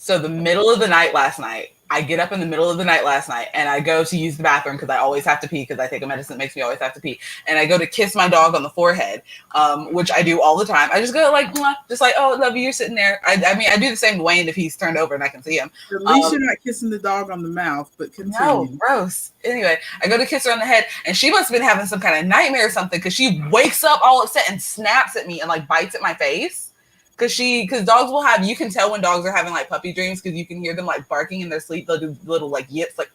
So the middle of the night last night, I get up in the middle of the night last night and I go to use the bathroom because I always have to pee because I take a medicine that makes me always have to pee. And I go to kiss my dog on the forehead, which I do all the time. I just go like, mwah, just like, oh, love you, you're sitting there. I mean, I do the same to Wayne if he's turned over and I can see him. At least you're not kissing the dog on the mouth, but continue. No, gross. Anyway, I go to kiss her on the head and she must have been having some kind of nightmare or something because she wakes up all upset and snaps at me and like bites at my face. Because dogs will have, you can tell when dogs are having like puppy dreams because you can hear them like barking in their sleep. They'll do little like yips, like,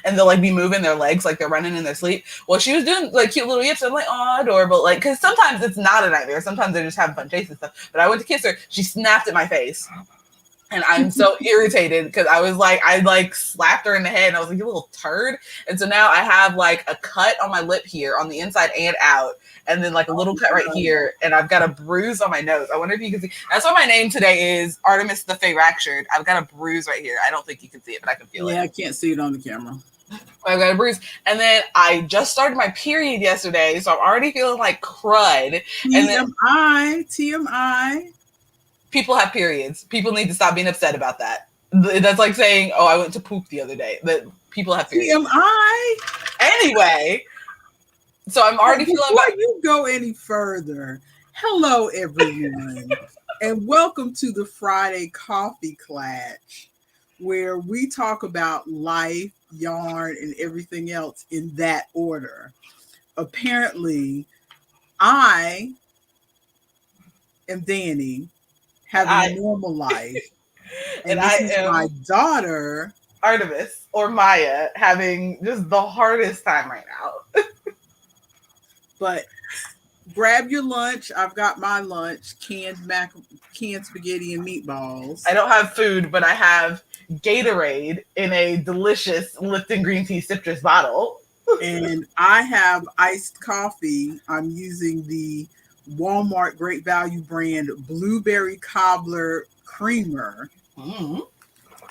and they'll like be moving their legs like they're running in their sleep. Well, she was doing like cute little yips. I'm like, oh, adorable. Like, because sometimes it's not a nightmare. Sometimes they're just having fun chasing stuff. But I went to kiss her. She snapped at my face. And I'm so irritated because I like slapped her in the head and I was like, you little turd. And so now I have like a cut on my lip here on the inside and out. And then like a little cut right here. And I've got a bruise on my nose. I wonder if you can see. That's why my name today is Artemis the Fractured. I've got a bruise right here. I don't think you can see it, but I can feel it. Yeah, I can't see it on the camera. I've got a bruise. And then I just started my period yesterday. So I'm already feeling like crud. TMI. People have periods. People need to stop being upset about that. That's like saying, oh, I went to poop the other day. That people have periods. TMI. Anyway, so I'm already feeling before you go any further. Hello, everyone, and welcome to the Friday Coffee Klatsch, where we talk about life, yarn, and everything else in that order. Apparently, I am Dani, having a normal life, and I am my daughter, Artemis or Maia, having just the hardest time right now. But grab your lunch. I've got my lunch, canned spaghetti and meatballs. I don't have food, but I have Gatorade in a delicious Lipton green tea citrus bottle. And I have iced coffee. I'm using the Walmart Great Value brand Blueberry Cobbler Creamer. Mm-hmm.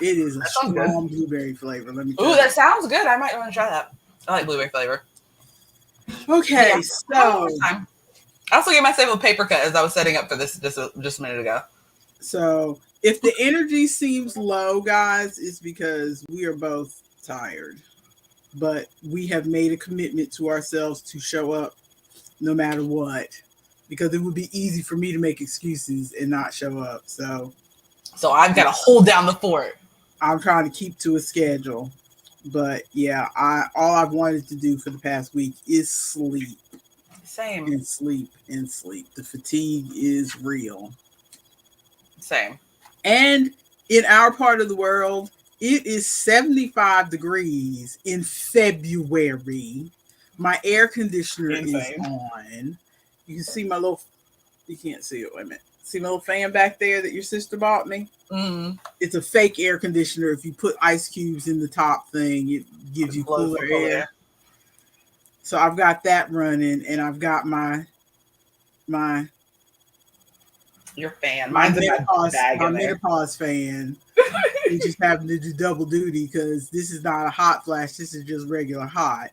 It is a strong blueberry flavor. Let me tell you. Ooh, that sounds good. I might want to try that. I like blueberry flavor. Okay, yeah, so I also gave myself a paper cut as I was setting up for this just a minute ago. So if the energy seems low, guys, it's because we are both tired. But we have made a commitment to ourselves to show up no matter what, because it would be easy for me to make excuses and not show up. So I've got to hold down the fort. I'm trying to keep to a schedule. But yeah, all I've wanted to do for the past week is sleep. Same. And sleep. The fatigue is real. Same. And in our part of the world, it is 75 degrees in February. My air conditioner is on. You can see my little, you can't see it, wait a minute. See my little fan back there that your sister bought me? Mm-hmm. It's a fake air conditioner. If you put ice cubes in the top thing, it gives you cooler air. So I've got that running, and I've got my your fan. Mine's in my bag. My menopause fan. You just having to do double duty because this is not a hot flash. This is just regular hot.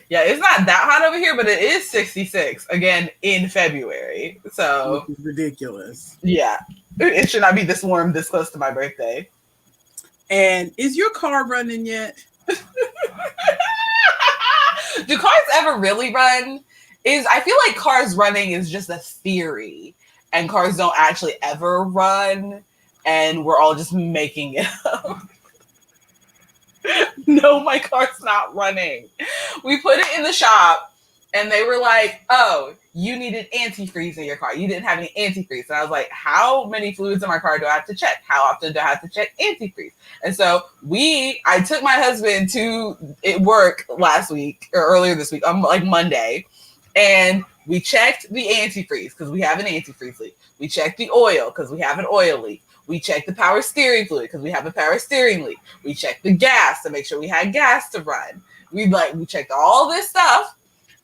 Yeah, it's not that hot over here, but it is 66 again in February. So which is ridiculous. Yeah, it should not be this warm this close to my birthday. And is your car running yet? Do cars ever really run? I feel like cars running is just a theory, and cars don't actually ever run, and we're all just making it up. No, my car's not running. We put it in the shop and they were like, oh, you needed antifreeze in your car. You didn't have any antifreeze. And I was like, how many fluids in my car do I have to check? How often do I have to check antifreeze? And so I took my husband to work last week or earlier this week, like Monday, and we checked the antifreeze because we have an antifreeze leak. We checked the oil because we have an oil leak. We checked the power steering fluid because we have a power steering leak. We checked the gas to make sure we had gas to run. We checked all this stuff.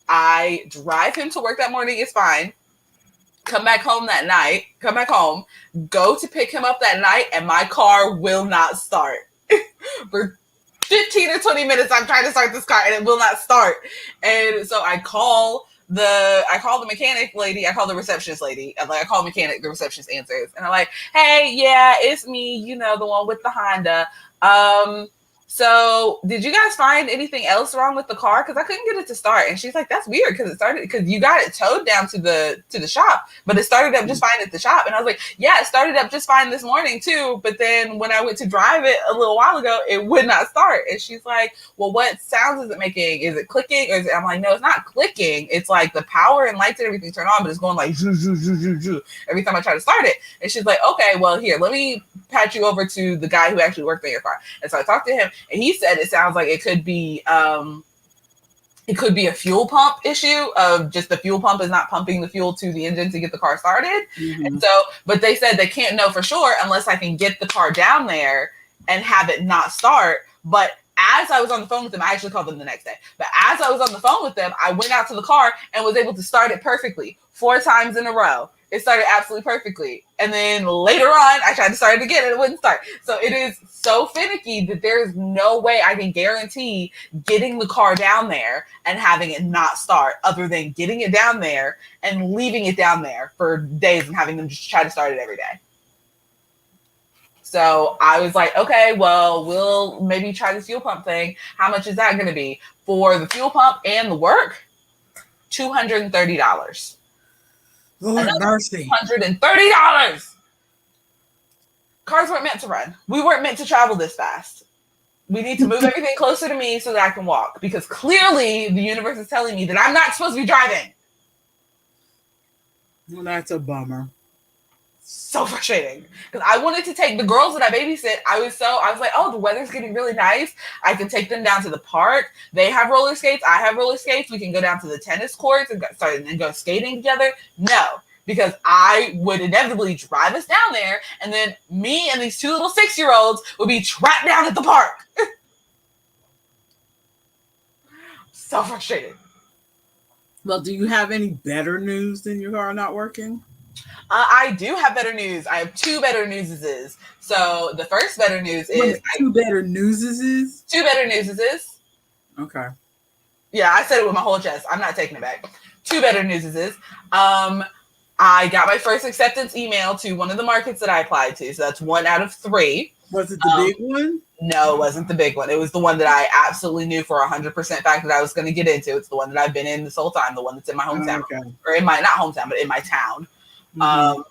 I drive him to work that morning. It's fine. Come back home, go to pick him up that night, and my car will not start. For 15 or 20 minutes, I'm trying to start this car, and it will not start. And so I call I call the mechanic lady, I call the receptionist lady, and like I call mechanic, the receptionist answers, and I'm like, hey, yeah, it's me, you know, the one with the Honda. So did you guys find anything else wrong with the car? Because I couldn't get it to start. And she's like, that's weird because you got it towed down to the shop, but it started up just fine at the shop. And I was like, yeah, it started up just fine this morning too. But then when I went to drive it a little while ago, it would not start. And she's like, well, what sounds is it making? Is it clicking? Or is it? I'm like, no, it's not clicking. It's like the power and lights and everything turn on, but it's going like zoo, zoo, zoo, zoo, zoo every time I try to start it. And she's like, okay, well, here, let me patch you over to the guy who actually worked on your car. And so I talked to him, and he said it sounds like it could be a fuel pump issue of just the fuel pump is not pumping the fuel to the engine to get the car started. Mm-hmm. And so, but they said they can't know for sure unless I can get the car down there and have it not start. But as I was on the phone with them, I actually called them the next day. But as I was on the phone with them, I went out to the car and was able to start it perfectly 4 times in a row. It started absolutely perfectly. And then later on, I tried to start it again and it wouldn't start. So it is so finicky that there's no way I can guarantee getting the car down there and having it not start other than getting it down there and leaving it down there for days and having them just try to start it every day. So I was like, okay, well, we'll maybe try the fuel pump thing. How much is that going to be? For the fuel pump and the work, $230. Lord mercy. $130. Cars weren't meant to run. We weren't meant to travel this fast. We need to move everything closer to me so that I can walk, because clearly the universe is telling me that I'm not supposed to be driving. Well, that's a bummer. So frustrating, because I wanted to take the girls that I babysit. I was like, oh, the weather's getting really nice. I can take them down to the park. They have roller skates. I have roller skates. We can go down to the tennis courts and go skating together. No, because I would inevitably drive us down there, and then me and these 2 little 6-year-olds would be trapped down at the park. So frustrated. Well, do you have any better news than your car not working? I do have better news. I have 2 better newses. So the first better news is... Two better newses? 2 better newses. Okay. Yeah, I said it with my whole chest. I'm not taking it back. 2 better newses. I got my first acceptance email to one of the markets that I applied to. So that's 1 out of 3. Was it the big one? No, it wasn't the big one. It was the one that I absolutely knew for 100% fact that I was going to get into. It's the one that I've been in this whole time, the one that's in my hometown. Okay. Or in my, not hometown, but in my town. Mm-hmm.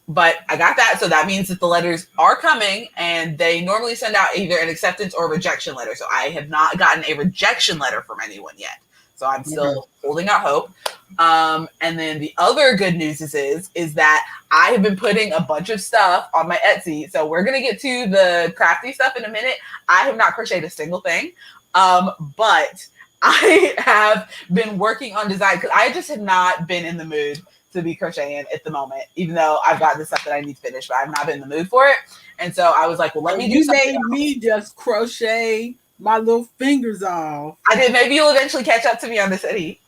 But I got that. So that means that the letters are coming, and they normally send out either an acceptance or rejection letter. So I have not gotten a rejection letter from anyone yet. So I'm still holding out hope. And then the other good news is that I have been putting a bunch of stuff on my Etsy. So we're going to get to the crafty stuff in a minute. I have not crocheted a single thing. But I have been working on design because I just have not been in the mood to be crocheting at the moment, even though I've got the stuff that I need to finish, but I've not been in the mood for it. And so I was like, well, let me do something. You made me just crochet my little fingers off. I did. Maybe you'll eventually catch up to me on this, Eddie.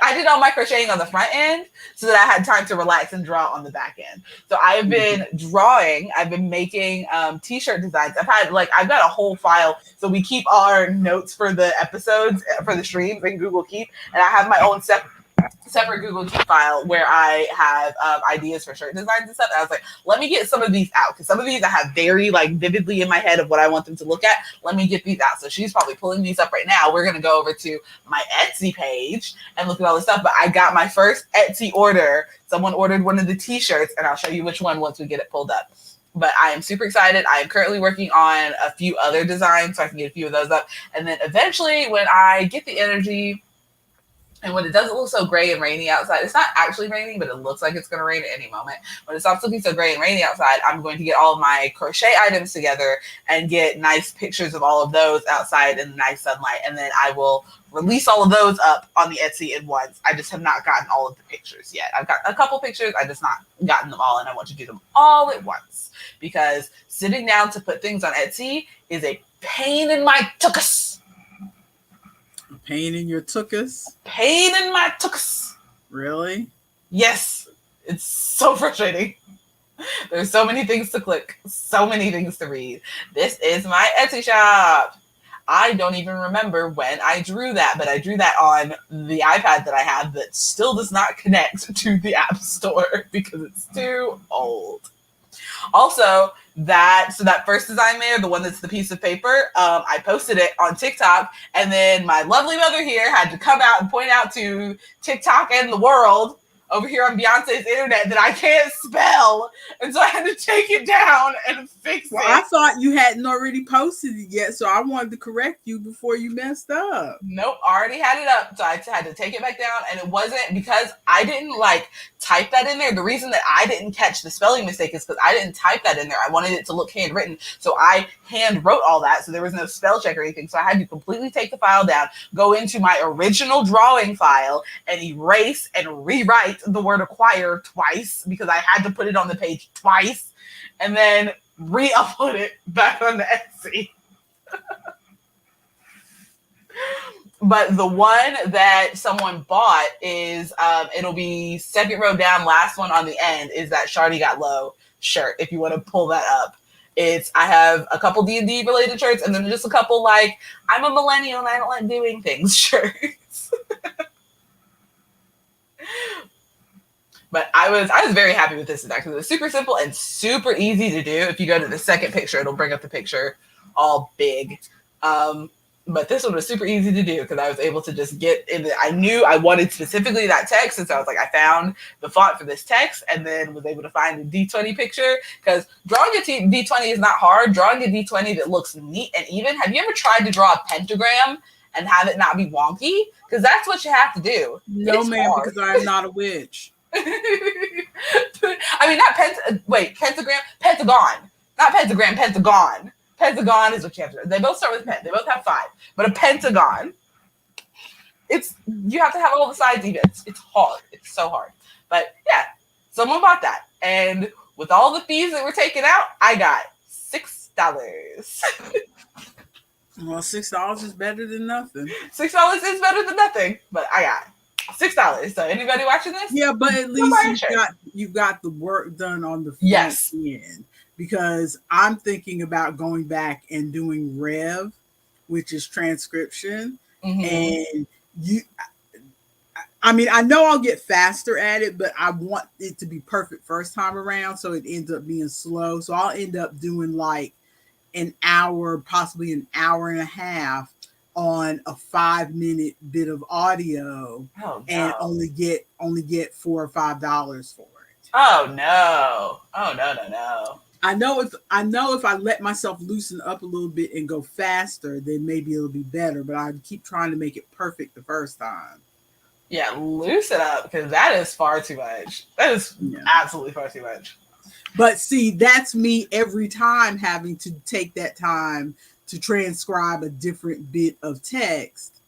I did all my crocheting on the front end so that I had time to relax and draw on the back end. So I have been drawing. I've been making t-shirt designs. I've got a whole file. So we keep our notes for the episodes, for the streams in Google Keep. And I have my own separate Google Keep file where I have ideas for shirt designs and stuff. And I was like, let me get some of these out, because some of these I have very vividly in my head of what I want them to look at. Let me get these out. So she's probably pulling these up right now. We're going to go over to my Etsy page and look at all this stuff. But I got my first Etsy order. Someone ordered one of the t-shirts, and I'll show you which one once we get it pulled up. But I am super excited. I am currently working on a few other designs so I can get a few of those up. And then eventually, when I get the energy, and when it doesn't look so gray and rainy outside, it's not actually raining, but it looks like it's going to rain at any moment. When it stops looking so gray and rainy outside, I'm going to get all of my crochet items together and get nice pictures of all of those outside in the nice sunlight. And then I will release all of those up on the Etsy at once. I just have not gotten all of the pictures yet. I've got a couple pictures. I just not gotten them all, and I want to do them all at once, because sitting down to put things on Etsy is a pain in my tuchus. Pain in your tuchus? Pain in my tuchus. Really? Yes. It's so frustrating. There's so many things to click, so many things to read. This is my Etsy shop. I don't even remember when I drew that, but I drew that on the iPad that I have that still does not connect to the App Store because it's too old. Also, that first design there, the one that's the piece of paper, I posted it on TikTok, and then my lovely mother here had to come out and point out to TikTok and the world over here on Beyonce's internet that I can't spell, and so I had to take it down and fix it. I thought you hadn't already posted it yet, so I wanted to correct you before you messed up. Nope, already had it up, so I had to take it back down, and it wasn't because I didn't type that in there. The reason that I didn't catch the spelling mistake is because I didn't type that in there. I wanted it to look handwritten, so I hand wrote all that, so there was no spell check or anything. So I had to completely take the file down, go into my original drawing file, and erase and rewrite the word acquire twice because I had to put it on the page twice, and then re-upload it back on the Etsy. But the one that someone bought is, it'll be second row down, last one on the end, is that Shardy Got Low shirt, if you want to pull that up. I have a couple D&D related shirts, and then just a couple I'm a millennial and I don't like doing things shirts. But I was very happy with this design because it was super simple and super easy to do. If you go to the second picture, it'll bring up the picture all big. But this one was super easy to do because I was able to just get in it. I knew I wanted specifically that text, and so I was like, I found the font for this text and then was able to find a D20 picture, because drawing a D20 is not hard. Drawing a D20 that looks neat and even. Have you ever tried to draw a pentagram and have it not be wonky? Because that's what you have to do. No, ma'am, because I am not a witch. I mean, not pentagram, pentagon, not pentagram, pentagon. Pentagon is what you have to do. They both start with pen. They both have 5, but a pentagon, you have to have all the sides even. It's hard. It's so hard. But yeah, someone bought that, and with all the fees that were taken out, I got $6. Well, $6 is better than nothing. $6 is better than nothing, but I got $6. So anybody watching this? Yeah, but at least you got the work done on the front end. Because I'm thinking about going back and doing Rev, which is transcription. Mm-hmm. And I know I'll get faster at it, but I want it to be perfect first time around, so it ends up being slow. So I'll end up doing an hour, possibly an hour and a half on a 5-minute bit of audio, and only get $4 or $5 for it. Oh no! Oh no! I know if I let myself loosen up a little bit and go faster, then maybe it'll be better. But I keep trying to make it perfect the first time. Yeah, loosen up, because that is far too much. That is absolutely far too much. But see, that's me every time having to take that time to transcribe a different bit of text,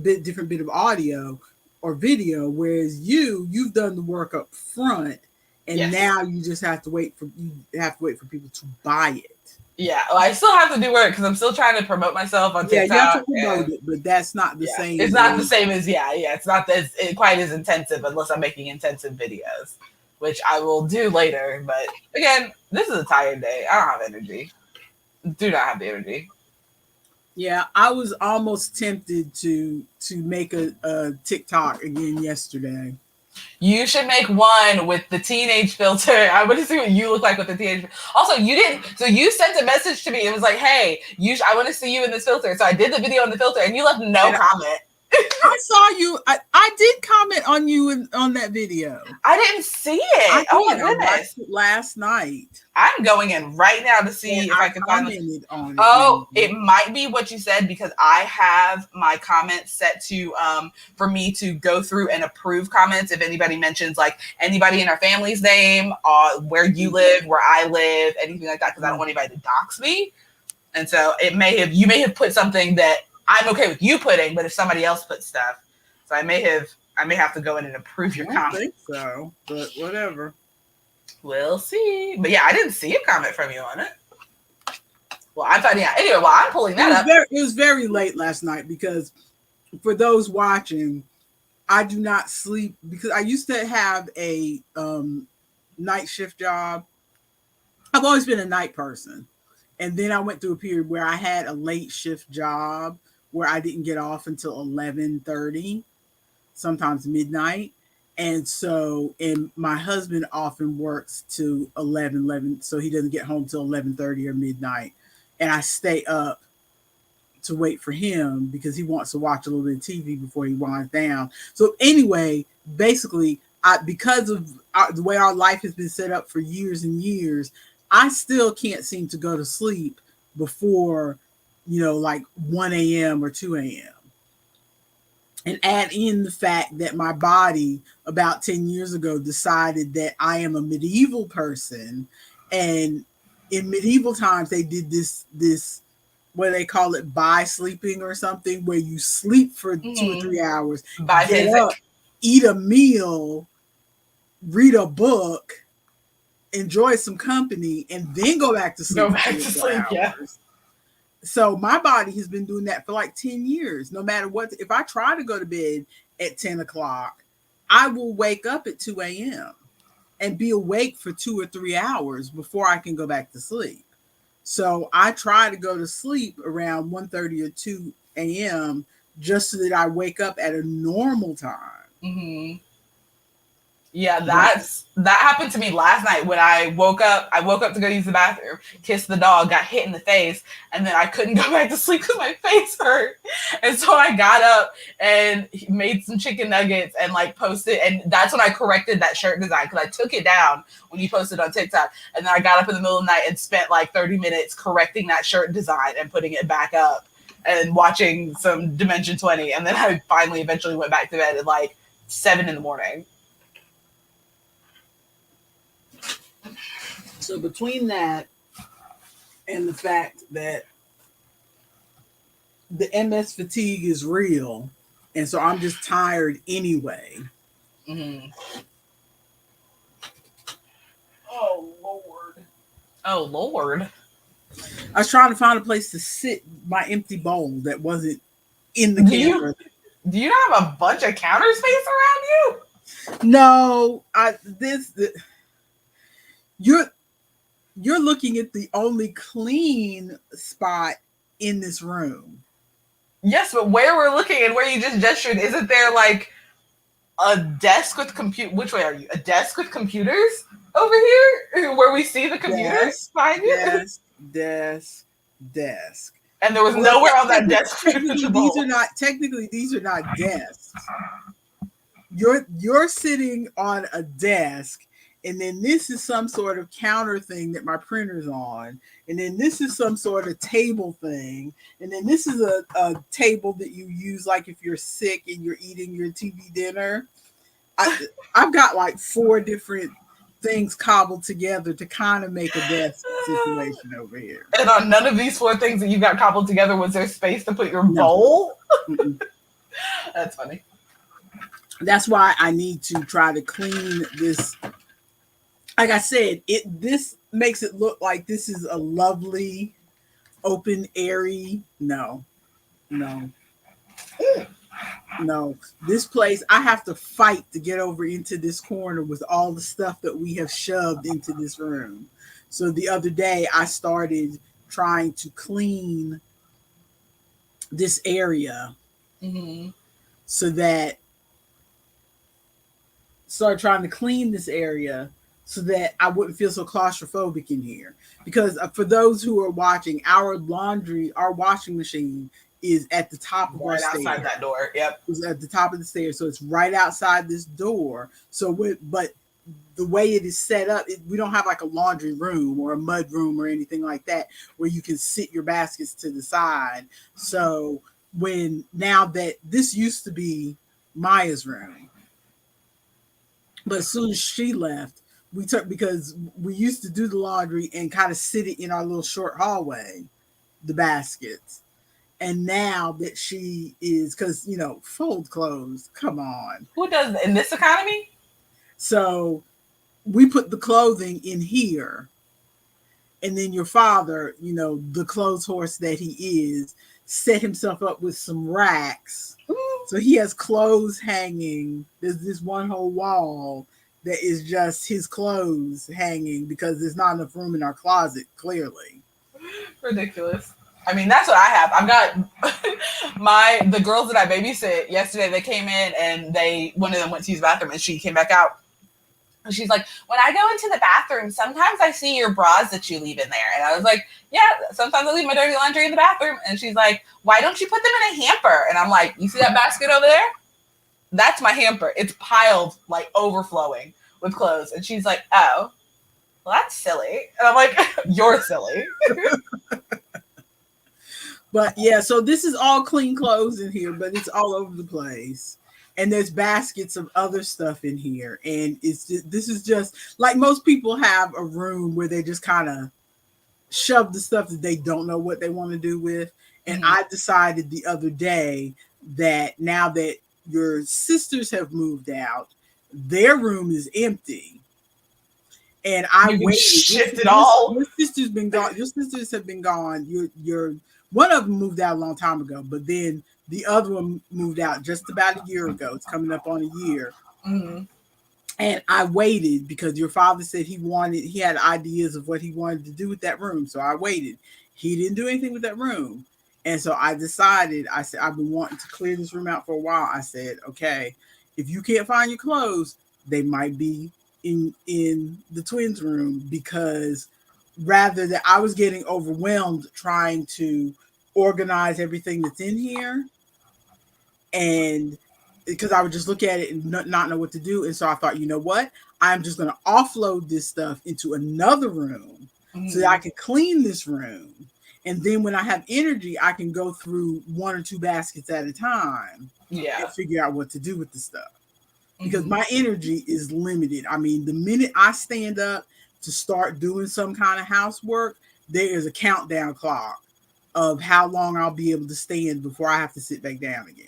different bit of audio or video, whereas you've done the work up front. And now you just have to wait for people to buy it. Yeah, well, I still have to do work because I'm still trying to promote myself on TikTok. Yeah, you have to promote it, but that's not the same. It's not the same as it's not quite as intensive unless I'm making intensive videos, which I will do later. But again, this is a tired day. I don't have energy. Do not have the energy. Yeah, I was almost tempted to make a TikTok again yesterday. You should make one with the teenage filter. I want to see what you look like with the teenage. Also, you sent a message to me. It was like, hey, I want to see you in this filter. So I did the video in the filter, and you left no comment. I saw you. I did comment on you on that video. I didn't see it. Oh my goodness! I watched it last night. I'm going in right now to see if I can find it. It might be what you said, because I have my comments set to for me to go through and approve comments if anybody mentions anybody in our family's name, where you live, where I live, anything like that, because I don't want anybody to dox me. And so you may have put something that I'm okay with you putting, but if somebody else puts stuff, so I may have to go in and approve your comment. I think so, but whatever. We'll see. But yeah, I didn't see a comment from you on it. Well, I'm finding out. Anyway, while I'm pulling that up. It was very late last night, because for those watching, I do not sleep, because I used to have a night shift job. I've always been a night person. And then I went through a period where I had a late shift job where I didn't get off until 11:30, sometimes midnight. And so, and my husband often works to 11, so he doesn't get home till 11:30 or midnight. And I stay up to wait for him because he wants to watch a little bit of TV before he winds down. So anyway, basically, because of the way our life has been set up for years and years, I still can't seem to go to sleep before, like 1 a.m. or 2 a.m. And add in the fact that my body about 10 years ago decided that I am a medieval person. And in medieval times, they did this what they call it, by sleeping or something, where you sleep for 2 or 3 hours, get up, eat a meal, read a book, enjoy some company, and then go back to sleep. Yeah. So my body has been doing that for like 10 years. No matter what, if I try to go to bed at 10 o'clock, I will wake up at 2 a.m. and be awake for 2 or 3 hours before I can go back to sleep. So I try to go to sleep around 1:30 or 2 a.m. just so that I wake up at a normal time. Mm-hmm. Yeah, that happened to me last night when I woke up. I woke up to go use the bathroom, kissed the dog, got hit in the face, and then I couldn't go back to sleep because my face hurt. And so I got up and made some chicken nuggets and like posted. And that's when I corrected that shirt design because I took it down when you posted on TikTok. And then I got up in the middle of the night and spent like 30 minutes correcting that shirt design and putting it back up and watching some Dimension 20. And then I finally eventually went back to bed at like 7 in the morning. So between that and the fact that the MS fatigue is real, and so I'm just tired anyway. Mm-hmm. Oh, Lord. I was trying to find a place to sit my empty bowl that wasn't in the camera. Do you not have a bunch of counter space around you? No, you're looking at the only clean spot in this room. Yes, but where we're looking and where you just gestured, isn't there like a desk with Which way are you? A desk with computers over here where we see the computers behind you? Desk. And there was nowhere on that desk. Technically, these are not desks. You're sitting on a desk, and then this is some sort of counter thing that my printer's on, and then this is some sort of table thing, and then this is a table that you use like if you're sick and you're eating your TV dinner. I've got like 4 different things cobbled together to kind of make a desk situation over here. And on none of these 4 things that you got cobbled together was there space to put your bowl? That's funny. That's why I need to try to clean this. Like I said, this makes it look like this is a lovely, open, airy. No. This place, I have to fight to get over into this corner with all the stuff that we have shoved into this room. So the other day, I started trying to clean this area. Mm-hmm. Started trying to clean this area so that I wouldn't feel so claustrophobic in here. Because for those who are watching, our washing machine is at the top of our stairs. Right outside that door. Yep. It's at the top of the stairs. So it's right outside this door. But the way it is set up, we don't have like a laundry room or a mud room or anything like that where you can sit your baskets to the side. So now that this used to be Maya's room, but as soon as she left, because we used to do the laundry and kind of sit it in our little short hallway, the baskets. And now that she is, because, fold clothes, come on. Who does in this economy? So we put the clothing in here. And then your father, the clothes horse that he is, set himself up with some racks. So he has clothes hanging. There's this one whole wall that is just his clothes hanging because there's not enough room in our closet, clearly. Ridiculous. I mean, that's what I have. I've got the girls that I babysit yesterday. They came in and one of them went to use the bathroom and she came back out. And she's like, when I go into the bathroom, sometimes I see your bras that you leave in there. And I was like, yeah, sometimes I leave my dirty laundry in the bathroom. And she's like, why don't you put them in a hamper? And I'm like, you see that basket over there? That's my hamper. It's piled, like, overflowing with clothes. And she's like, oh, well, that's silly. And I'm like, you're silly. But yeah, so this is all clean clothes in here, but it's all over the place. And there's baskets of other stuff in here. And this is just like most people have a room where they just kind of shove the stuff that they don't know what they want to do with. And I decided the other day that now that your sisters have moved out, their room is empty. And I waited. Shift it all. Your sister's been gone. Your sisters have been gone. Your one of them moved out a long time ago, but then the other one moved out just about a year ago. It's coming up on a year. Mm-hmm. And I waited because your father said he had ideas of what he wanted to do with that room. So I waited. He didn't do anything with that room. And so I decided, I said, I've been wanting to clear this room out for a while. I said, okay, if you can't find your clothes, they might be in the twins' room, because rather that I was getting overwhelmed trying to organize everything that's in here, and because I would just look at it and not know what to do. And so I thought, you know what, I'm just going to offload this stuff into another room so that I can clean this room, and then when I have energy I can go through one or two baskets at a time and figure out what to do with the stuff, because my energy is limited. I mean, the minute I stand up to start doing some kind of housework, there is a countdown clock of how long I'll be able to stand before I have to sit back down again.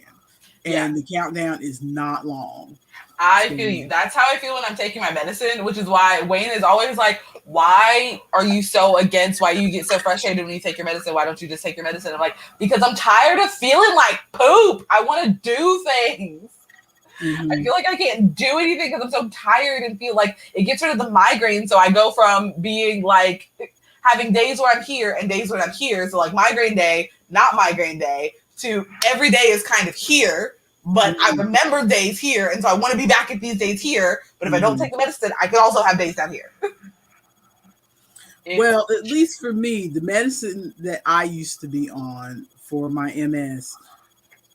And the countdown is not long. I feel you. That's how I feel when I'm taking my medicine, which is why Wayne is always like, why are you so against, why you get so frustrated when you take your medicine? Why don't you just take your medicine? I'm like, because I'm tired of feeling like poop. I want to do things. I feel like I can't do anything because I'm so tired and feel like it gets rid of the migraine. So I go from being like having days where I'm here and days when I'm here. So like migraine day, not migraine day, to every day is kind of here, but I remember days here. And so I want to be back at these days here. But if I don't take the medicine, I could also have days down here. Well, at least for me, the medicine that I used to be on for my MS,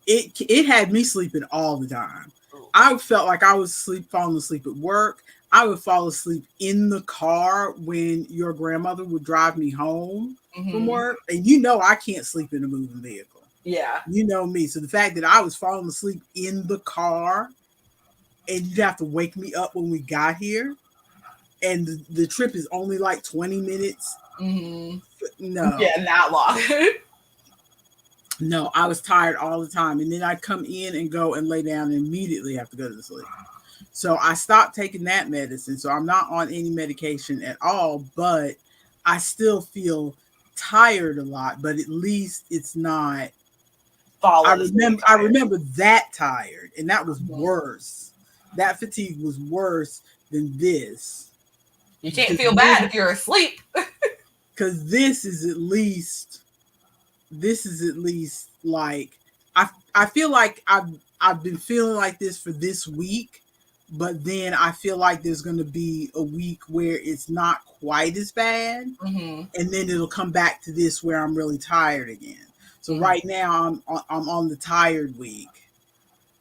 it had me sleeping all the time. I felt like I was falling asleep at work. I would fall asleep in the car when your grandmother would drive me home from work. And you know I can't sleep in a moving vehicle. Yeah. You know me. So the fact that I was falling asleep in the car and you'd have to wake me up when we got here, and the trip is only like 20 minutes. No. Yeah, not long. No, I was tired all the time. And then I'd come in and go and lay down and immediately have to go to sleep. So I stopped taking that medicine. So I'm not on any medication at all, but I still feel tired a lot, but at least it's not. I remember that tired, and that was worse. That fatigue was worse than this. You can't feel bad if you're asleep. Because this is at least like I feel like I've been feeling like this for this week, but then I feel like there's going to be a week where it's not quite as bad, and then it'll come back to this where I'm really tired again. So right now I'm on the tired week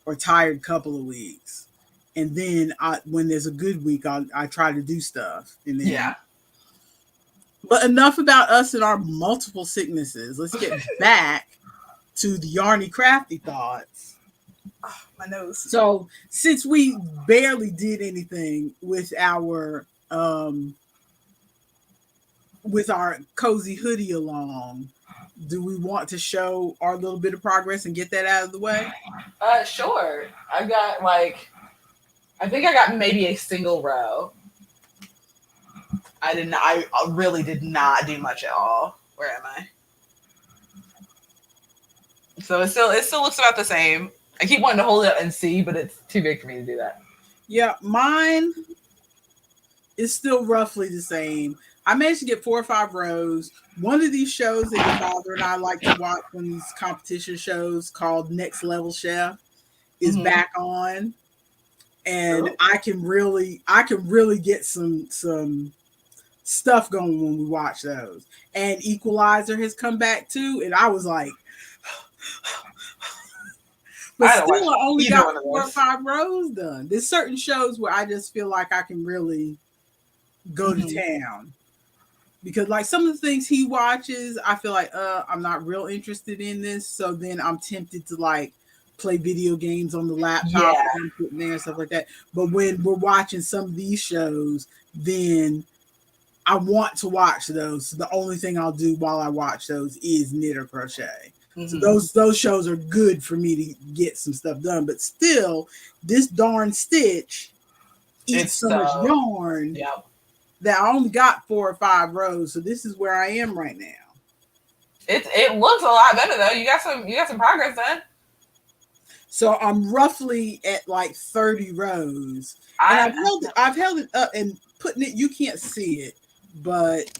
or tired couple of weeks, and then when there's a good week, I try to do stuff, and then But enough about us and our multiple sicknesses. Let's get back to the yarny crafty thoughts. Oh, my nose. So since we barely did anything with our cozy hoodie along, do we want to show our little bit of progress and get that out of the way? Sure. I think I got maybe a single row. I really did not do much at all. Where am I? So it still looks about the same. I keep wanting to hold it up and see, but it's too big for me to do that. Yeah, mine is still roughly the same. I managed to get 4 or 5 rows. One of these shows that your father and I like to watch, one of these competition shows called Next Level Chef, is back on, and I can really get some stuff going when we watch those. And Equalizer has come back too, and I was like, but still, I only got 4 or 5 rows done. There's certain shows where I just feel like I can really go to town. Because like some of the things he watches, I feel like I'm not real interested in this. So then I'm tempted to like play video games on the laptop and putting there and stuff like that. But when we're watching some of these shows, then I want to watch those. So the only thing I'll do while I watch those is knit or crochet. So those shows are good for me to get some stuff done. But still, this darn stitch eats so much yarn that I only got 4 or 5 rows. So this is where I am right now. It looks a lot better though. You got some progress done. So I'm roughly at like 30 rows. And I've held it up and putting it, you can't see it, but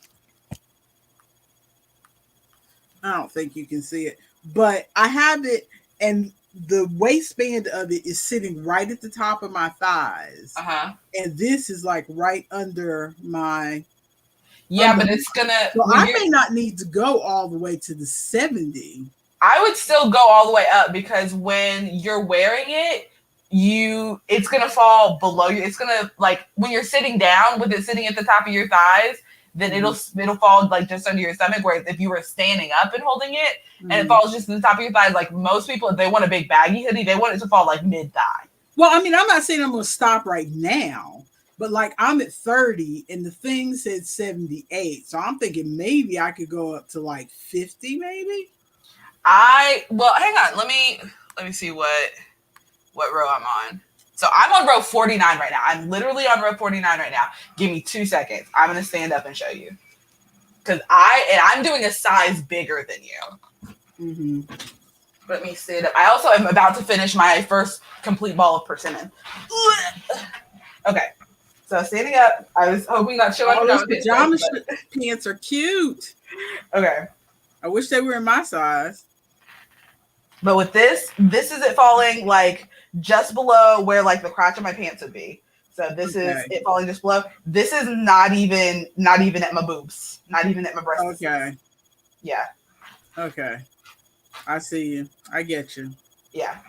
I don't think you can see it. But I have it, and the waistband of it is sitting right at the top of my thighs. And this is like right under my but it's gonna so I may not need to go all the way to the 70. I would still go all the way up, because when you're wearing it, it's gonna fall below you. It's gonna, like, when you're sitting down with it sitting at the top of your thighs, then it'll fall like just under your stomach. Whereas if you were standing up and holding it and it falls just to the top of your thighs, like most people, if they want a big baggy hoodie, they want it to fall like mid thigh. Well, I mean, I'm not saying I'm gonna stop right now, but like I'm at 30 and the thing said 78. So I'm thinking maybe I could go up to like 50, maybe. Hang on. Let me see what row I'm on. So I'm on row 49 right now. I'm literally on row 49 right now. Give me 2 seconds. I'm gonna stand up and show you, because I'm doing a size bigger than you. Let me stand up. I also am about to finish my first complete ball of persimmon. Okay, so standing up. I was hoping not to show up. Those pajama pants are cute. Okay, I wish they were in my size. But with this is it falling like just below where like the crotch of my pants would be. So this is it falling just below. This is not even at my boobs. Not even at my breasts. Okay. Yeah. Okay. I see you. I get you. Yeah.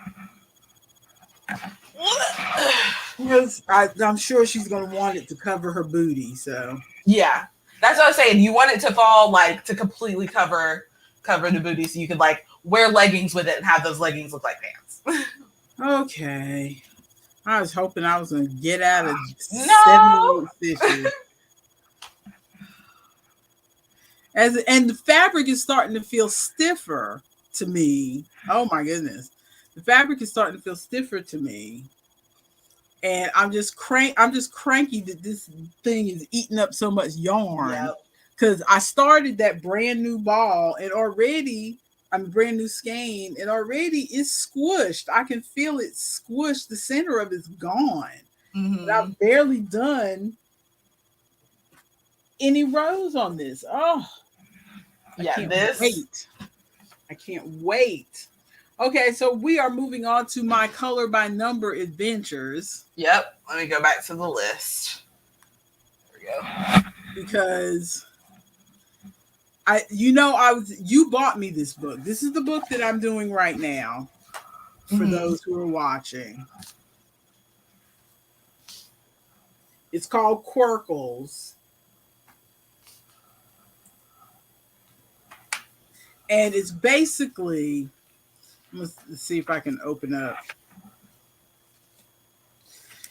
Because I'm sure she's gonna want it to cover her booty. So yeah, that's what I was saying. You want it to fall like to completely cover the booty, so you could like wear leggings with it and have those leggings look like pants. Okay. I was hoping I was going to get out of 78 stitches. And the fabric is starting to feel stiffer to me. Oh my goodness. The fabric is starting to feel stiffer to me. And I'm just cranky that this thing is eating up so much yarn. Because I started that brand new ball and already I'm a brand new skein, and already it's squished. I can feel it squished. The center of it's gone. But I've barely done any rows on this. Oh, I can't wait. Okay, so we are moving on to my color by number adventures. Yep. Let me go back to the list. There we go. Because you bought me this book. This is the book that I'm doing right now for those who are watching. It's called Quirkles. And it's basically, let's see if I can open up.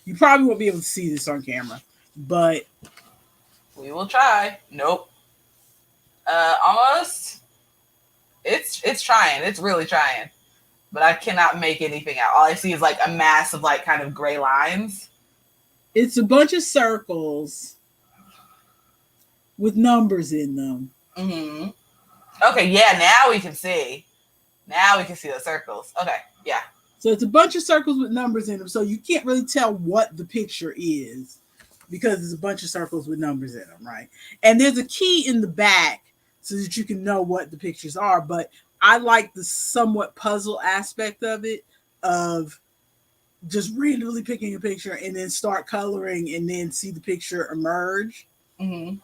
You probably won't be able to see this on camera, but we will try. Nope. Almost. It's trying. It's really trying. But I cannot make anything out. All I see is like a mass of like kind of gray lines. It's a bunch of circles with numbers in them. Okay, yeah, now we can see. Now we can see the circles. Okay, yeah. So it's a bunch of circles with numbers in them. So you can't really tell what the picture is. because there's a bunch of circles with numbers in them, right? And there's a key in the back so that you can know what the pictures are. But I like the somewhat puzzle aspect of it, of just randomly picking a picture and then start coloring and then see the picture emerge. Mm-hmm.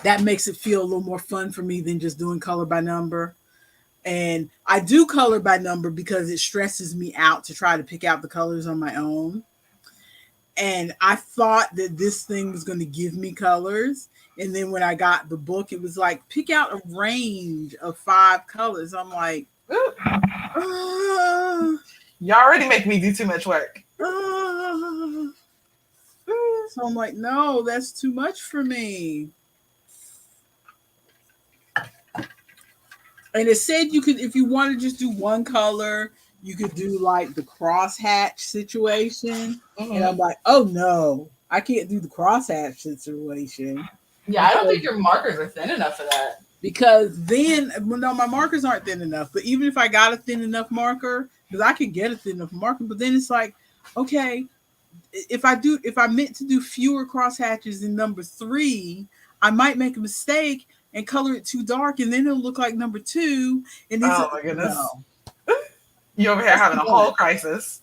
That makes it feel a little more fun for me than just doing color by number. And I do color by number because it stresses me out to try to pick out the colors on my own. And I thought that this thing was going to give me colors. And then when I got the book, it was like, pick out a range of 5 colors. I'm like, you already make me do too much work. So I'm like, no, that's too much for me. And it said you could, if you want to just do one color, you could do like the crosshatch situation. Mm-hmm. And I'm like, oh no, I can't do the crosshatch situation. Yeah, I don't think your markers are thin enough for that. Because then, well, no, my markers aren't thin enough. But even if I got a thin enough marker, because I could get a thin enough marker, but then it's like, okay, if I meant to do fewer crosshatches in number 3, I might make a mistake and color it too dark, and then it'll look like number 2. And oh my goodness, no. You over here having a whole crisis.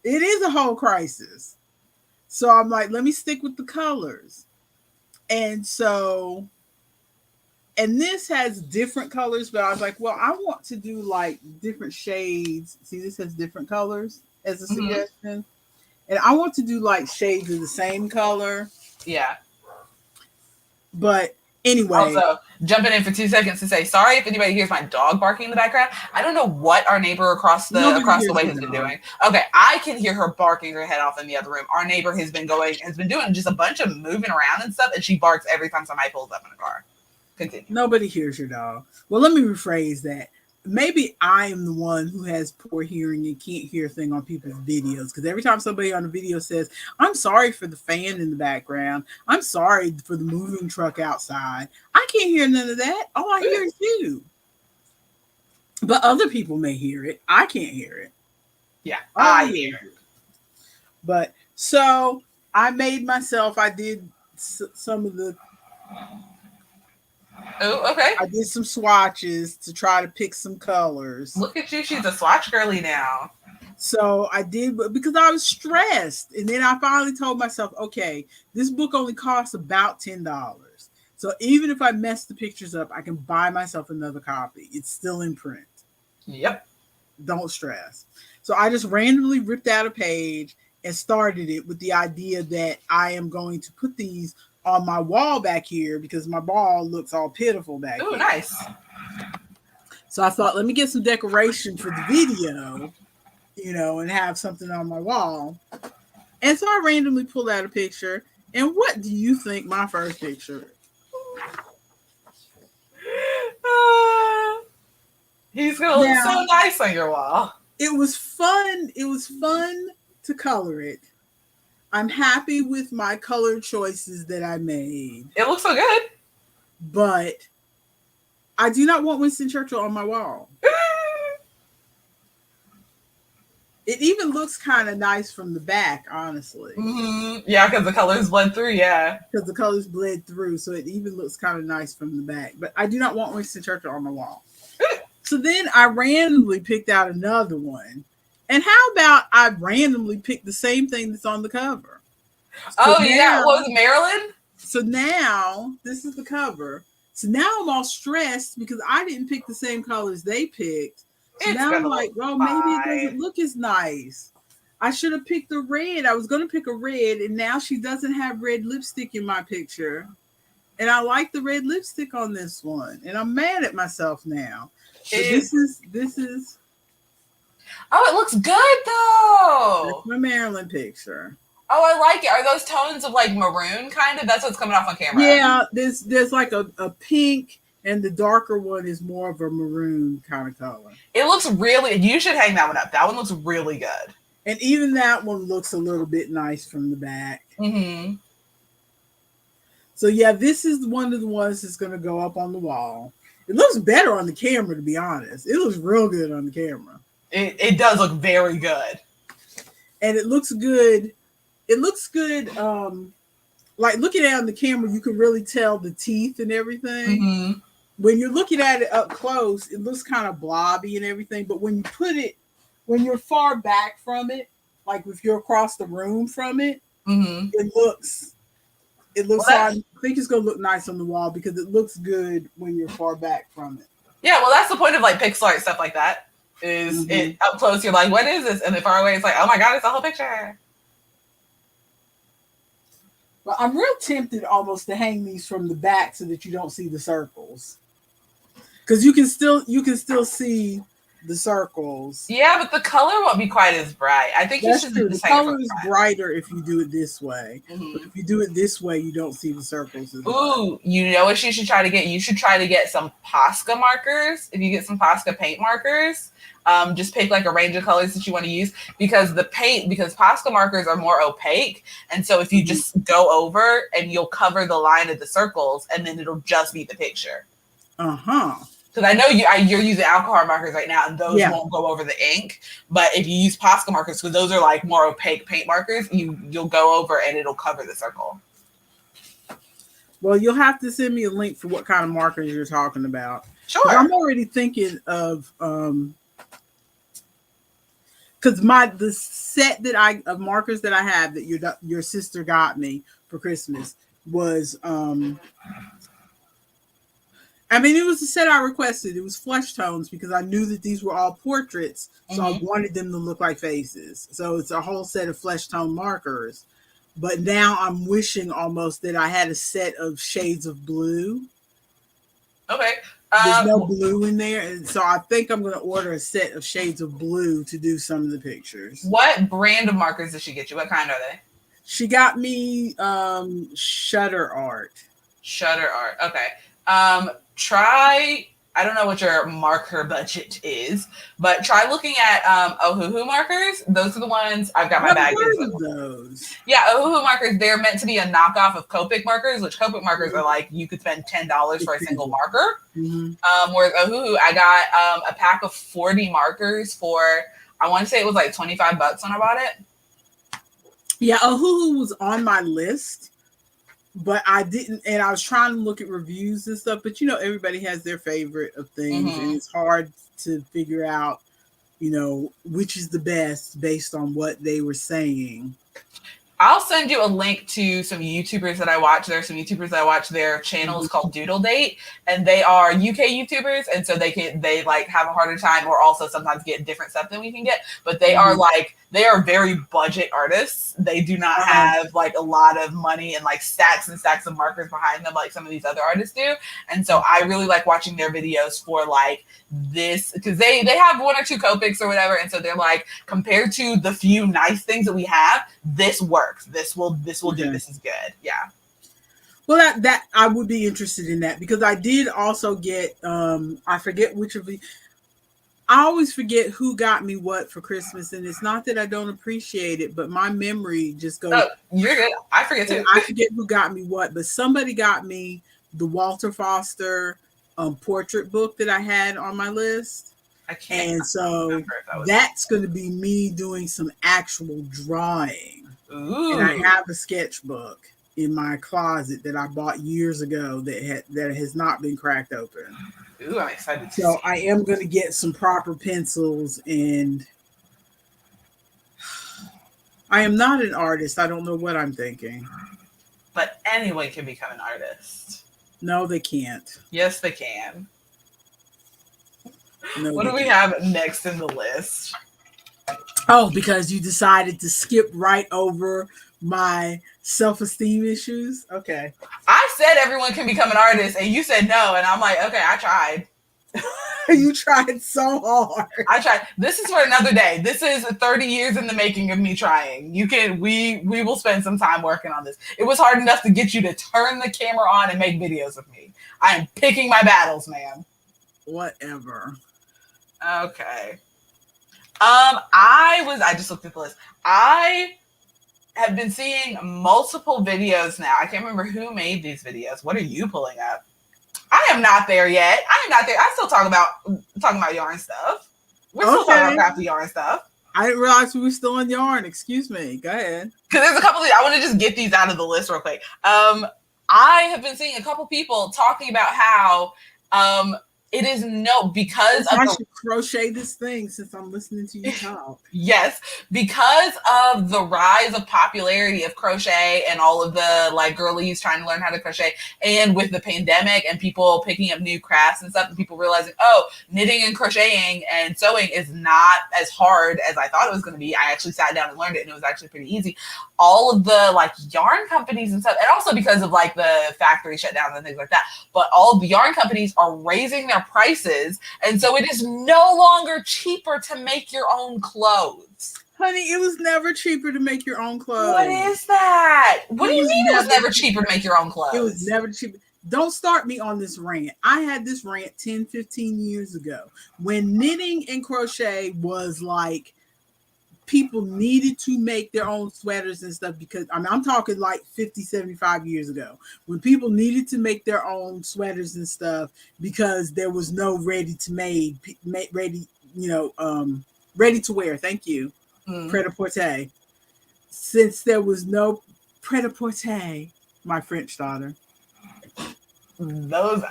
It is a whole crisis. So I'm like, let me stick with the colors. And so, and this has different colors, but I was like, well, I want to do like different shades. See, this has different colors as a suggestion. And I want to do like shades of the same color. Yeah. But anyway. Also, jumping in for 2 seconds to say sorry if anybody hears my dog barking in the background. I don't know what our neighbor across the way has been doing. Okay, I can hear her barking her head off in the other room. Our neighbor has been doing just a bunch of moving around and stuff, and she barks every time somebody pulls up in a car. Continue. Nobody hears your dog. Well, let me rephrase that. Maybe I am the one who has poor hearing and can't hear a thing on people's videos. Because every time somebody on the video says, I'm sorry for the fan in the background, I'm sorry for the moving truck outside, I can't hear none of that. All I hear is you. But other people may hear it. I can't hear it. Yeah, I hear it. But so I did some of the... Oh, okay. I did some swatches to try to pick some colors. Look at you. She's a swatch girly now. So I did, because I was stressed. And then I finally told myself, okay, this book only costs about $10. So even if I mess the pictures up, I can buy myself another copy. It's still in print. Yep. Don't stress. So I just randomly ripped out a page and started it with the idea that I am going to put these on my wall back here because my ball looks all pitiful back here. Oh, nice. So I thought, let me get some decoration for the video, and have something on my wall. And so I randomly pulled out a picture. And what do you think my first picture is? He's going to look so nice on your wall. It was fun. It was fun to color it. I'm happy with my color choices that I made. It looks so good. But I do not want Winston Churchill on my wall. It even looks kind of nice from the back, honestly. Mm-hmm. Yeah, because the colors bled through, yeah. Because the colors bled through, so it even looks kind of nice from the back. But I do not want Winston Churchill on my wall. So then I randomly picked out another one. And how about I randomly pick the same thing that's on the cover? So yeah, what was it, Maryland? So now, this is the cover. So now I'm all stressed because I didn't pick the same colors they picked. So now I'm like, well, maybe it doesn't look as nice. I should have picked a red. I was going to pick a red, and now she doesn't have red lipstick in my picture. And I like the red lipstick on this one. And I'm mad at myself now. So this is... Oh, it looks good though. That's my Maryland picture. Oh, I like it. Are those tones of like maroon kind of? That's what's coming off on camera. Yeah, there's like a pink, and the darker one is more of a maroon kind of color. It looks really, you should hang that one up. That one looks really good. And even that one looks a little bit nice from the back. Mm-hmm. So yeah, this is one of the ones that's going to go up on the wall. It looks better on the camera, to be honest. It looks real good on the camera. It does look very good. And it looks good. It looks good like looking at it on the camera, you can really tell the teeth and everything. Mm-hmm. When you're looking at it up close, it looks kind of blobby and everything. But when you're far back from it, like if you're across the room from it, Mm-hmm. it looks. Well, So I think it's gonna look nice on the wall because it looks good when you're far back from it. yeah, well, that's the point of like pixel art stuff like that. Is it up close? You're like, what is this? And then far away, it's like, oh my god, it's a whole picture. But I'm real tempted almost to hang these from the back so that you don't see the circles, because you can still see the circles. Yeah, but the color won't be quite as bright. I think That's you should. true. The color is brighter if you do it this way. Mm-hmm. But if you do it this way, you don't see the circles. Ooh, you know what you should try to get? You should try to get some Posca markers. If you get some Posca paint markers, just pick like a range of colors that you want to use because Posca markers are more opaque. And so if you just go over and you'll cover the line of the circles and then it'll just be the picture. Uh-huh. Because I know you're using alcohol markers right now, and those won't go over the ink. But if you use Posca markers, because those are like more opaque paint markers, you'll go over and it'll cover the circle. Well, you'll have to send me a link for what kind of markers you're talking about. Sure. I'm already thinking of because the set of markers that I have that your sister got me for Christmas was it was the set I requested. It was flesh tones because I knew that these were all portraits. So I wanted them to look like faces. So it's a whole set of flesh tone markers. But now I'm wishing almost that I had a set of shades of blue. Okay. There's no blue in there. And so I think I'm going to order a set of shades of blue to do some of the pictures. What brand of markers did she get you? What kind are they? She got me Shutter Art. Shutter Art. Okay. Try, I don't know what your marker budget is, but try looking at Ohuhu markers. Those are the ones I've got my bag. Of those. Yeah, Ohuhu markers, they're meant to be a knockoff of Copic markers, which Copic markers are like, you could spend $10 for a single marker. Whereas Ohuhu, I got a pack of 40 markers for, I want to say it was like $25 when I bought it. Yeah, Ohuhu was on my list. But I didn't, and I was trying to look at reviews and stuff, but everybody has their favorite of things, and it's hard to figure out, which is the best based on what they were saying. I'll send you a link to some YouTubers that I watch. There are some YouTubers that I watch. Their channel is called Doodle Date, and they are UK YouTubers, and so they like have a harder time, or also sometimes get different stuff than we can get. But they are they are very budget artists. They do not have like a lot of money and like stacks and stacks of markers behind them like some of these other artists do. And so I really like watching their videos for like this, because they have one or two Copics or whatever, and so they're like, compared to the few nice things that we have, this works. This will do. This is good. Yeah. Well, that I would be interested in that, because I did also get I forget which of the. I always forget who got me what for Christmas, and it's not that I don't appreciate it, but my memory just goes. Oh, you're good. I forget too. I forget who got me what, but somebody got me the Walter Foster portrait book that I had on my list. I can't. And so that's going to be me doing some actual drawing. Ooh. And I have a sketchbook in my closet that I bought years ago that has not been cracked open. Ooh, I'm excited. So I am going to get some proper pencils, and I am not an artist. I don't know what I'm thinking. But anyone can become an artist. No, they can't. Yes, they can. No, what do we have next in the list? Oh, because you decided to skip right over my self-esteem issues? Okay. I said everyone can become an artist, and you said no, and I'm like, okay, I tried. You tried so hard. I tried. This is for another day. This is 30 years in the making of me trying. We will spend some time working on this. It was hard enough to get you to turn the camera on and make videos of me. I am picking my battles, man. Whatever. Okay. I just looked at the list. I have been seeing multiple videos now. I can't remember who made these videos. What are you pulling up? I am not there yet. I am not there. I still talking about yarn stuff. We're still talking about crafty yarn stuff. I didn't realize we were still on yarn. Excuse me. Go ahead. Because there's a couple of, I want to just get these out of the list real quick. I have been seeing a couple people talking about how it is because I should crochet this thing since I'm listening to you talk. Yes, because of the rise of popularity of crochet and all of the like girlies trying to learn how to crochet, and with the pandemic and people picking up new crafts and stuff, and people realizing, oh, knitting and crocheting and sewing is not as hard as I thought it was going to be. I actually sat down and learned it, and it was actually pretty easy. All of the like yarn companies and stuff, and also because of like the factory shutdowns and things like that, but all of the yarn companies are raising their prices, and so it is no longer cheaper to make your own clothes. Honey, it was never cheaper to make your own clothes. What is that? What do you mean it was never cheaper to make your own clothes? It was never cheaper. Don't start me on this rant. I had this rant 10, 15 years ago when knitting and crochet was like, people needed to make their own sweaters and stuff, because I'm talking like 50, 75 years ago, when people needed to make their own sweaters and stuff because there was no ready to wear. Thank you. Pret-a-porter. Since there was no pret-a-porter, my French daughter. Those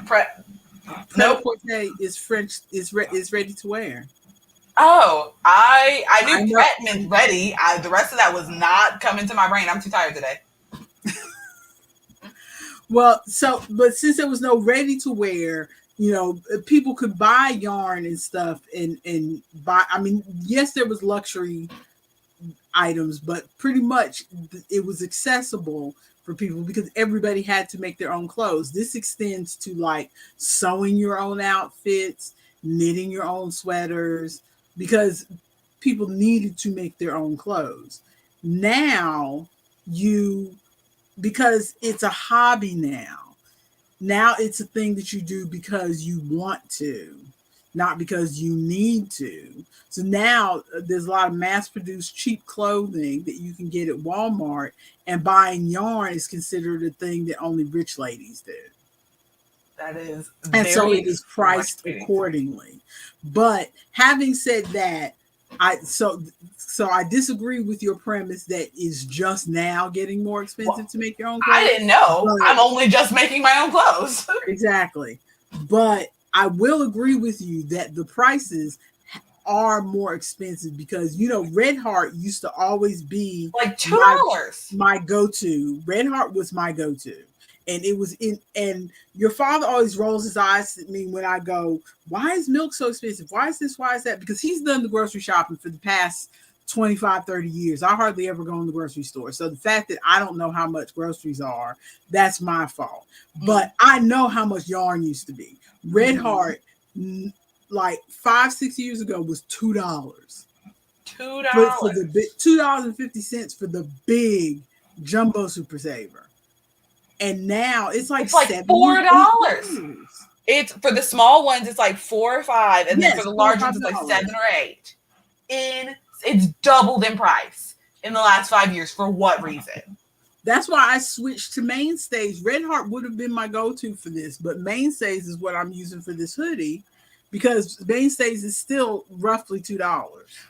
pret-a-porter is French, is ready to wear. Oh, I knew pret meant ready. The rest of that was not coming to my brain. I'm too tired today. Well, but since there was no ready to wear, people could buy yarn and stuff and buy. I mean, yes, there was luxury items, but pretty much it was accessible for people because everybody had to make their own clothes. This extends to like sewing your own outfits, knitting your own sweaters, because people needed to make their own clothes. Now because it's a hobby now it's a thing that you do because you want to, not because you need to. So now there's a lot of mass-produced cheap clothing that you can get at Walmart, and buying yarn is considered a thing that only rich ladies do. That is, and so it is priced accordingly. But having said that, I disagree with your premise that is just now getting more expensive to make your own clothes. I didn't know. I'm only just making my own clothes. Exactly. But I will agree with you that the prices are more expensive because, Red Heart used to always be like $2. My go-to. Red Heart was my go-to. And it was and your father always rolls his eyes at me when I go, why is milk so expensive? Why is this? Why is that? Because he's done the grocery shopping for the past 25, 30 years. I hardly ever go in the grocery store. So the fact that I don't know how much groceries are, that's my fault. But I know how much yarn used to be. Red Heart, like 5-6 years ago, was $2. $2. For the $2.50 for the big jumbo super saver. And now it's like $4. It's for the small ones, it's like $4 or $5, and then for the large ones, it's like $7 or $8. It's doubled in price in the last 5 years. For what reason? That's why I switched to Mainstays. Red Heart would have been my go-to for this, but Mainstays is what I'm using for this hoodie, because Mainstays is still roughly $2.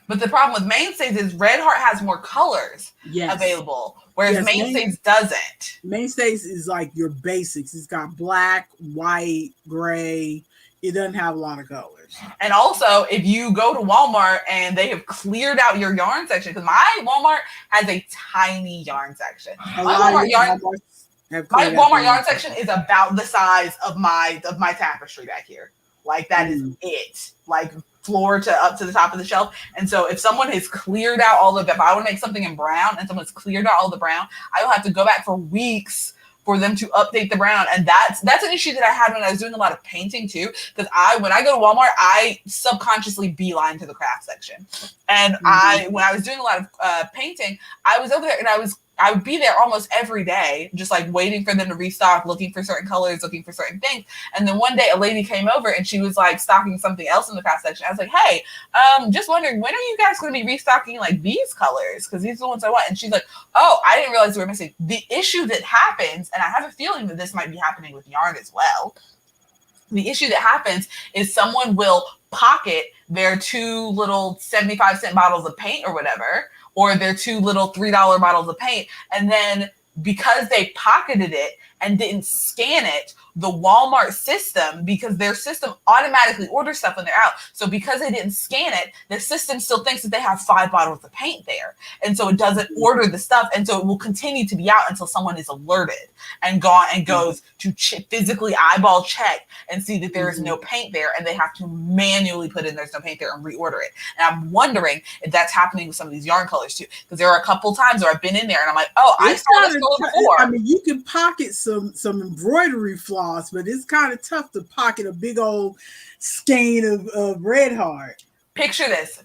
But the problem with Mainstays is Red Heart has more colors available, whereas Mainstays doesn't. Mainstays is like your basics. It's got black, white, gray. It doesn't have a lot of colors. And also, if you go to Walmart and they have cleared out your yarn section, because my Walmart has a tiny yarn section. My Walmart yarn section is about the size of my tapestry back here. Like that is it. Like floor to up to the top of the shelf. And so if someone has cleared out all of it, if I want to make something in brown and someone's cleared out all the brown, I will have to go back for weeks for them to update the brown. And that's an issue that I had when I was doing a lot of painting too. Because when I go to Walmart, I subconsciously beeline to the craft section. And when I was doing a lot of painting, I was over there and I would be there almost every day, just like waiting for them to restock, looking for certain colors, looking for certain things. And then one day a lady came over and she was like stocking something else in the craft section. I was like, hey, just wondering, when are you guys going to be restocking like these colors? Because these are the ones I want. And she's like, oh, I didn't realize we were missing. The issue that happens, and I have a feeling that this might be happening with yarn as well, The issue that happens is someone will pocket their 2 little 75-cent bottles of paint or whatever, or their 2 little $3 bottles of paint. And then because they pocketed it and didn't scan it, the Walmart system, because their system automatically orders stuff when they're out. So because they didn't scan it, the system still thinks that they have 5 bottles of paint there. And so it doesn't order the stuff. And so it will continue to be out until someone is alerted and goes to physically eyeball check and see that there is no paint there. And they have to manually put in there's no paint there and reorder it. And I'm wondering if that's happening with some of these yarn colors too. Because there are a couple times where I've been in there and I'm like, oh, I saw this color before. I mean, you can pocket some embroidery floss, but it's kind of tough to pocket a big old skein of Red Heart. Picture this.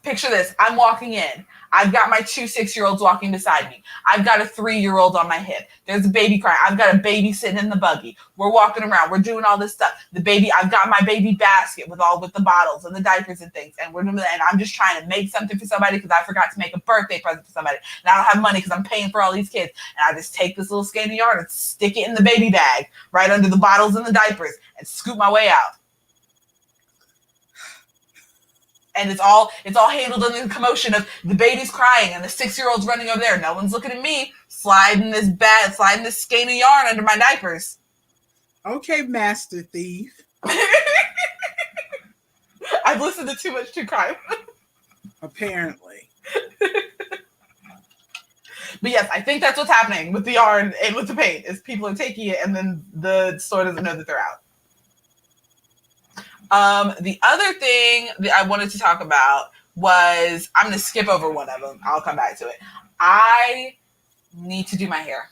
I'm walking in. I've got my 2 6-year-olds walking beside me. I've got a 3-year-old on my hip. There's a baby crying. I've got a baby sitting in the buggy. We're walking around. We're doing all this stuff. I've got my baby basket with the bottles and the diapers and things. And I'm just trying to make something for somebody because I forgot to make a birthday present for somebody. And I don't have money because I'm paying for all these kids. And I just take this little skein of yarn and stick it in the baby bag right under the bottles and the diapers and scoop my way out. And it's all handled in the commotion of the baby's crying and the 6-year-old's running over there. No one's looking at me, sliding this skein of yarn under my diapers. Okay, Master Thief. I've listened to too much true crime. Apparently. But yes, I think that's what's happening with the yarn and with the paint is people are taking it and then the store doesn't know that they're out. The other thing that I wanted to talk about was, I'm going to skip over one of them. I'll come back to it. I need to do my hair.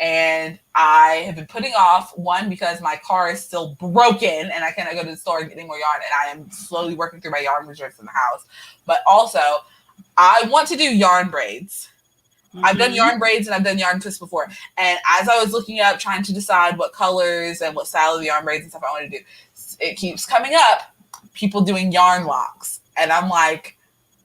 And I have been putting off, one, because my car is still broken and I cannot go to the store and get any more yarn, and I am slowly working through my yarn reserves in the house. But also, I want to do yarn braids. I've done yarn braids and I've done yarn twists before. And as I was looking up, trying to decide what colors and what style of yarn braids and stuff I want to do, it keeps coming up, people doing yarn locks. And I'm like,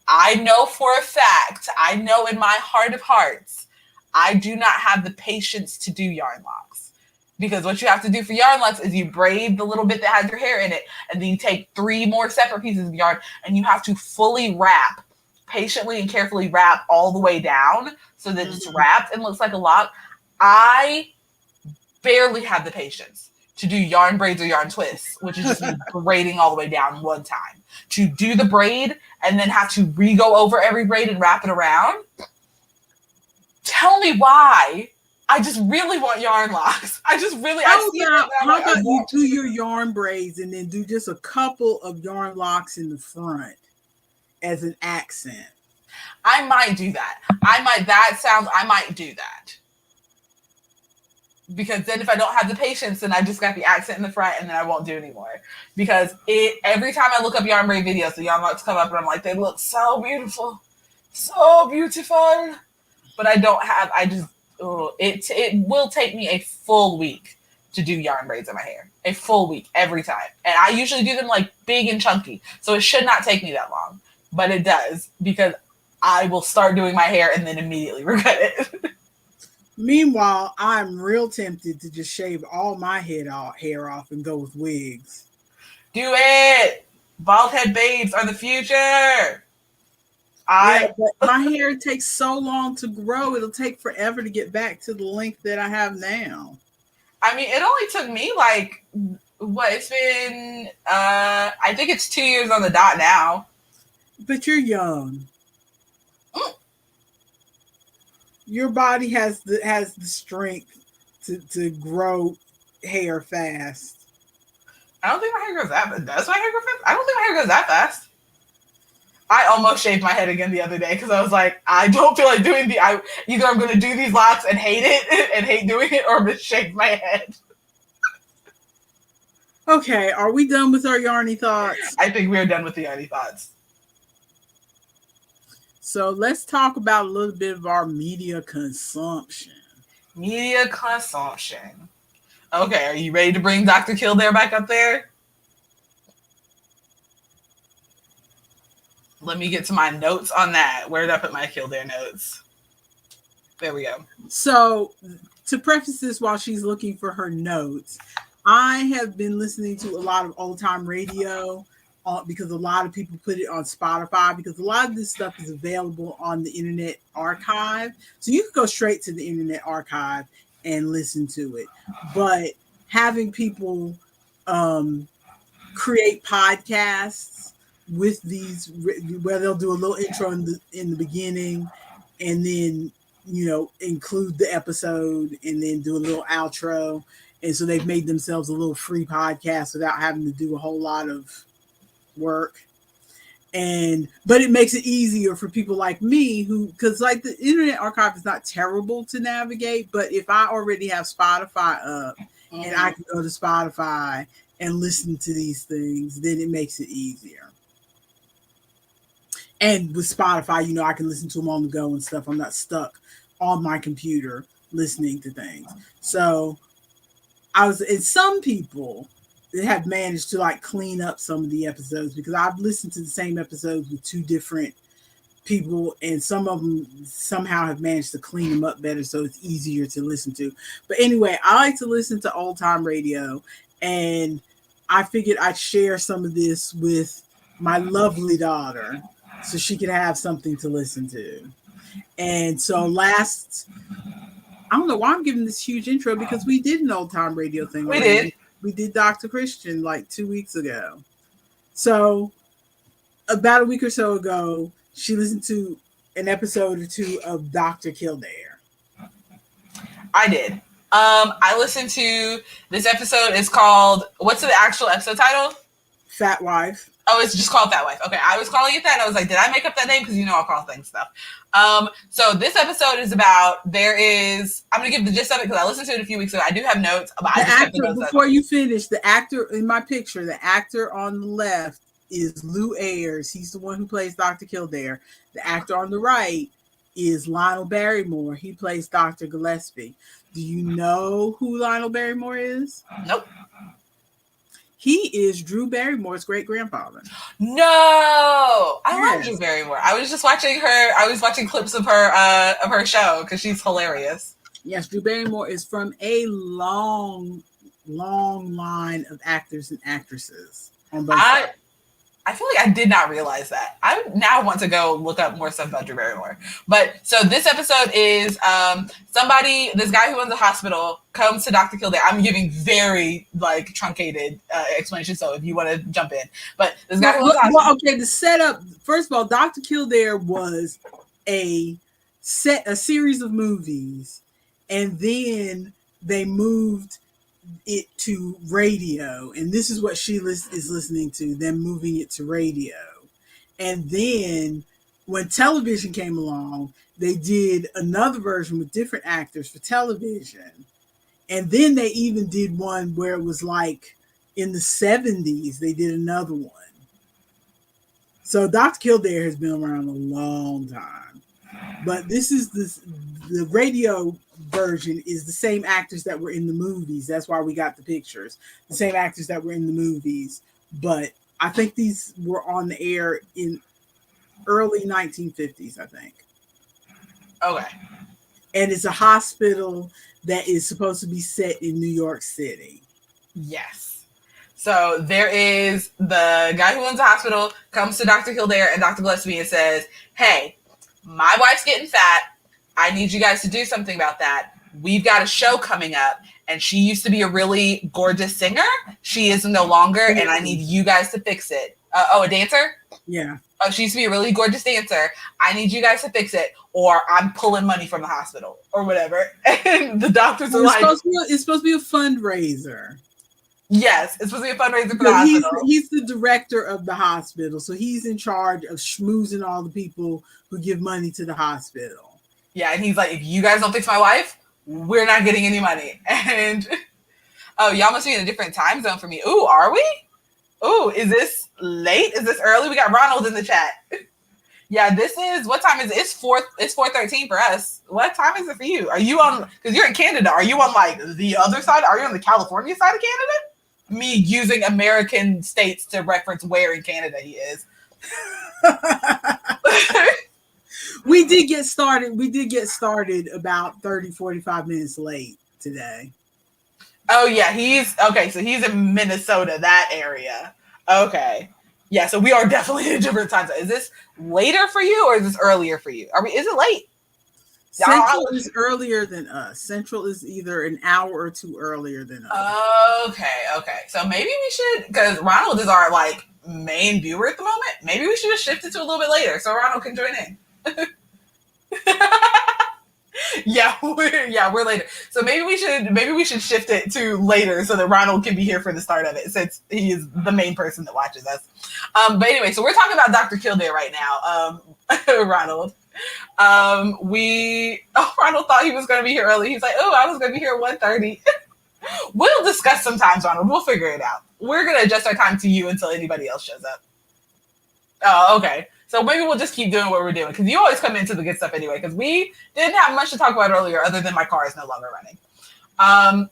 I know for a fact, I know in my heart of hearts, I do not have the patience to do yarn locks. Because what you have to do for yarn locks is you braid the little bit that has your hair in it, and then you take 3 more separate pieces of yarn, and you have to fully wrap, patiently and carefully wrap all the way down so that it's wrapped and looks like a lock. I barely have the patience to do yarn braids or yarn twists, which is just braiding all the way down one time. To do the braid and then have to re-go over every braid and wrap it around. Tell me why. I just really want yarn locks. How about you do your yarn braids and then do just a couple of yarn locks in the front as an accent? I might do that. I might do that. Because then if I don't have the patience, then I just got the accent in the front and then I won't do anymore. Because every time I look up yarn braid videos, the yarn locks come up and I'm like, they look so beautiful. So beautiful. But it will take me a full week to do yarn braids in my hair. A full week every time. And I usually do them like big and chunky. So it should not take me that long. But it does, because I will start doing my hair and then immediately regret it. Meanwhile, I'm real tempted to just shave all my hair off and go with wigs. Do it! Bald head babes are the future. But my hair takes so long to grow. It'll take forever to get back to the length that I have now. I mean, it only took me it's been, I think it's 2 years on the dot now. But you're young. Your body has the strength to grow hair fast. I don't think my hair grows that fast. Does my hair grow fast? I don't think my hair grows that fast. I almost shaved my head again the other day because I was like, I don't feel like doing either I'm going to do these locks and hate it and hate doing it, or I'm going to shave my head. Okay, are we done with our yarny thoughts? I think we're done with the yarny thoughts. So let's talk about a little bit of our media consumption. Media consumption. Okay, are you ready to bring Dr. Kildare back up there? Let me get to my notes on that. Where did I put my Kildare notes? There we go. So to preface this while she's looking for her notes, I have been listening to a lot of old time radio because a lot of people put it on Spotify because a lot of this stuff is available on the Internet Archive. So you can go straight to the Internet Archive and listen to it. But having people create podcasts with these, where they'll do a little intro in the beginning and then, include the episode and then do a little outro. And so they've made themselves a little free podcast without having to do a whole lot of work. But it makes it easier for people like me because like the Internet Archive is not terrible to navigate, but if I already have Spotify up and I can go to Spotify and listen to these things, then it makes it easier. And with Spotify, I can listen to them on the go and stuff. I'm not stuck on my computer listening to things. So and some people have managed to like clean up some of the episodes because I've listened to the same episodes with two different people and some of them somehow have managed to clean them up better so it's easier to listen to. But anyway, I like to listen to old time radio and I figured I'd share some of this with my lovely daughter so she could have something to listen to. And so I don't know why I'm giving this huge intro because we did an old time radio thing. We did Dr. Christian like 2 weeks ago. So about a week or so ago, she listened to an episode or two of Dr. Kildare. I did. I listened to this episode. It's called, what's the actual episode title? Fat Wife. Oh, it's just called Fat Wife. Okay, I was calling it that. And I was like, did I make up that name? Because I'll call things stuff. So this episode is about, I'm going to give the gist of it because I listened to it a few weeks ago. I do have notes. But before you finish, the actor in my picture, the actor on the left is Lou Ayres. He's the one who plays Dr. Kildare. The actor on the right is Lionel Barrymore. He plays Dr. Gillespie. Do you know who Lionel Barrymore is? Nope. He is Drew Barrymore's great-grandfather. No, I love Drew Barrymore. I was just watching her. I was watching clips of her show because she's hilarious. Yes, Drew Barrymore is from a long, long line of actors and actresses on both sides. I feel like I did not realize that. I now want to go look up more stuff about Drew Barrymore. But so this episode is this guy who owns a hospital comes to Dr. Kildare. I'm giving very like truncated explanation, so if you want to jump in. But this guy who owns a hospital. Okay, the setup, first of all, Dr. Kildare was a series of movies, and then they moved it to radio, and this is what she is listening to, them moving it to radio. And then when television came along, they did another version with different actors for television. And then they even did one where it was like in the 70s, they did another one. So Dr. Kildare has been around a long time. But the radio version is the same actors that were in the movies. That's why we got the pictures. The same actors that were in the movies. But I think these were on the air in early 1950s, I think. Okay. And it's a hospital that is supposed to be set in New York City. Yes. So there is the guy who owns the hospital comes to Dr. Kildare and Dr. Gillespie and says, hey, my wife's getting fat. I need you guys to do something about that. We've got a show coming up, and she used to be a really gorgeous singer. She is no longer, and I need you guys to fix it. A dancer? Yeah. Oh, she used to be a really gorgeous dancer. I need you guys to fix it, or I'm pulling money from the hospital, or whatever. And the doctors are like... It's supposed to be a fundraiser. Yes, it's supposed to be a fundraiser for the hospital. He's the director of the hospital, so he's in charge of schmoozing all the people who give money to the hospital. Yeah, and he's like, if you guys don't fix my wife, we're not getting any money. And, oh, y'all must be in a different time zone for me. Ooh, are we? Ooh, is this late? Is this early? We got Ronald in the chat. Yeah, this is, what time is it? It's 4:13 for us. What time is it for you? Are you on, because you're in Canada, are you on like the other side? Are you on the California side of Canada? Me using American states to reference where in Canada he is. We did get started about 30, 45 minutes late today. Oh yeah, he's okay. So he's in Minnesota, that area. Okay, yeah. So we are definitely in different time zones. Is this later for you or is this earlier for you? Are we? Is it late? Central is earlier than us. Central is either an hour or two earlier than us. Okay. So maybe we should, because Ronald is our like main viewer at the moment. Maybe we should just shift it to a little bit later so Ronald can join in. we're later. So maybe we should shift it to later so that Ronald can be here for the start of it, since he is the main person that watches us. But anyway, so we're talking about Dr. Kildare right now. Ronald. Ronald thought he was going to be here early. He's like, oh, I was going to be here at 1:30. We'll discuss sometimes, Ronald. We'll figure it out. We're going to adjust our time to you until anybody else shows up. Oh, okay. So maybe we'll just keep doing what we're doing, because you always come into the good stuff anyway, because we didn't have much to talk about earlier other than my car is no longer running.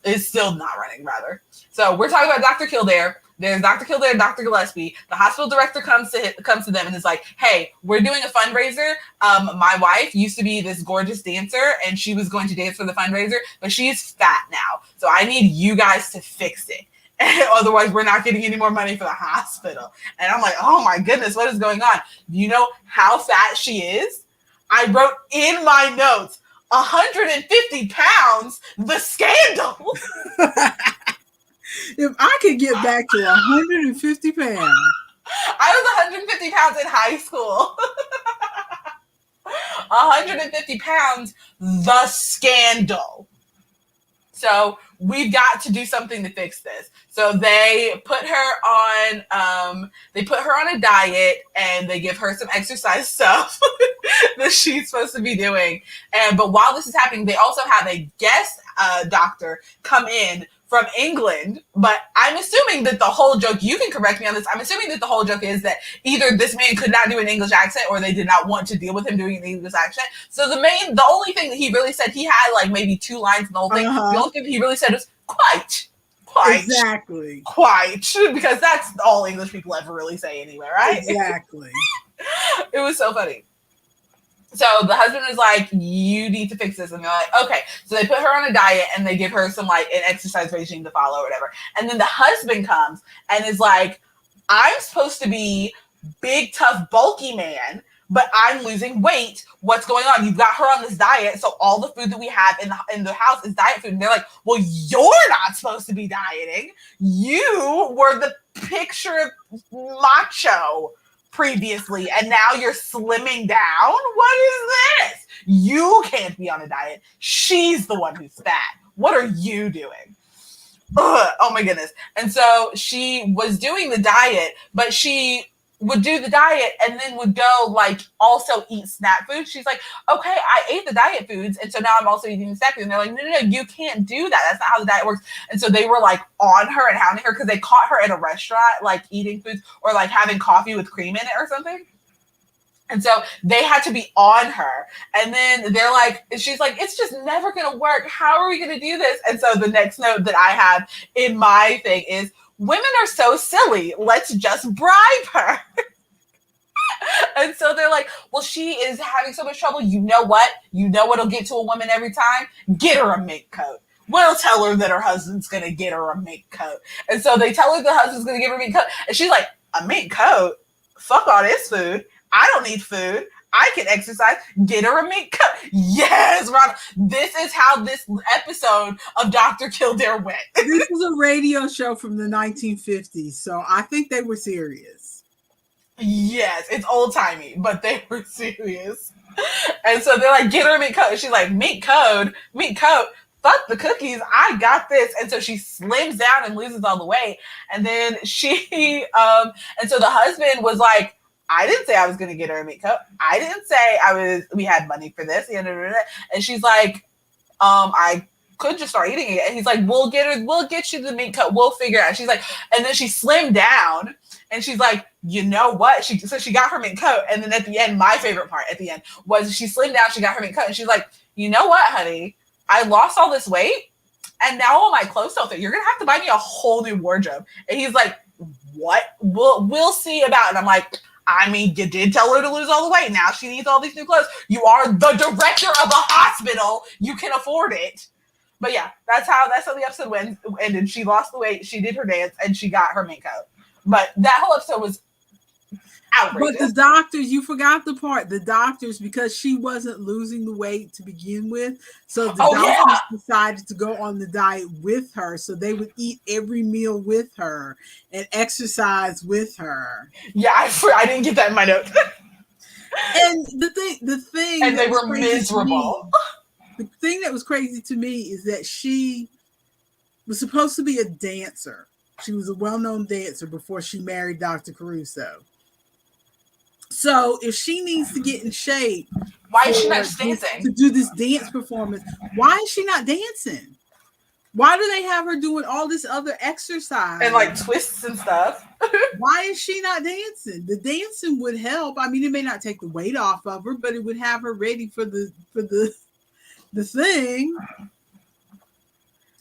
It's still not running, rather. So we're talking about Dr. Kildare. There's Dr. Kildare and Dr. Gillespie. The hospital director comes to them and is like, hey, we're doing a fundraiser. My wife used to be this gorgeous dancer, and she was going to dance for the fundraiser, but she's fat now. So I need you guys to fix it. Otherwise, we're not getting any more money for the hospital. And I'm like, oh my goodness, what is going on? Do you know how fat she is? I wrote in my notes, 150 pounds, the scandal. If I could get back to 150 pounds. I was 150 pounds in high school. 150 pounds, the scandal. So we've got to do something to fix this. So they put her on a diet, and they give her some exercise stuff that she's supposed to be doing. But while this is happening, they also have a guest doctor come in from England. But I'm assuming that the whole joke, you can correct me on this, I'm assuming that the whole joke is that either this man could not do an English accent, or they did not want to deal with him doing an English accent. So the only thing that he really said, he had like maybe 2 lines in the whole thing. The only thing he really said was quite. Exactly. Quite. Because that's all English people ever really say anyway, right? Exactly. It was so funny. So the husband is like, you need to fix this. And they're like, okay. So they put her on a diet, and they give her some like an exercise regime to follow or whatever. And then the husband comes and is like, I'm supposed to be big, tough, bulky man, but I'm losing weight. What's going on? You've got her on this diet, so all the food that we have in the house is diet food. And they're like, well, you're not supposed to be dieting. You were the picture of macho previously, and now you're slimming down? What is this? You can't be on a diet. She's the one who's fat. What are you doing? Ugh, oh my goodness. And so she was doing the diet, but she would do the diet and then would go like also eat snack food. She's like, okay, I ate the diet foods, and so now I'm also eating the snack food. And they're like, no, you can't do that. That's not how the diet works. And so they were like on her and hounding her because they caught her at a restaurant like eating foods or like having coffee with cream in it or something. And so they had to be on her. And then they're like, she's like, it's just never going to work. How are we going to do this? And so the next note that I have in my thing is, women are so silly. Let's just bribe her. And so they're like, well, she is having so much trouble. You know what? You know what'll get to a woman every time? Get her a mink coat. We'll tell her that her husband's going to get her a mink coat. And so they tell her the husband's going to give her a mink coat. And she's like, a mink coat? Fuck all this food. I don't need food. I can exercise. Get her a mink coat. Yes, Ron. This is how this episode of Dr. Kildare went. This is a radio show from the 1950s, so I think they were serious. Yes, it's old-timey, but they were serious. And so they're like, get her a mink coat. And she's like, mink coat? Fuck the cookies. I got this. And so she slims down and loses all the weight. And then and so the husband was like, I didn't say I was going to get her a mink coat. I didn't say we had money for this. And she's like, I could just start eating it. And he's like, we'll get you the mink coat. We'll figure it out. She's like, and then she slimmed down and she's like, you know what? So she got her mink coat. And then at the end, my favorite part at the end was she slimmed down, she got her mink coat. And she's like, you know what, honey? I lost all this weight and now all my clothes don't fit. You're going to have to buy me a whole new wardrobe. And he's like, what? We'll see about it. And I'm like, I mean, you did tell her to lose all the weight. Now she needs all these new clothes. You are the director of a hospital. You can afford it. But yeah, that's how the episode ended. She lost the weight, she did her dance, and she got her mink coat. But that whole episode was outrageous. But the doctors, you forgot the part. The doctors, because she wasn't losing the weight to begin with, so the doctors decided to go on the diet with her. So they would eat every meal with her and exercise with her. Yeah, I didn't get that in my notes. And the thing, and they were miserable. The thing that was crazy to me is that she was supposed to be a dancer. She was a well-known dancer before she married Dr. Caruso. So if she needs to get in shape, why is she not dancing? To do this dance performance, why is she not dancing? Why do they have her doing all this other exercise? And like twists and stuff. Why is she not dancing? The dancing would help. I mean, it may not take the weight off of her, but it would have her ready for the thing.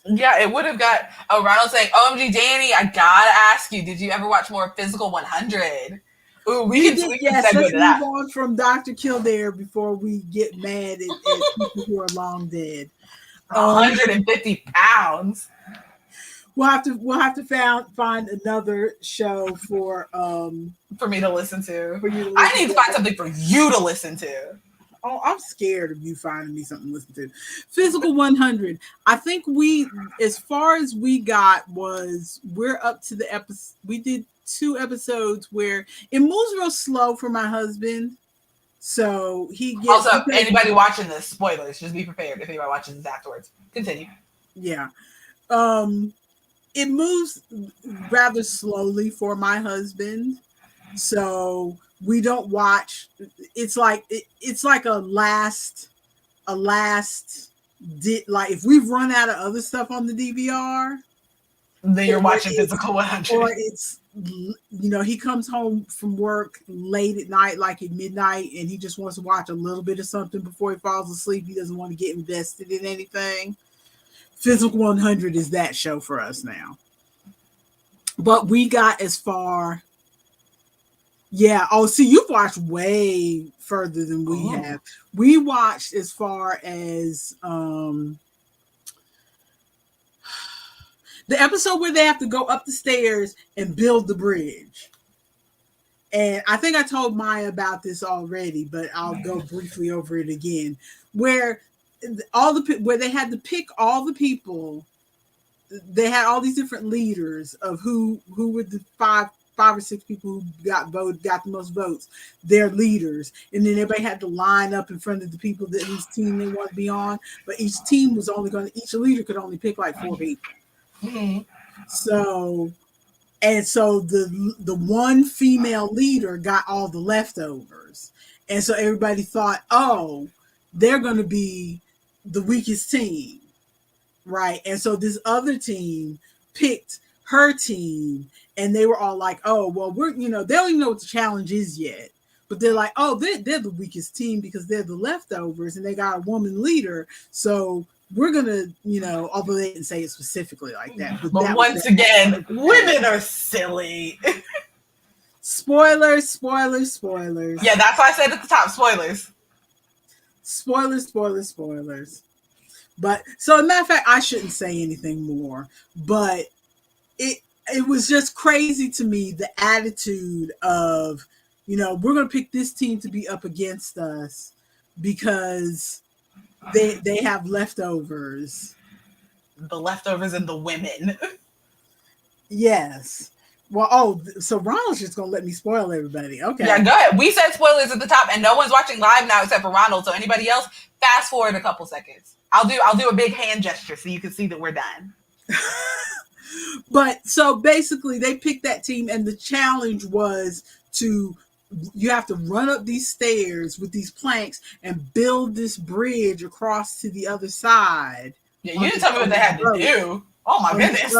Yeah, it would have got Ronald saying, OMG, Dani, I gotta ask you, did you ever watch more Physical 100? Ooh, we can let's move on from Dr. Kildare before we get mad at people who are long dead. 150 pounds. We'll have to find another show for me to listen to. I need to find something for you to listen to. Oh, I'm scared of you finding me something to listen to. Physical 100. I think as far as we got was we're up to the episode. We did 2 episodes where it moves real slow for my husband. So he gets. Also, anybody watching this, spoilers, just be prepared if anybody watches this afterwards. Continue. Yeah. It moves rather slowly for my husband. So we don't watch. It's like a last like if we've run out of other stuff on the DVR, then you're watching Physical 100. Or it's, he comes home from work late at night, like at midnight, and he just wants to watch a little bit of something before he falls asleep. He doesn't want to get invested in anything. Physical 100 is that show for us now. But we got as far. Yeah. Oh, see, you've watched way further than we have. We watched as far as the episode where they have to go up the stairs and build the bridge. And I think I told Maya about this already, but I'll go briefly over it again. Where they had to pick all the people. They had all these different leaders of who were the five or six people who got the most votes, their leaders. And then everybody had to line up in front of the people that each team they want to be on. But each team was each leader could only pick like 4 people. Mm-hmm. So the one female leader got all the leftovers. And so everybody thought, oh, they're going to be the weakest team. Right. And so this other team picked her team, and they were all like, oh, well, they don't even know what the challenge is yet. But they're like, oh, they're the weakest team because they're the leftovers and they got a woman leader. So we're going to, although they didn't say it specifically like that. But once again, women are silly. Spoilers. Yeah, that's why I said at the top, spoilers. Spoilers. But so, as a matter of fact, I shouldn't say anything more. But it was just crazy to me, the attitude of, we're going to pick this team to be up against us because they have leftovers. The leftovers and the women. Yes. Well, so Ronald's just going to let me spoil everybody. Okay. Yeah, go ahead. We said spoilers at the top, and no one's watching live now except for Ronald. So anybody else, fast forward a couple seconds. I'll do a big hand gesture so you can see that we're done. But so basically they picked that team, and the challenge was you have to run up these stairs with these planks and build this bridge across to the other side. Yeah, you didn't tell me what they had to do. Oh my goodness.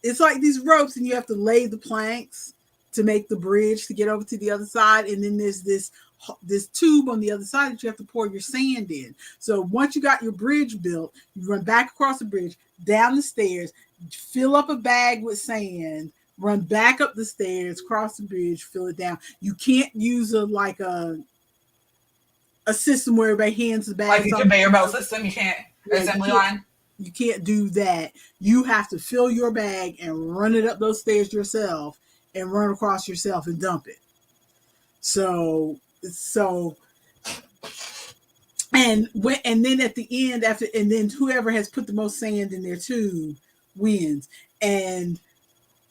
It's like these ropes, and you have to lay the planks to make the bridge to get over to the other side. And then there's this tube on the other side that you have to pour your sand in. So once you got your bridge built, you run back across the bridge, down the stairs, fill up a bag with sand, run back up the stairs, cross the bridge, fill it down. You can't use a system where everybody hands the bag. Like a conveyor belt system, you can't. Assembly line. You can't do that. You have to fill your bag and run it up those stairs yourself and run across yourself and dump it. So and then at the end and then whoever has put the most sand in their tube wins. And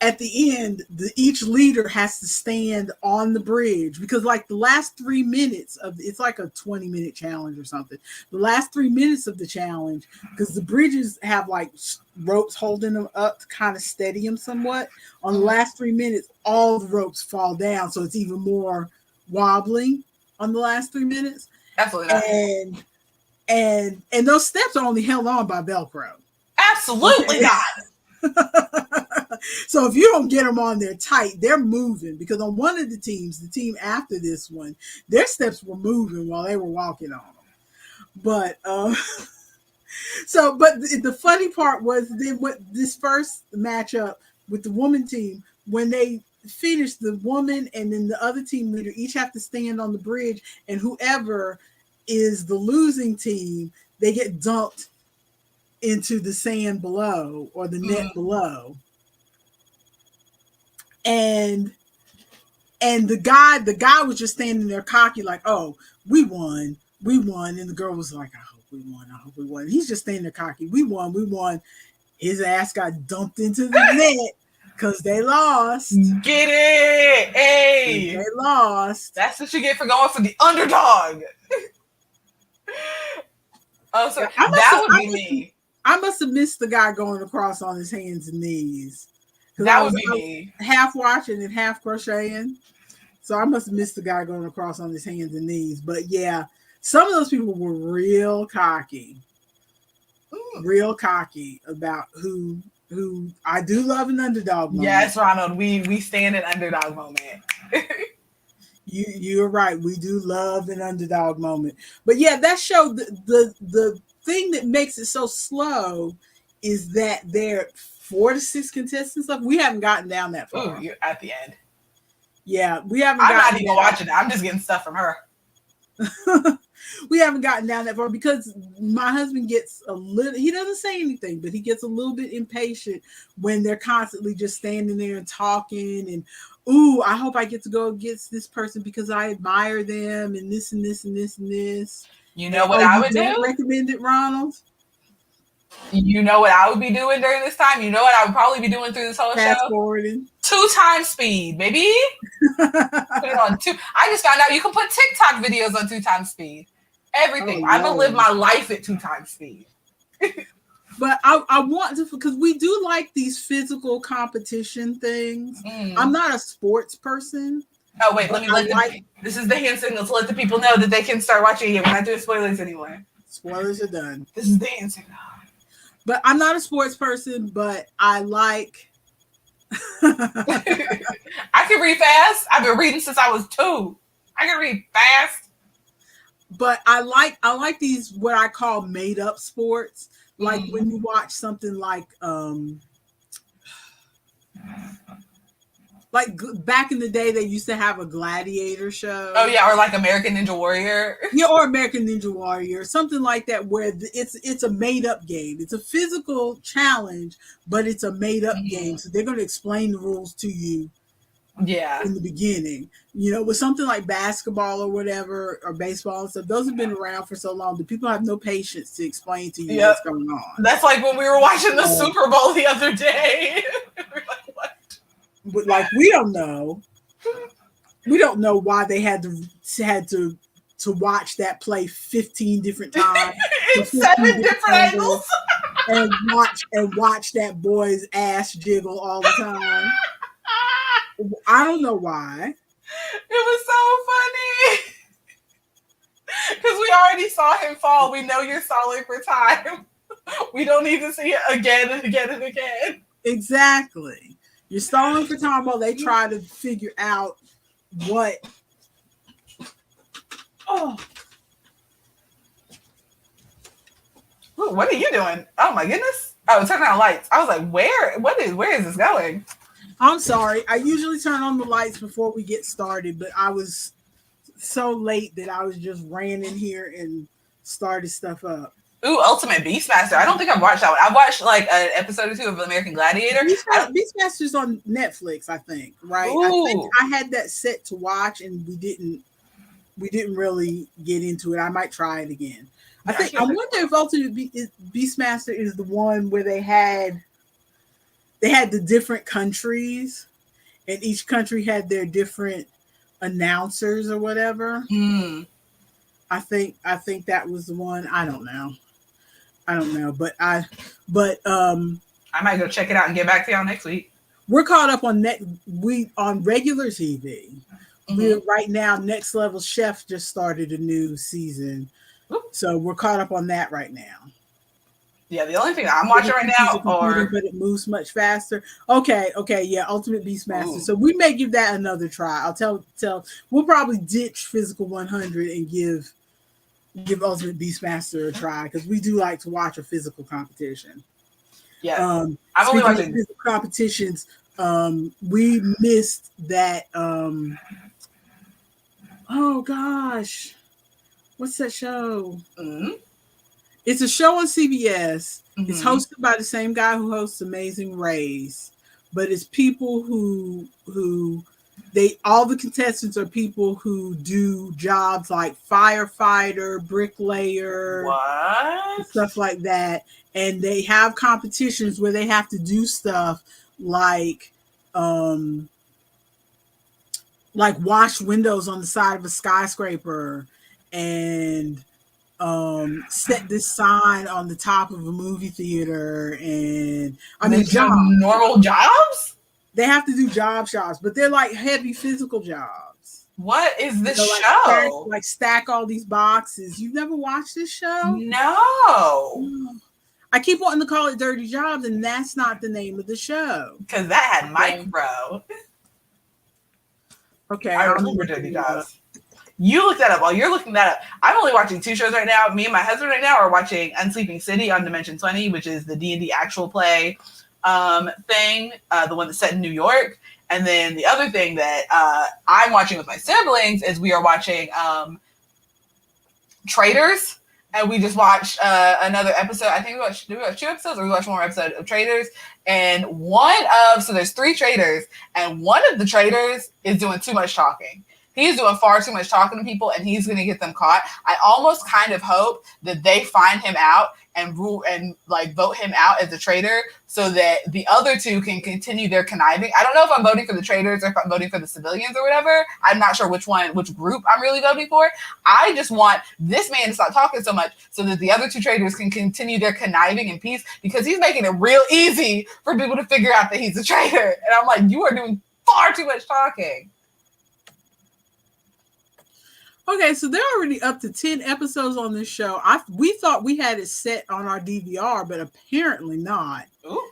at the end, each leader has to stand on the bridge because like the last 3 minutes it's like a 20-minute challenge or something. The last 3 minutes of the challenge, because the bridges have like ropes holding them up to kind of steady them somewhat. On the last 3 minutes, all the ropes fall down, so it's even more wobbling on the last 3 minutes. Absolutely not. And those steps are only held on by Velcro. Absolutely not. So if you don't get them on there tight, they're moving, because on one of the teams, the team after this one, their steps were moving while they were walking on them. But but the funny part was then what this first matchup with the woman team, when they finished, the woman and then the other team leader each have to stand on the bridge, and whoever is the losing team, they get dumped into the sand below or the net below. And the guy was just standing there cocky, like, oh, we won. And the girl was like, I hope we won. He's just standing there cocky. We won. His ass got dumped into the net because they lost. Get it. Hey. They lost. That's what you get for going for the underdog. Oh, so that would be me. I must have missed the guy going across on his hands and knees. That would be me. Half watching and half crocheting. So I must have missed the guy going across on his hands and knees. But yeah, some of those people were real cocky. Real cocky about who I do love an underdog moment. Yes, Ronald, we stand an underdog moment. You're right. We do love an underdog moment. But yeah, that show, the thing that makes it so slow is that there 4 to 6 contestants left. We haven't gotten down that far. Ooh, you're at the end. Yeah, we haven't. I'm not even watching it. I'm just getting stuff from her. We haven't gotten down that far because my husband gets a little, he doesn't say anything, but he gets a little bit impatient when they're constantly just standing there and talking and, ooh, I hope I get to go against this person because I admire them and this and this and this and this. You know what I would do? Recommend it, Ronald? You know what I would be doing during this time? You know what I would probably be doing through this whole Fast show? forwarding. 2 times speed, baby. Put it on 2. I just found out you can put TikTok videos on 2 times speed. Everything. I'm going to live my life at 2 times speed. But I want to, because we do like these physical competition things. I'm not a sports person. Oh, wait, let me this is the hand signal to let the people know that they can start watching it. We're not doing spoilers anymore. Spoilers are done. This is the hand signal. But I'm not a sports person, but I like. I can read fast. I've been reading since I was 2. I can read fast. But I like these, what I call made up sports. Like when you watch something like back in the day, they used to have a gladiator show. Oh yeah, or like American Ninja Warrior. Yeah, or American Ninja Warrior, something like that, where it's a made up game. It's a physical challenge, but it's a made up game. So they're going to explain the rules to you. Yeah. In the beginning, with something like basketball or whatever, or baseball and stuff, those have been around for so long that people have no patience to explain to you what's going on. That's like when we were watching the Super Bowl the other day. We're like, what? But like, we don't know why they had to watch that play 15 different times in 7 different angles and watch that boy's ass jiggle all the time. I don't know why. It was so funny because we already saw him fall. We know you're stalling for time. We don't need to see it again and again and again. Exactly. You're stalling for time while they try to figure out what. Oh. Ooh, what are you doing? Oh my goodness. Oh, turning on lights. I was like, where is this going? I'm sorry. I usually turn on the lights before we get started, but I was so late that I was just ran in here and started stuff up. Ooh, Ultimate Beastmaster. I don't think I've watched that one. I watched like an episode or two of American Gladiator. Beastmaster's on Netflix, I think. Right? Ooh. I think I had that set to watch, and we didn't really get into it. I might try it again. Yeah, I wonder if Ultimate Beastmaster is the one where they had the different countries, and each country had their different announcers or whatever. I think that was the one. I don't know, but I might go check it out and get back to y'all next week. We're caught up on on regular TV. We're right now, Next Level Chef just started a new season. So we're caught up on that right now. Yeah, the only thing I'm watching right now, but it moves much faster. Okay, yeah, Ultimate Beastmaster. So we may give that another try. I'll tell. We'll probably ditch Physical 100 and give Ultimate Beastmaster a try, because we do like to watch a physical competition. Yeah, I'm only watching physical competitions. We missed that. Oh gosh, what's that show? It's a show on CBS. It's hosted by the same guy who hosts Amazing Race, but it's people who all the contestants are people who do jobs like firefighter, bricklayer, stuff like that, and they have competitions where they have to do stuff like wash windows on the side of a skyscraper, and set this sign on the top of a movie theater, and normal jobs. They have to do jobs, but they're like heavy physical jobs. What is this show? Stack all these boxes. You've never watched this show? No. I keep wanting to call it Dirty Jobs, and that's not the name of the show. Because that had micro. Okay, I remember Dirty Jobs. You look that up. While you're looking that up, I'm only watching 2 shows right now. Me and my husband right now are watching Unsleeping City on Dimension 20, which is the D&D actual play thing, the one that's set in New York. And then the other thing that I'm watching with my siblings is we are watching Traitors. And we just watched another episode. I think we watched 2 episodes, or we watched one more episode of Traitors. And so there's 3 traitors, and one of the traitors is doing too much talking. He's doing far too much talking to people, and he's going to get them caught. I almost kind of hope that they find him out and vote him out as a traitor, so that the other 2 can continue their conniving. I don't know if I'm voting for the traitors or if I'm voting for the civilians or whatever. I'm not sure which group I'm really voting for. I just want this man to stop talking so much so that the other 2 traitors can continue their conniving in peace, because he's making it real easy for people to figure out that he's a traitor. And I'm like, you are doing far too much talking. Okay, so they're already up to 10 episodes on this show. We thought we had it set on our DVR, but apparently not. Ooh.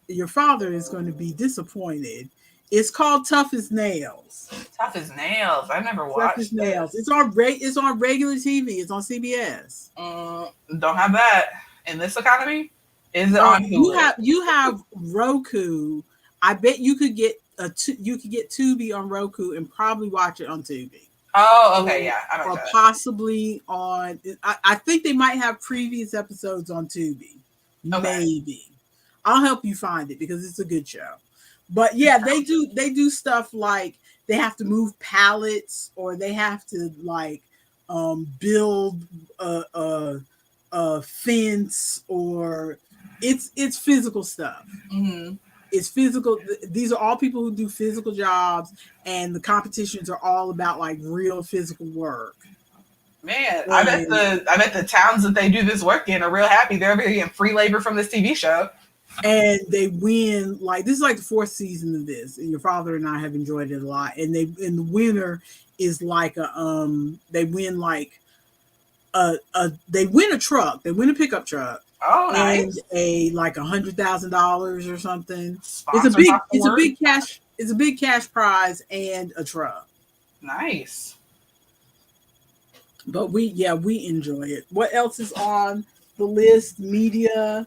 Your father is going to be disappointed. It's called Tough as Nails. Tough as Nails. I've never watched Tough as Nails. It's on regular TV. It's on CBS. Don't have that in this economy. Is it on Hulu? You have Roku. I bet you could get Tubi on Roku and probably watch it on Tubi. Oh, okay, yeah. Or possibly on. I think they might have previous episodes on Tubi. Okay. Maybe. I'll help you find it, because it's a good show. But yeah, they do stuff like they have to move pallets, or they have to build a fence, or it's physical stuff. Mm-hmm. It's physical. These are all people who do physical jobs, and the competitions are all about real physical work. Man, I bet the towns that they do this work in are real happy. They're getting free labor from this TV show. And they win, this is the 4th season of this, and your father and I have enjoyed it a lot. And the winner is they win a truck. They win a pickup truck. Oh, nice. And a $100,000 or something. It's a big cash prize and a truck. Nice. But we enjoy it. What else is on the list? Media.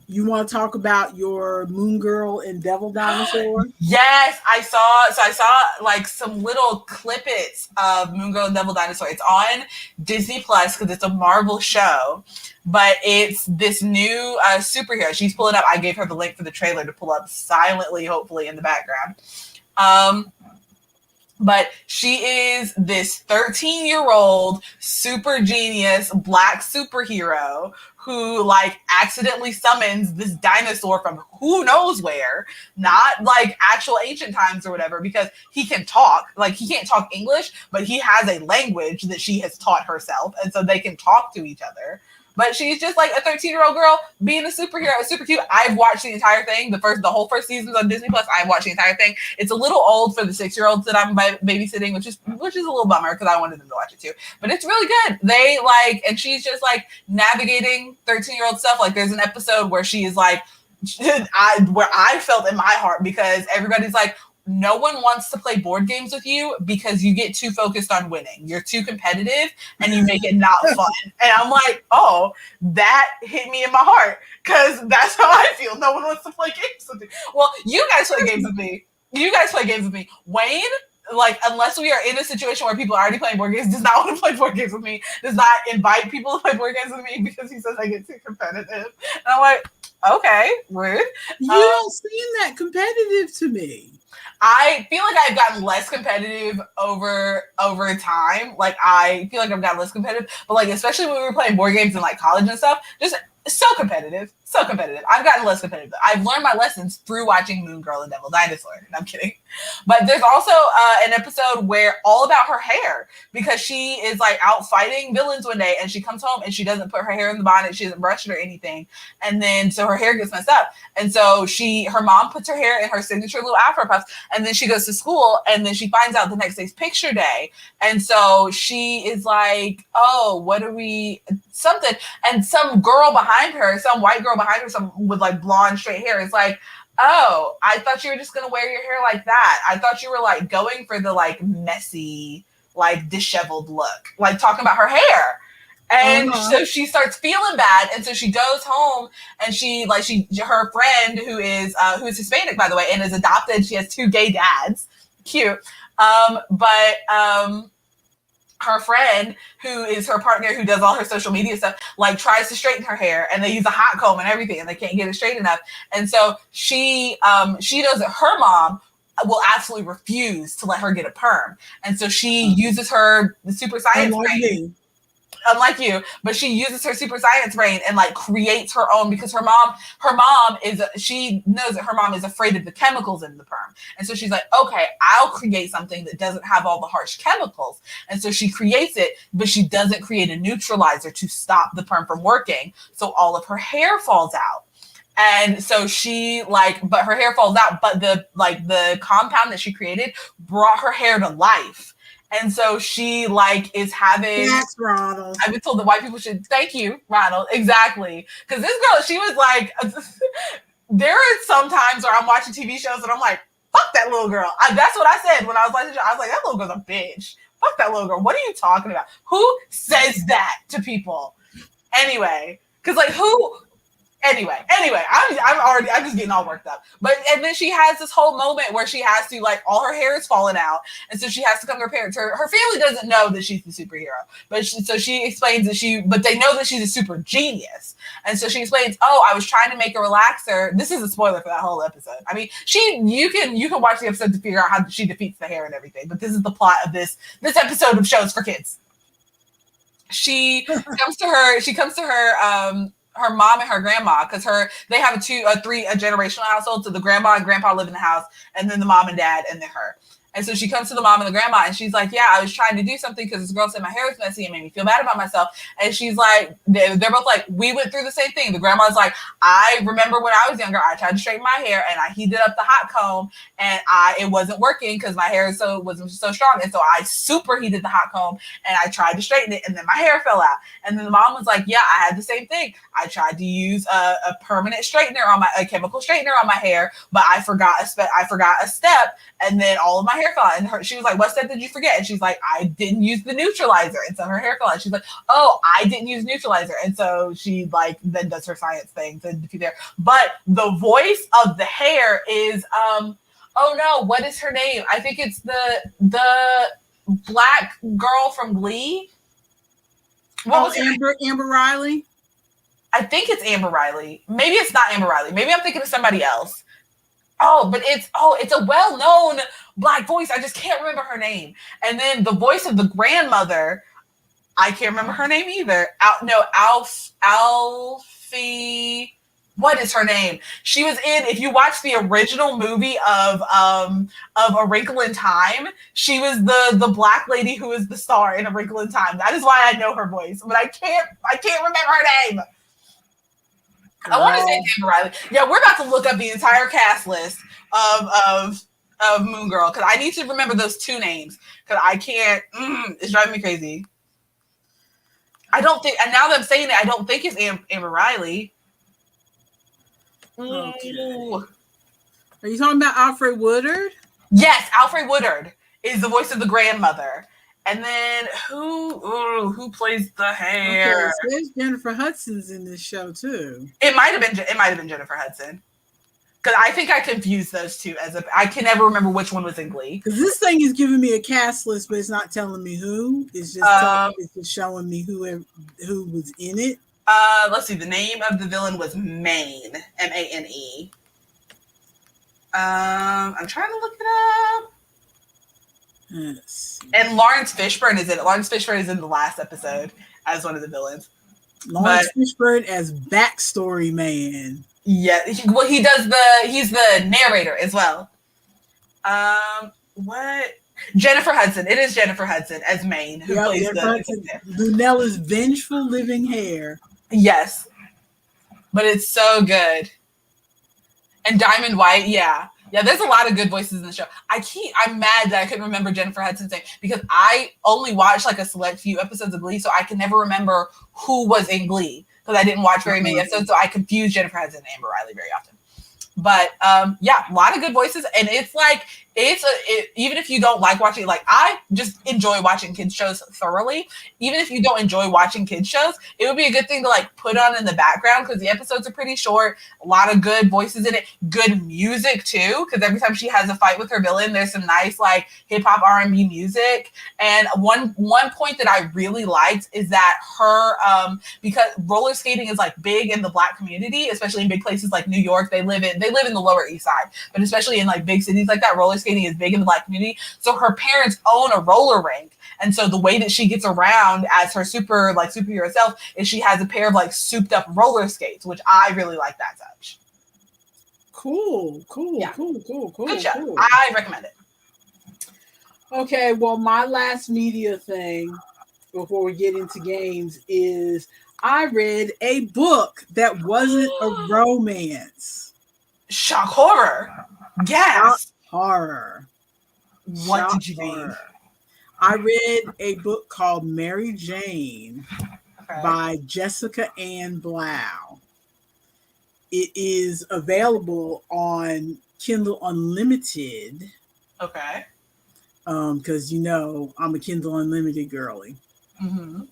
You want to talk about your Moon Girl and Devil Dinosaur? Yes, I saw like some little clippets of Moon Girl and Devil Dinosaur. It's on Disney Plus because it's a Marvel show, but it's this new superhero. She's pulling up. I gave her the link for the trailer to pull up silently, hopefully in the background. But she is this 13-year-old super genius black superhero who like accidentally summons this dinosaur from who knows where, not like actual ancient times or whatever, because he can talk. Like he can't talk English, but he has a language that she has taught herself, and so they can talk to each other. But she's just like a 13-year-old girl being a superhero. It's super cute. I've watched the entire thing. The whole first season's on Disney Plus. I've watched the entire thing. It's a little old for the 6-year-olds that I'm babysitting, which is a little bummer because I wanted them to watch it too. But it's really good. They like, and she's just like navigating 13-year-old stuff. Like there's an episode where she is like, where I felt in my heart because everybody's like, no one wants to play board games with you because you get too focused on winning. You're too competitive and you make it not fun. And I'm like, oh, that hit me in my heart because that's how I feel. No one wants to play games with me. Well, you guys play games with me. Wayne, like, unless we are in a situation where people are already playing board games, does not want to play board games with me, does not invite people to play board games with me because he says I get too competitive. And I'm like, okay, rude. You don't seem that competitive to me. I feel like I've gotten less competitive over time. Like I feel like I've gotten less competitive, but like especially when we were playing board games in like college and stuff, just so competitive. I've gotten less competitive. I've learned my lessons through watching Moon Girl and Devil Dinosaur. No, I'm kidding. But there's also an episode where all about her hair because she is like out fighting villains one day and she comes home and she doesn't put her hair in the bonnet. She doesn't brush it or anything. And then so her hair gets messed up. And so her mom puts her hair in her signature little afro puffs. And then she goes to school and then she finds out the next day's picture day. And so she is like, oh, what are we, something. And some girl behind her, some white girl behind her, some with like blonde straight hair is like, oh, I thought you were just going to wear your hair like that. I thought you were like going for the like messy, like disheveled look, like talking about her hair. And so she starts feeling bad. And so she goes home and her friend who is Hispanic, by the way, and is adopted. She has 2 gay dads. Cute. Her friend, who is her partner, who does all her social media stuff, like tries to straighten her hair, and they use a hot comb and everything, and they can't get it straight enough. And so she knows that her mom will absolutely refuse to let her get a perm, and so she uses her super science brain. Unlike you, but she uses her super science brain and like creates her own because her mom she knows that her mom is afraid of the chemicals in the perm. And so she's like, okay, I'll create something that doesn't have all the harsh chemicals. And so she creates it, but she doesn't create a neutralizer to stop the perm from working. So all of her hair falls out. And so but her hair falls out, but the compound that she created brought her hair to life. And so she like is having. Yes, Ronald. I've been told that white people should. Thank you, Ronald. Exactly, because this girl, she was like, there are some times where I'm watching TV shows and I'm like, fuck that little girl. That's what I said when I was watching the show. I was like, that little girl's a bitch. Fuck that little girl. What are you talking about? Who says that to people? Anyway, because like who? Anyway, I'm just getting all worked up. And then she has this whole moment where she has to like all her hair is falling out, and so she has to come to her parents. Her family doesn't know that she's the superhero, so she explains that but they know that she's a super genius, and so she explains, oh, I was trying to make a relaxer. This is a spoiler for that whole episode. I mean, you can watch the episode to figure out how she defeats the hair and everything, but this is the plot of this episode of Shows for Kids. She comes to her mom and her grandma, because they have a generational household. So the grandma and grandpa live in the house, and then the mom and dad, and then her. And so she comes to the mom and the grandma, and she's like, yeah, I was trying to do something because this girl said my hair was messy and made me feel bad about myself. And she's like, they're both like, we went through the same thing. The grandma's like, I remember when I was younger, I tried to straighten my hair and I heated up the hot comb and it wasn't working because my hair wasn't so strong. And so I superheated the hot comb and I tried to straighten it, and then my hair fell out. And then the mom was like, yeah, I had the same thing. I tried to use a permanent straightener a chemical straightener on my hair, but I forgot a step, and then all of my hair hair fell out. And she was like, what step did you forget? And she's like, I didn't use the neutralizer. And so her hair fell out. She's like, oh, I didn't use neutralizer. And so she like then does her science thing to defeat there. But the voice of the hair is oh no, what is her name? I think it's the black girl from Glee. What was Amber Riley? I think it's Amber Riley. Maybe it's not Amber Riley. Maybe I'm thinking of somebody else. Oh, but it's a well-known black voice. I just can't remember her name. And then the voice of the grandmother, I can't remember her name either. Alfie. What is her name? She was in, if you watch the original movie of A Wrinkle in Time, she was the black lady who is the star in A Wrinkle in Time. That is why I know her voice, but I can't remember her name. I want to say Amber Riley. Yeah, we're about to look up the entire cast list of Moon Girl because I need to remember those two names because I can't. It's driving me crazy. I don't think, and now that I'm saying it, I don't think it's Amber Riley. Okay. Are you talking about Alfred Woodard? Yes, Alfred Woodard is the voice of the grandmother. And then who plays the hair? Okay, there's Jennifer Hudson's in this show too. It might have been Jennifer Hudson. Because I think I confused those two I can never remember which one was in Glee. Because this thing is giving me a cast list, but it's not telling me who. It's just showing me who was in it. Let's see. The name of the villain was Mane, Mane. I'm trying to look it up. And Lawrence Fishburne is in it. Lawrence Fishburne is in the last episode as one of the villains. Lawrence Fishburne as backstory man. Yeah, well, he's the narrator as well. What? Jennifer Hudson. It is Jennifer Hudson as Maine, who plays Lunella's vengeful living hair. Yes, but it's so good. And Diamond White, yeah. There's a lot of good voices in the show. I'm mad that I couldn't remember Jennifer Hudson's name because I only watched like a select few episodes of Glee, so I can never remember who was in Glee because I didn't watch very many episodes, so I confuse Jennifer Hudson and Amber Riley very often. But a lot of good voices, and it's like even if you don't like watching, like I just enjoy watching kids shows thoroughly. Even if you don't enjoy watching kids shows, it would be a good thing to like put on in the background because the episodes are pretty short. A lot of good voices in it, good music too. Because every time she has a fight with her villain, there's some nice like hip hop R&B music. And one point that I really liked is that her because roller skating is like big in the Black community, especially in big places like New York. They live in the Lower East Side, but especially in like big cities like that, roller skating is big in the Black community. So her parents own a roller rink. And so the way that she gets around as her superhero self is she has a pair of like souped up roller skates, which I really like that touch. Cool. Yeah. Cool. Good show. Cool. I recommend it. Okay, well, my last media thing before we get into games is I read a book that wasn't a romance. Shock horror. Yes. Horror. What did you read? I read a book called Mary Jane by Jessica Ann Blau. It is available on Kindle Unlimited. Okay. Because I'm a Kindle Unlimited girly. Mm-hmm.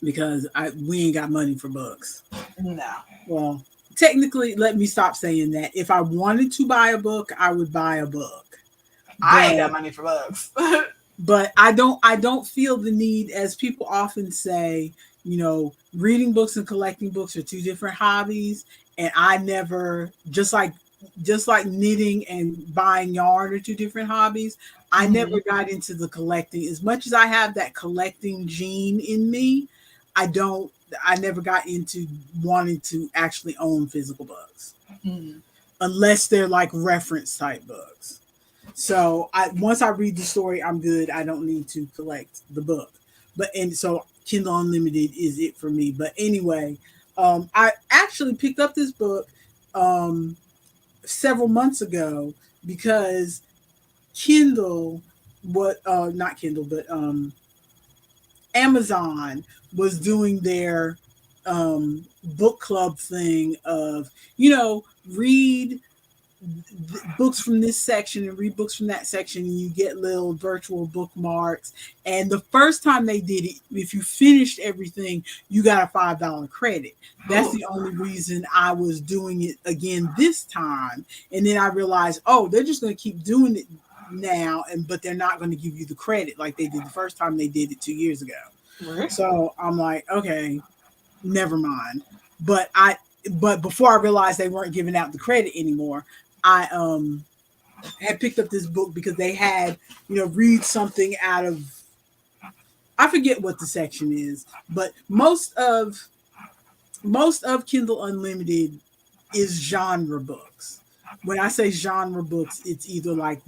Because we ain't got money for books. No. Well, technically, let me stop saying that. If I wanted to buy a book, I would buy a book. I ain't got money for books. But I don't feel the need, as people often say, reading books and collecting books are two different hobbies. And I never, just like knitting and buying yarn are two different hobbies. I never got into the collecting. As much as I have that collecting gene in me, I never got into wanting to actually own physical books. Unless they're like reference type books. So once I read the story, I'm good. I don't need to collect the book. So Kindle Unlimited is it for me. But anyway, I actually picked up this book several months ago because Amazon was doing their book club thing of, read books from this section and read books from that section, and you get little virtual bookmarks. And the first time they did it, if you finished everything, you got a $5 credit. That's the only reason I was doing it again this time. And then I realized, oh, they're just going to keep doing it now, but they're not going to give you the credit like they did the first time they did it 2 years ago. Right. So I'm like, okay, never mind. But before I realized they weren't giving out the credit anymore, I had picked up this book because they had, read something out of, I forget what the section is, but most of Kindle Unlimited is genre books. When I say genre books, it's either like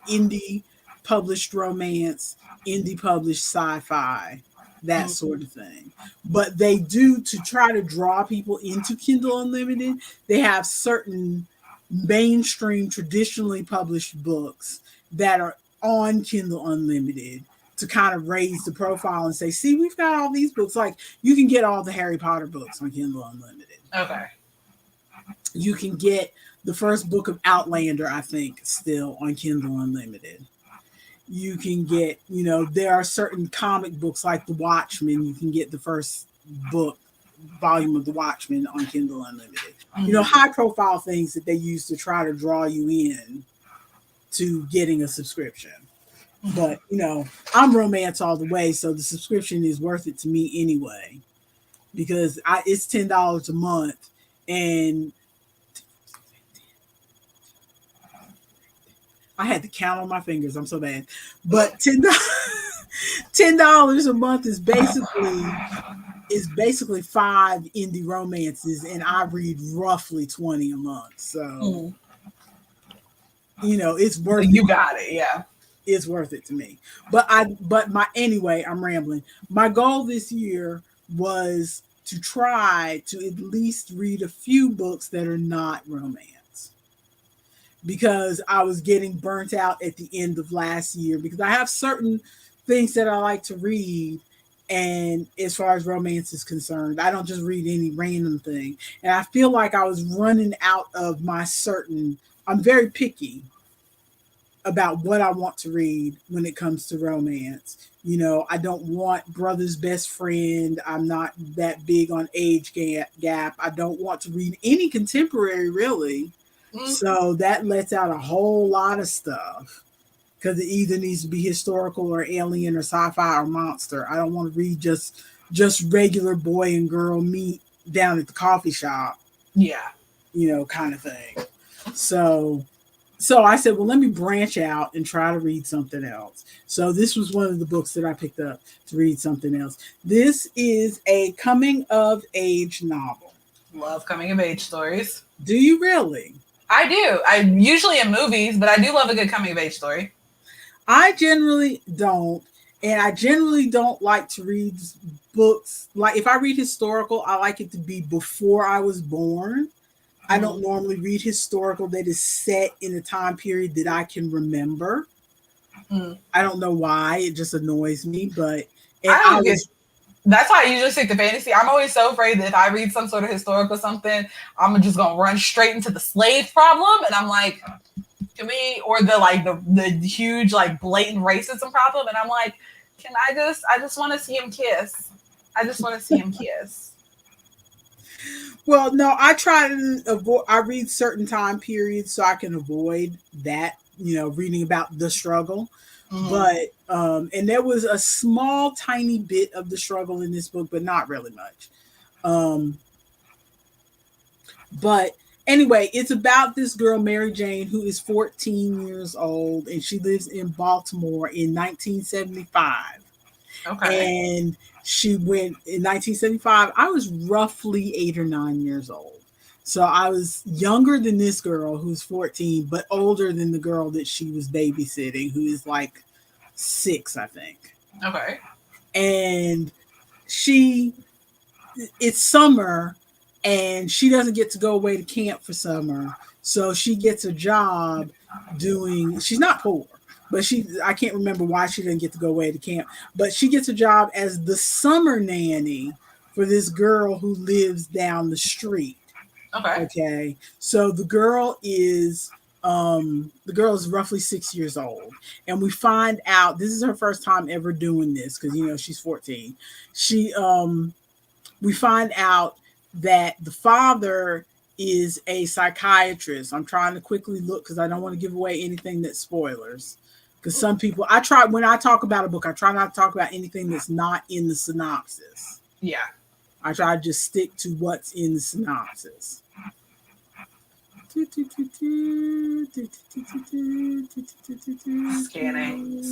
indie published romance, indie published sci-fi, that sort of thing. But they do, to try to draw people into Kindle Unlimited, they have certain mainstream traditionally published books that are on Kindle Unlimited to kind of raise the profile and say, see, we've got all these books. Like, you can get all the Harry Potter books on Kindle Unlimited. Okay. You can get the first book of Outlander, I think, still on Kindle Unlimited. You can get, there are certain comic books like The Watchmen. You can get the first volume of The Watchmen on Kindle Unlimited. High profile things that they use to try to draw you in to getting a subscription. But, I'm romance all the way, so the subscription is worth it to me anyway, because it's $10 a month, and I had to count on my fingers. I'm so bad. But $10 a month is basically 5 indie romances, and I read roughly 20 a month. So, it's worth it. You got it, yeah. It's worth it to me. Anyway, I'm rambling. My goal this year was to try to at least read a few books that are not romance, because I was getting burnt out at the end of last year, because I have certain things that I like to read. And as far as romance is concerned, I don't just read any random thing. And I feel like I was running out of I'm very picky about what I want to read when it comes to romance. I don't want brother's best friend. I'm not that big on age gap. I don't want to read any contemporary, really. So that lets out a whole lot of stuff, because it either needs to be historical or alien or sci-fi or monster. I don't want to read just regular boy and girl meet down at the coffee shop. Yeah. Kind of thing. So I said, well, let me branch out and try to read something else. So this was one of the books that I picked up to read something else. This is a coming of age novel. Love coming of age stories. Do you really? I do. I usually in movies, but I do love a good coming of age story. I generally don't. And I generally don't like to read books. Like, if I read historical, I like it to be before I was born. I don't normally read historical that is set in a time period that I can remember. I don't know why. It just annoys me. But that's why I usually stick to fantasy. I'm always so afraid that if I read some sort of historical something, I'm just going to run straight into the slave problem. And I'm like, to me, or the huge, blatant racism problem. And I'm like, I just want to see him kiss. I just want to see him kiss. Well, no, I try to avoid, I read certain time periods so I can avoid that, reading about the struggle. But, and there was a small, tiny bit of the struggle in this book, but not really much. But anyway, it's about this girl, Mary Jane, who is 14 years old, and she lives in Baltimore in 1975. Okay. And she went in 1975. I was roughly 8 or 9 years old. So I was younger than this girl who's 14, but older than the girl that she was babysitting, who is 6, I think. Okay. And it's summer, and she doesn't get to go away to camp for summer. So she gets a job she's not poor, but I can't remember why she didn't get to go away to camp, but she gets a job as the summer nanny for this girl who lives down the street. Okay. Okay. So the girl is The girl is roughly 6 years old, and we find out this is her first time ever doing this because she's 14. We find out that the father is a psychiatrist. I'm trying to quickly look because I don't want to give away anything that's spoilers. Because some people, when I talk about a book, I try not to talk about anything that's not in the synopsis. Yeah. I try to just stick to what's in the synopsis. Scanning.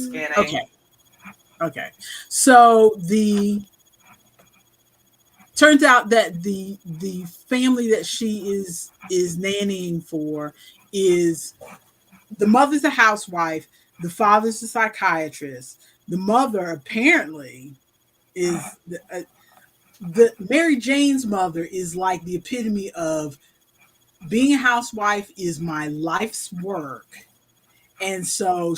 Okay. So turns out that the family that she is nannying for is the mother's a housewife, the father's a psychiatrist. The mother apparently is the Mary Jane's mother is like the epitome of being a housewife is my life's work. And so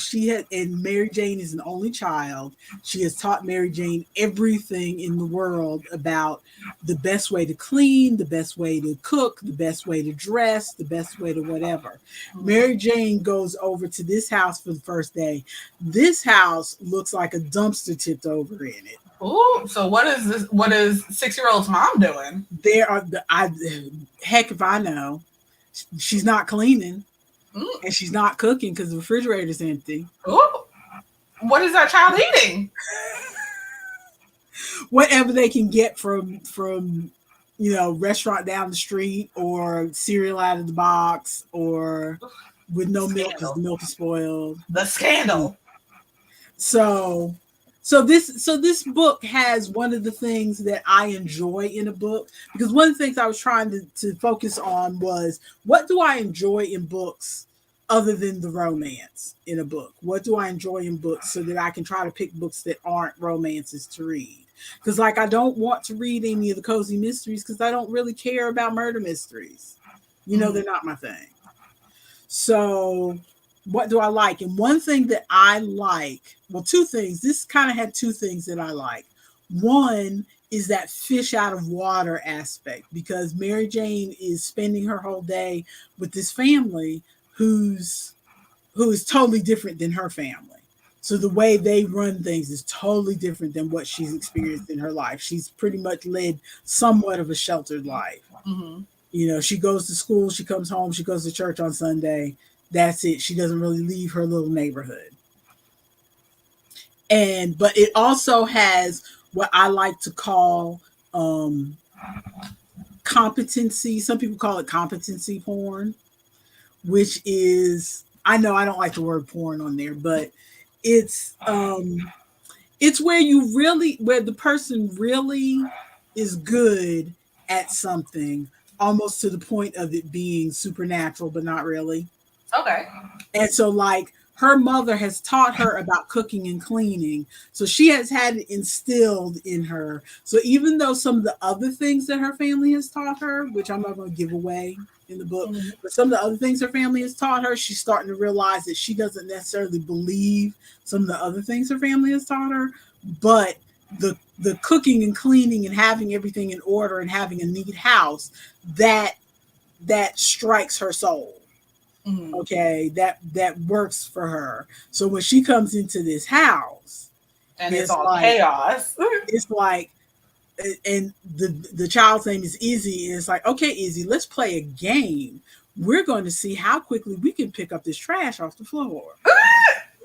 and Mary Jane is an only child. She has taught Mary Jane everything in the world about the best way to clean, the best way to cook, the best way to dress, the best way to whatever. Mary Jane goes over to this house for the first day. This house looks like a dumpster tipped over in it. Oh, so what is this? What is 6-year-old's mom doing? Heck if I know. She's not cleaning. And she's not cooking because the refrigerator's empty. Ooh. What is that child eating? Whatever they can get from restaurant down the street, or cereal out of the box, or with no milk because the milk is spoiled. The scandal. So this book has one of the things that I enjoy in a book, because one of the things I was trying to focus on was, what do I enjoy in books other than the romance in a book? What do I enjoy in books so that I can try to pick books that aren't romances to read? Because I don't want to read any of the cozy mysteries because I don't really care about murder mysteries. They're not my thing. So what do I like? And one thing that I like, well, two things. This kind of had two things that I like. One is that fish out of water aspect, because Mary Jane is spending her whole day with this family who is totally different than her family. So the way they run things is totally different than what she's experienced in her life. She's pretty much led somewhat of a sheltered life. Mm-hmm. She goes to school, she comes home, she goes to church on Sunday. That's it. She doesn't really leave her little neighborhood. But it also has what I like to call competency. Some people call it competency porn, which is, I know I don't like the word porn on there, but it's where where the person really is good at something, almost to the point of it being supernatural, but not really. Okay. And so her mother has taught her about cooking and cleaning. So she has had it instilled in her. So even though some of the other things that her family has taught her, which I'm not going to give away in the book, but some of the other things her family has taught her, she's starting to realize that she doesn't necessarily believe some of the other things her family has taught her. But the cooking and cleaning and having everything in order and having a neat house, that strikes her soul. Mm-hmm. Okay, that works for her. So when she comes into this house, and it's all chaos, it's like, and the child's name is Izzy, and it's like, okay, Izzy, let's play a game. We're going to see how quickly we can pick up this trash off the floor.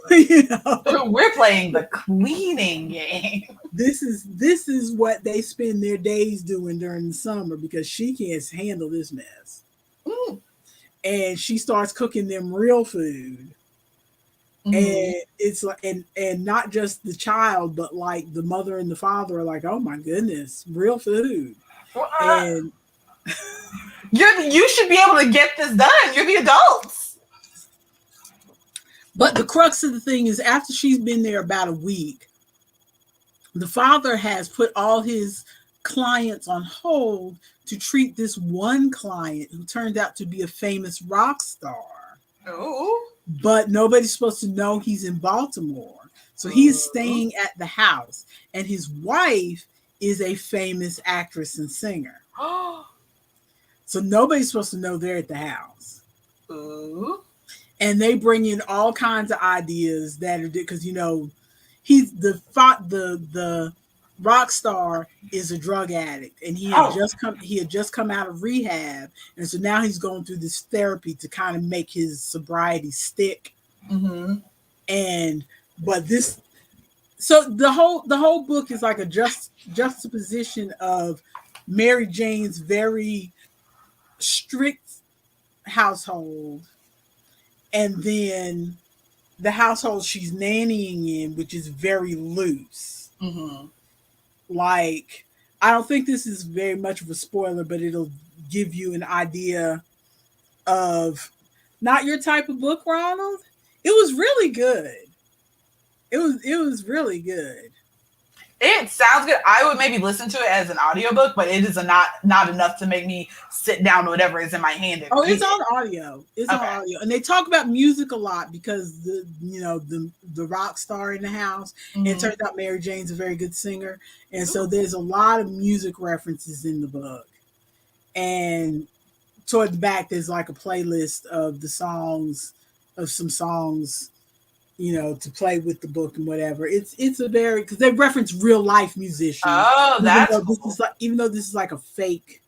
We're playing the cleaning game. This is what they spend their days doing during the summer, because she can't handle this mess. And she starts cooking them real food. Mm-hmm. And it's like, and not just the child, but the mother and the father are like, oh my goodness, real food. And you should be able to get this done. You're the adults. But the crux of the thing is, after she's been there about a week, the father has put all his clients on hold to treat this one client who turned out to be a famous rock star. Oh. But nobody's supposed to know he's in Baltimore. So he's staying at the house. And his wife is a famous actress and singer. So nobody's supposed to know they're at the house. Ooh. and they bring in all kinds of ideas that are because he's the rock star is a drug addict, and he had just come out of rehab, and so now he's going through this therapy to kind of make his sobriety stick. Mm-hmm. And but this so the whole book is like a juxtaposition of Mary Jane's very strict household, and then the household she's nannying in, which is very loose. Mm-hmm. Like, I don't think this is very much of a spoiler, but it'll give you an idea of not your type of book, Ronald. It was really good. It was really good. It sounds good. I would maybe listen to it as an audiobook, but it is not enough to make me sit down to whatever is in my hand. Oh, it's on audio. It's on audio, and they talk about music a lot because the rock star in the house. Mm-hmm. And it turns out Mary Jane's a very good singer, and so there's a lot of music references in the book. And toward the back, there's like a playlist of some songs. To play with the book and whatever. It's a very, because they reference real life musicians. Oh, that's cool. Even though this is like a fake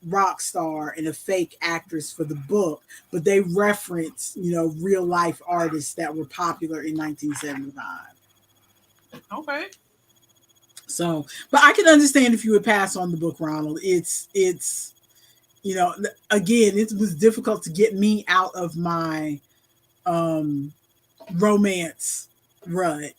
rock star and a fake actress for the book, but they reference real life artists that were popular in 1975. Okay. So, but I can understand if you would pass on the book, Ronald. It's again, it was difficult to get me out of my romance rut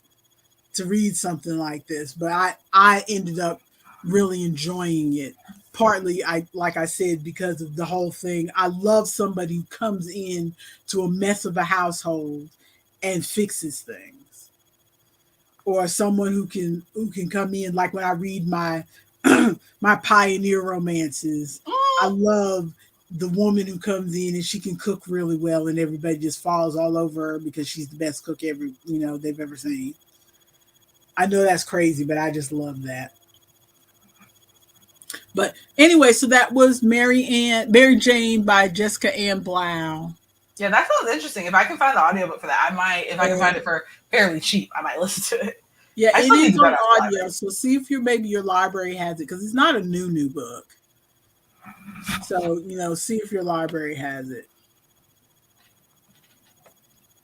to read something like this, but I ended up really enjoying it. Partly, like I said, because of the whole thing. I love somebody who comes in to a mess of a household and fixes things, or someone who can come in. Like when I read my my pioneer romances, I love the woman who comes in and she can cook really well, and everybody just falls all over her because she's the best cook they've ever seen. I know that's crazy, but I just love that. But anyway, so that was Mary Jane by Jessica Ann Blau. Yeah, that sounds interesting. If I can find the audiobook for that, I might. If I can find it for fairly cheap, I might listen to it. Yeah, it is on audio. So see if maybe your library has it, because it's not a new book. So, see if your library has it.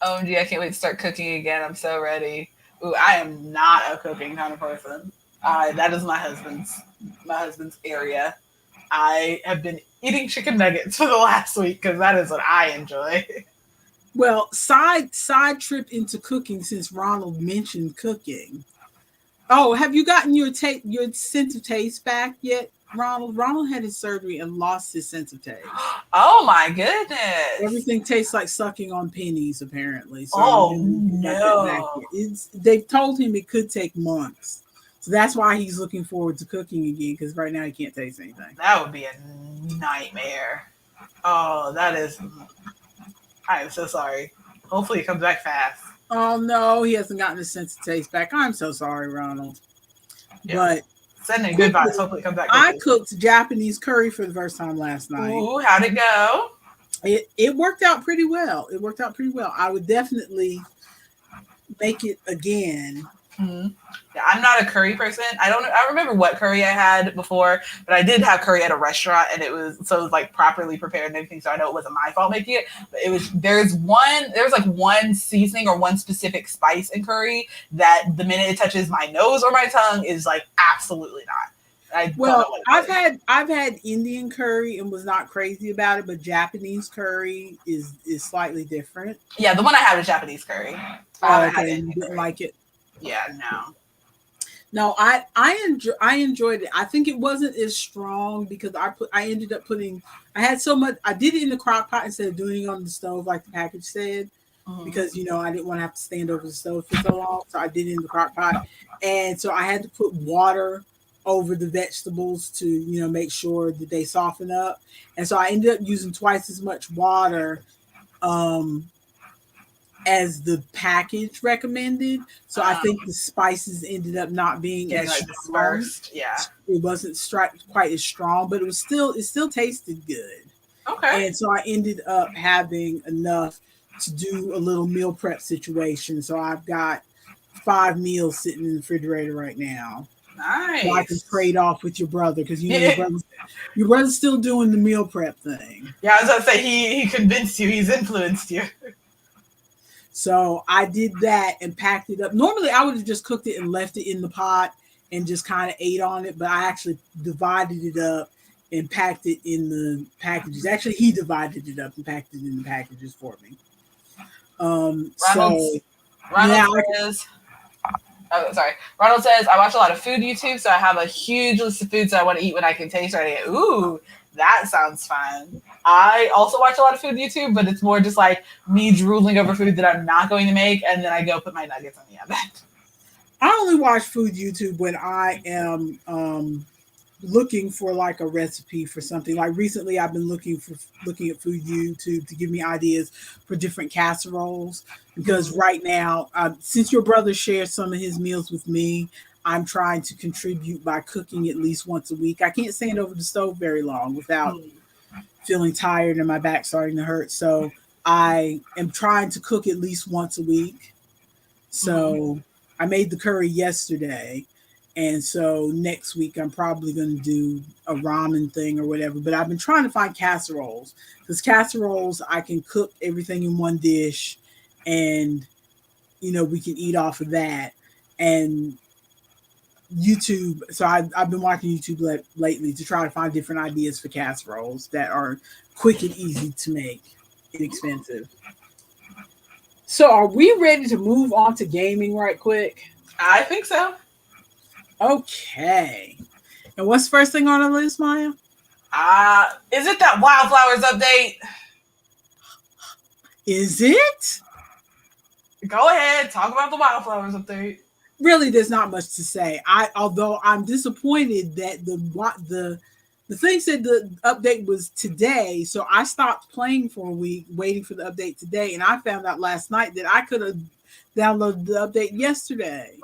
OMG, I can't wait to start cooking again. I'm so ready. Ooh, I am not a cooking kind of person. That is my husband's area. I have been eating chicken nuggets for the last week because that is what I enjoy. Well, side trip into cooking, since Ronald mentioned cooking. Oh, have you gotten your sense of taste back yet, Ronald? Ronald had his surgery and lost his sense of taste. Oh my goodness! Everything tastes like sucking on pennies, apparently. So no! They've told him it could take months, so that's why he's looking forward to cooking again. Because right now he can't taste anything. That would be a nightmare. Oh, that is. I am so sorry. Hopefully, it comes back fast. Oh no, he hasn't gotten his sense of taste back. I'm so sorry, Ronald. Yeah. But sending good vibes. Hopefully it comes back quickly. I cooked Japanese curry for the first time last night. Ooh, how'd it go? It worked out pretty well. I would definitely make it again. Mm-hmm. Yeah, I'm not a curry person. I remember what curry I had before, but I did have curry at a restaurant, and it was like properly prepared and everything. So I know it wasn't my fault making it. But there's like one seasoning or one specific spice in curry that the minute it touches my nose or my tongue is like absolutely not. I've had Indian curry and was not crazy about it, but Japanese curry is slightly different. Yeah, the one I had was Japanese curry. You didn't like it? Yeah, no. No, I enjoyed it. I think it wasn't as strong because I ended up I had so much. I did it in the crock pot instead of doing it on the stove like the package said, because I didn't want to have to stand over the stove for so long. So I did it in the crock pot, and so I had to put water over the vegetables to make sure that they soften up. And so I ended up using twice as much water as the package recommended. So I think the spices ended up not being as dispersed. Yeah, it wasn't quite as strong, but it still tasted good. Okay. And so I ended up having enough to do a little meal prep situation. So I've got 5 meals sitting in the refrigerator right now. Nice. So I can trade off with your brother because Yeah. your brother's still doing the meal prep thing. Yeah, I was gonna say he convinced you, he's influenced you. So I did that and packed it up. Normally I would have just cooked it and left it in the pot and just kind of ate on it, but I actually divided it up and packed it in the packages. Actually, he divided it up and packed it in the packages for me. Ronald says, Ronald says, I watch a lot of food YouTube, so I have a huge list of foods I want to eat when I can taste right. Ooh, that sounds fun. I also watch a lot of food YouTube, but it's more just like me drooling over food that I'm not going to make, and then I go put my nuggets in the oven. I only watch food YouTube when I am looking for like a recipe for something. Like recently I've been looking at food YouTube to give me ideas for different casseroles, because right now, since your brother shares some of his meals with me, I'm trying to contribute by cooking at least once a week. I can't stand over the stove very long without feeling tired and my back starting to hurt. So I am trying to cook at least once a week. So I made the curry yesterday. And so next week I'm probably going to do a ramen thing or whatever. But I've been trying to find casseroles, because casseroles, I can cook everything in one dish and, we can eat off of that. And YouTube. So I've been watching YouTube lately to try to find different ideas for casseroles that are quick and easy to make, inexpensive. So are we ready to move on to gaming right quick? I think so. Okay. And what's the first thing on the list, Maya? Is it that Wildflowers update? Is it? Go ahead, talk about the Wildflowers update. Really, there's not much to say. Although I'm disappointed that the thing said the update was today, so I stopped playing for a week, waiting for the update today, and I found out last night that I could have downloaded the update yesterday.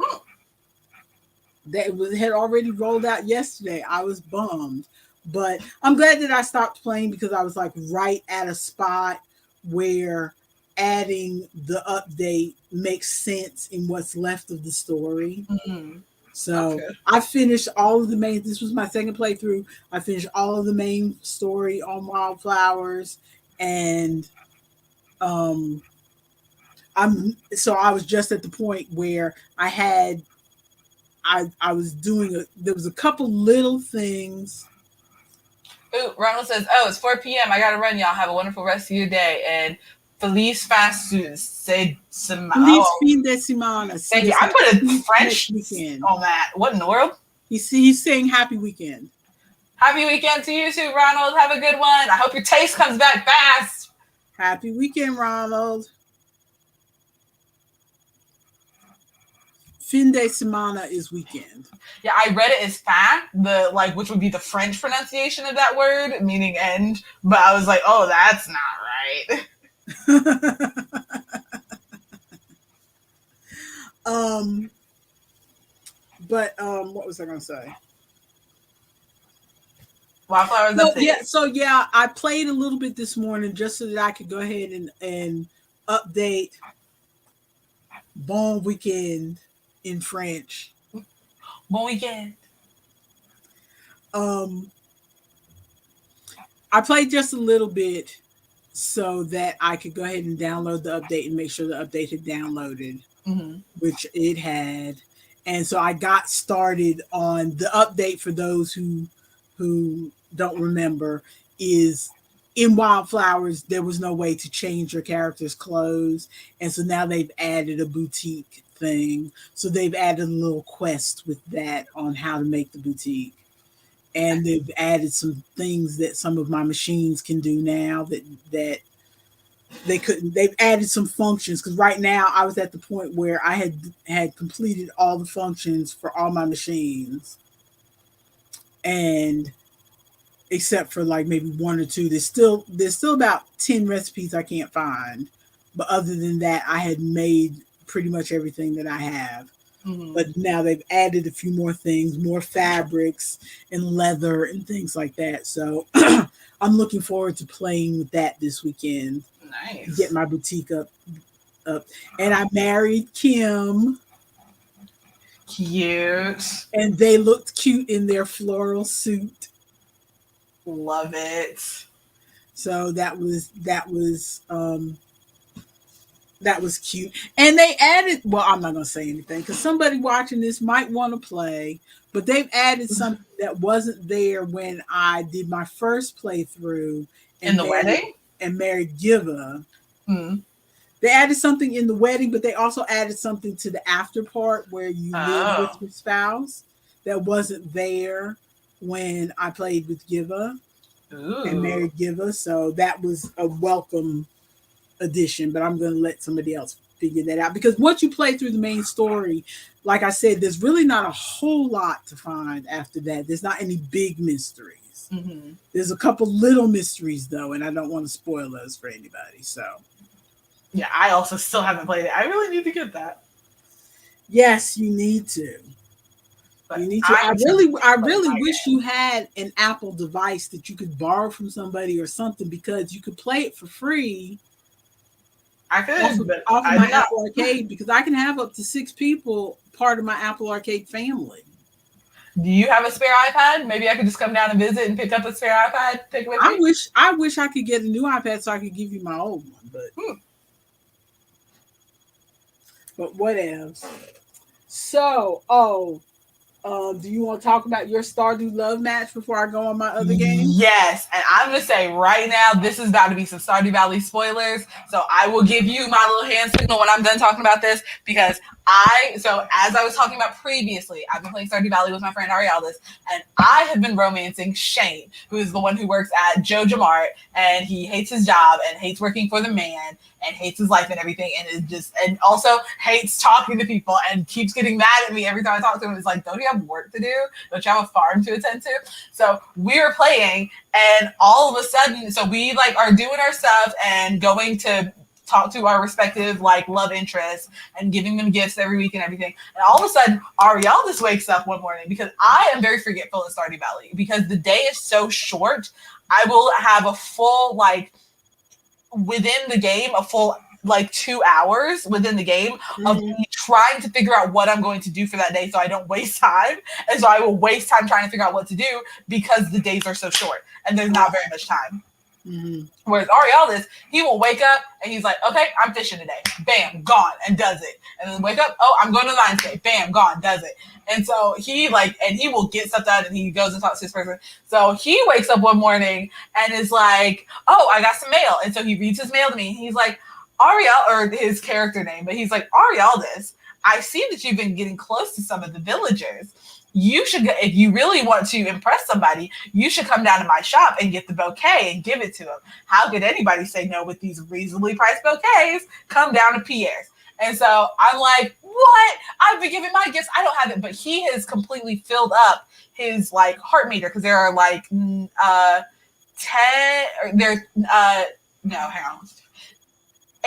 That had already rolled out yesterday. I was bummed, but I'm glad that I stopped playing, because I was like right at a spot where adding the update makes sense in what's left of the story. So okay. I finished all of the main. This was my second playthrough. I finished all of the main story on Wildflowers, and I was just at the point where I was doing there was a couple little things. Ooh, Ronald says, "Oh, it's 4 p.m. I gotta run. Y'all have a wonderful rest of your day." And Feliz Feliz fin de semana. Thank you. I put a French on that. What in the world? He's saying happy weekend. Happy weekend to you too, Ronald. Have a good one. I hope your taste comes back fast. Happy weekend, Ronald. Fin de semana is weekend. Yeah, I read it as fin, which would be the French pronunciation of that word, meaning end. But I was like, oh, that's not right. What was I gonna say? Wildflowers update. Yeah, I played a little bit this morning just so that I could go ahead and update Bon Weekend in French. Bon weekend. I played just a little bit so that I could go ahead and download the update and make sure the update had downloaded, which it had. And so I got started on the update. For those who don't remember, is in Wildflowers, there was no way to change your character's clothes. And so now they've added a boutique thing. So they've added a little quest with that on how to make the boutique. And they've added some things that some of my machines can do now that they couldn't. They've added some functions, because right now I was at the point where I had completed all the functions for all my machines. And except for like maybe one or two, there's still about 10 recipes I can't find. But other than that, I had made pretty much everything that I have. But now they've added a few more things, more fabrics and leather and things like that. So I'm looking forward to playing with that this weekend. Nice. Get my boutique up. And I married Kim. Cute. And they looked cute in their floral suit. Love it. So that was cute. And they added, well, I'm not gonna say anything because somebody watching this might want to play, but they've added something that wasn't there when I did my first playthrough in the wedding and married Giva. Mm. They added something in the wedding, but they also added something to the after part where you live with your spouse that wasn't there when I played with Giva and married Giva. So that was a welcome addition, but I'm going to let somebody else figure that out because once you play through the main story, like I said, there's really not a whole lot to find after that. There's not any big mysteries. Mm-hmm. There's a couple little mysteries though, and I don't want to spoil those for anybody. So yeah, I also still haven't played it. I really need to get that. Yes, you need to. But you need to. I really wish you had an Apple device that you could borrow from somebody or something because you could play it for free. I could, off of my Apple Arcade because I can have up to 6 people part of my Apple Arcade family. Do you have a spare iPad? Maybe I could just come down and visit and pick up a spare iPad. Take it with me. I wish I could get a new iPad so I could give you my old one, but what else? So, do you want to talk about your Stardew Love match before I go on my other game? Yes, and I'm going to say right now, this is about to be some Stardew Valley spoilers, so I will give you my little hand signal when I'm done talking about this, because as I was talking about previously, I've been playing Stardew Valley with my friend Arialdis, and I have been romancing Shane, who is the one who works at Joja Mart, and he hates his job, and hates working for the man, and hates his life and everything, and also hates talking to people, and keeps getting mad at me every time I talk to him. It's like, don't you have work to do? Don't you have a farm to attend to? So we were playing, and all of a sudden, so we are doing our stuff and going to talk to our respective love interests and giving them gifts every week and everything. And all of a sudden, Ariel just wakes up one morning because I am very forgetful in Stardew Valley because the day is so short. I will have a full within the game, a full 2 hours within the game of me trying to figure out what I'm going to do for that day so I don't waste time. And so I will waste time trying to figure out what to do because the days are so short and there's not very much time. Mm-hmm. Whereas Ariel he will wake up and he's like, okay, I'm fishing today. Bam, gone, and does it. And then wake up, oh, I'm going to Lionsgate. Bam, gone, does it. And so he and he will get stuff done and he goes and talks to this person. So he wakes up one morning and is like, oh, I got some mail. And so he reads his mail to me. He's like, Ariel, or his character name, but he's like, Arialdis, I see that you've been getting close to some of the villagers. You should, if you really want to impress somebody, you should come down to my shop and get the bouquet and give it to them. How could anybody say no with these reasonably priced bouquets? Come down to Pierre's. And so I'm like, what? I've been giving my gifts. I don't have it. But he has completely filled up his heart meter because there are 10 or there no, hang on.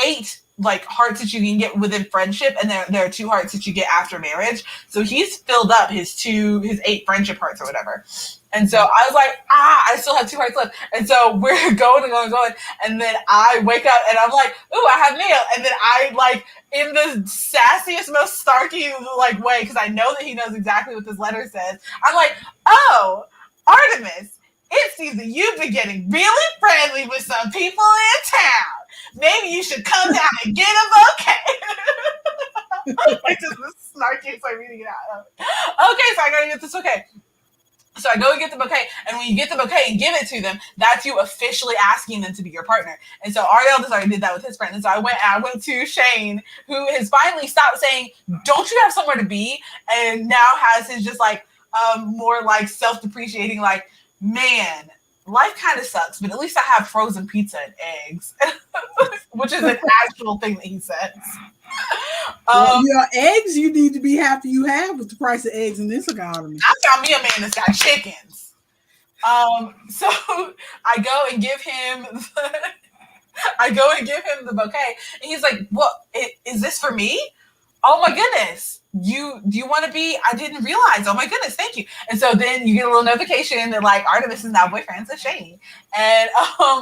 8 hearts that you can get within friendship, and there are 2 hearts that you get after marriage. So he's filled up his 8 friendship hearts or whatever. And so I was like, I still have 2 hearts left. And so we're going and going and going. And then I wake up and I'm like, ooh, I have mail. And then I in the sassiest, most snarky way, because I know that he knows exactly what this letter says. I'm like, oh, Artemis, it seems that you've been getting really friendly with some people in town. Maybe you should come down and get a bouquet. Just the snarkiest I'm reading it out. Okay, so I gotta get this bouquet. So I go and get the bouquet, and when you get the bouquet and give it to them, that's you officially asking them to be your partner. And so Ariel already did that with his friend. And so I went to Shane, who has finally stopped saying, don't you have somewhere to be? And now has his just more self-depreciating, man, life kind of sucks, but at least I have frozen pizza and eggs, which is an actual thing that he says. Eggs you need to be happy you have with the price of eggs in this economy. I found me a man that's got chickens. So I go and give him the bouquet, and he's like, "What is this for me? Oh my goodness. Do you want to be? I didn't realize. Oh my goodness, thank you." And so then you get a little notification that Artemis is now boyfriends with Shane, and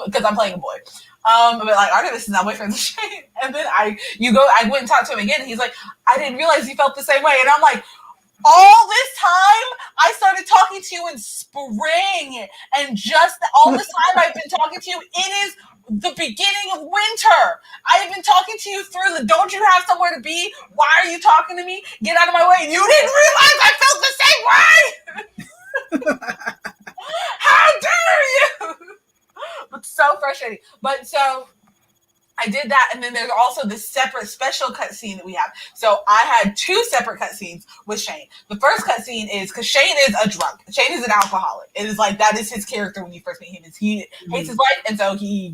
because I'm playing a boy. But like Artemis is not boyfriend with Shane. And then I went and talked to him again. And he's like, I didn't realize you felt the same way. And I'm like, all this time I started talking to you in spring, and just all this time I've been talking to you. It is the beginning of winter. I've been talking to you through the. Don't you have somewhere to be? Why are you talking to me? Get out of my way! You didn't realize I felt the same way. How dare you? It's so frustrating. But so I did that, and then there's also this separate special cutscene that we have. So I had two separate cutscenes with Shane. The first cutscene is because Shane is a drunk. Shane is an alcoholic. It is like that is his character when you first meet him. Is he hates his life, and so he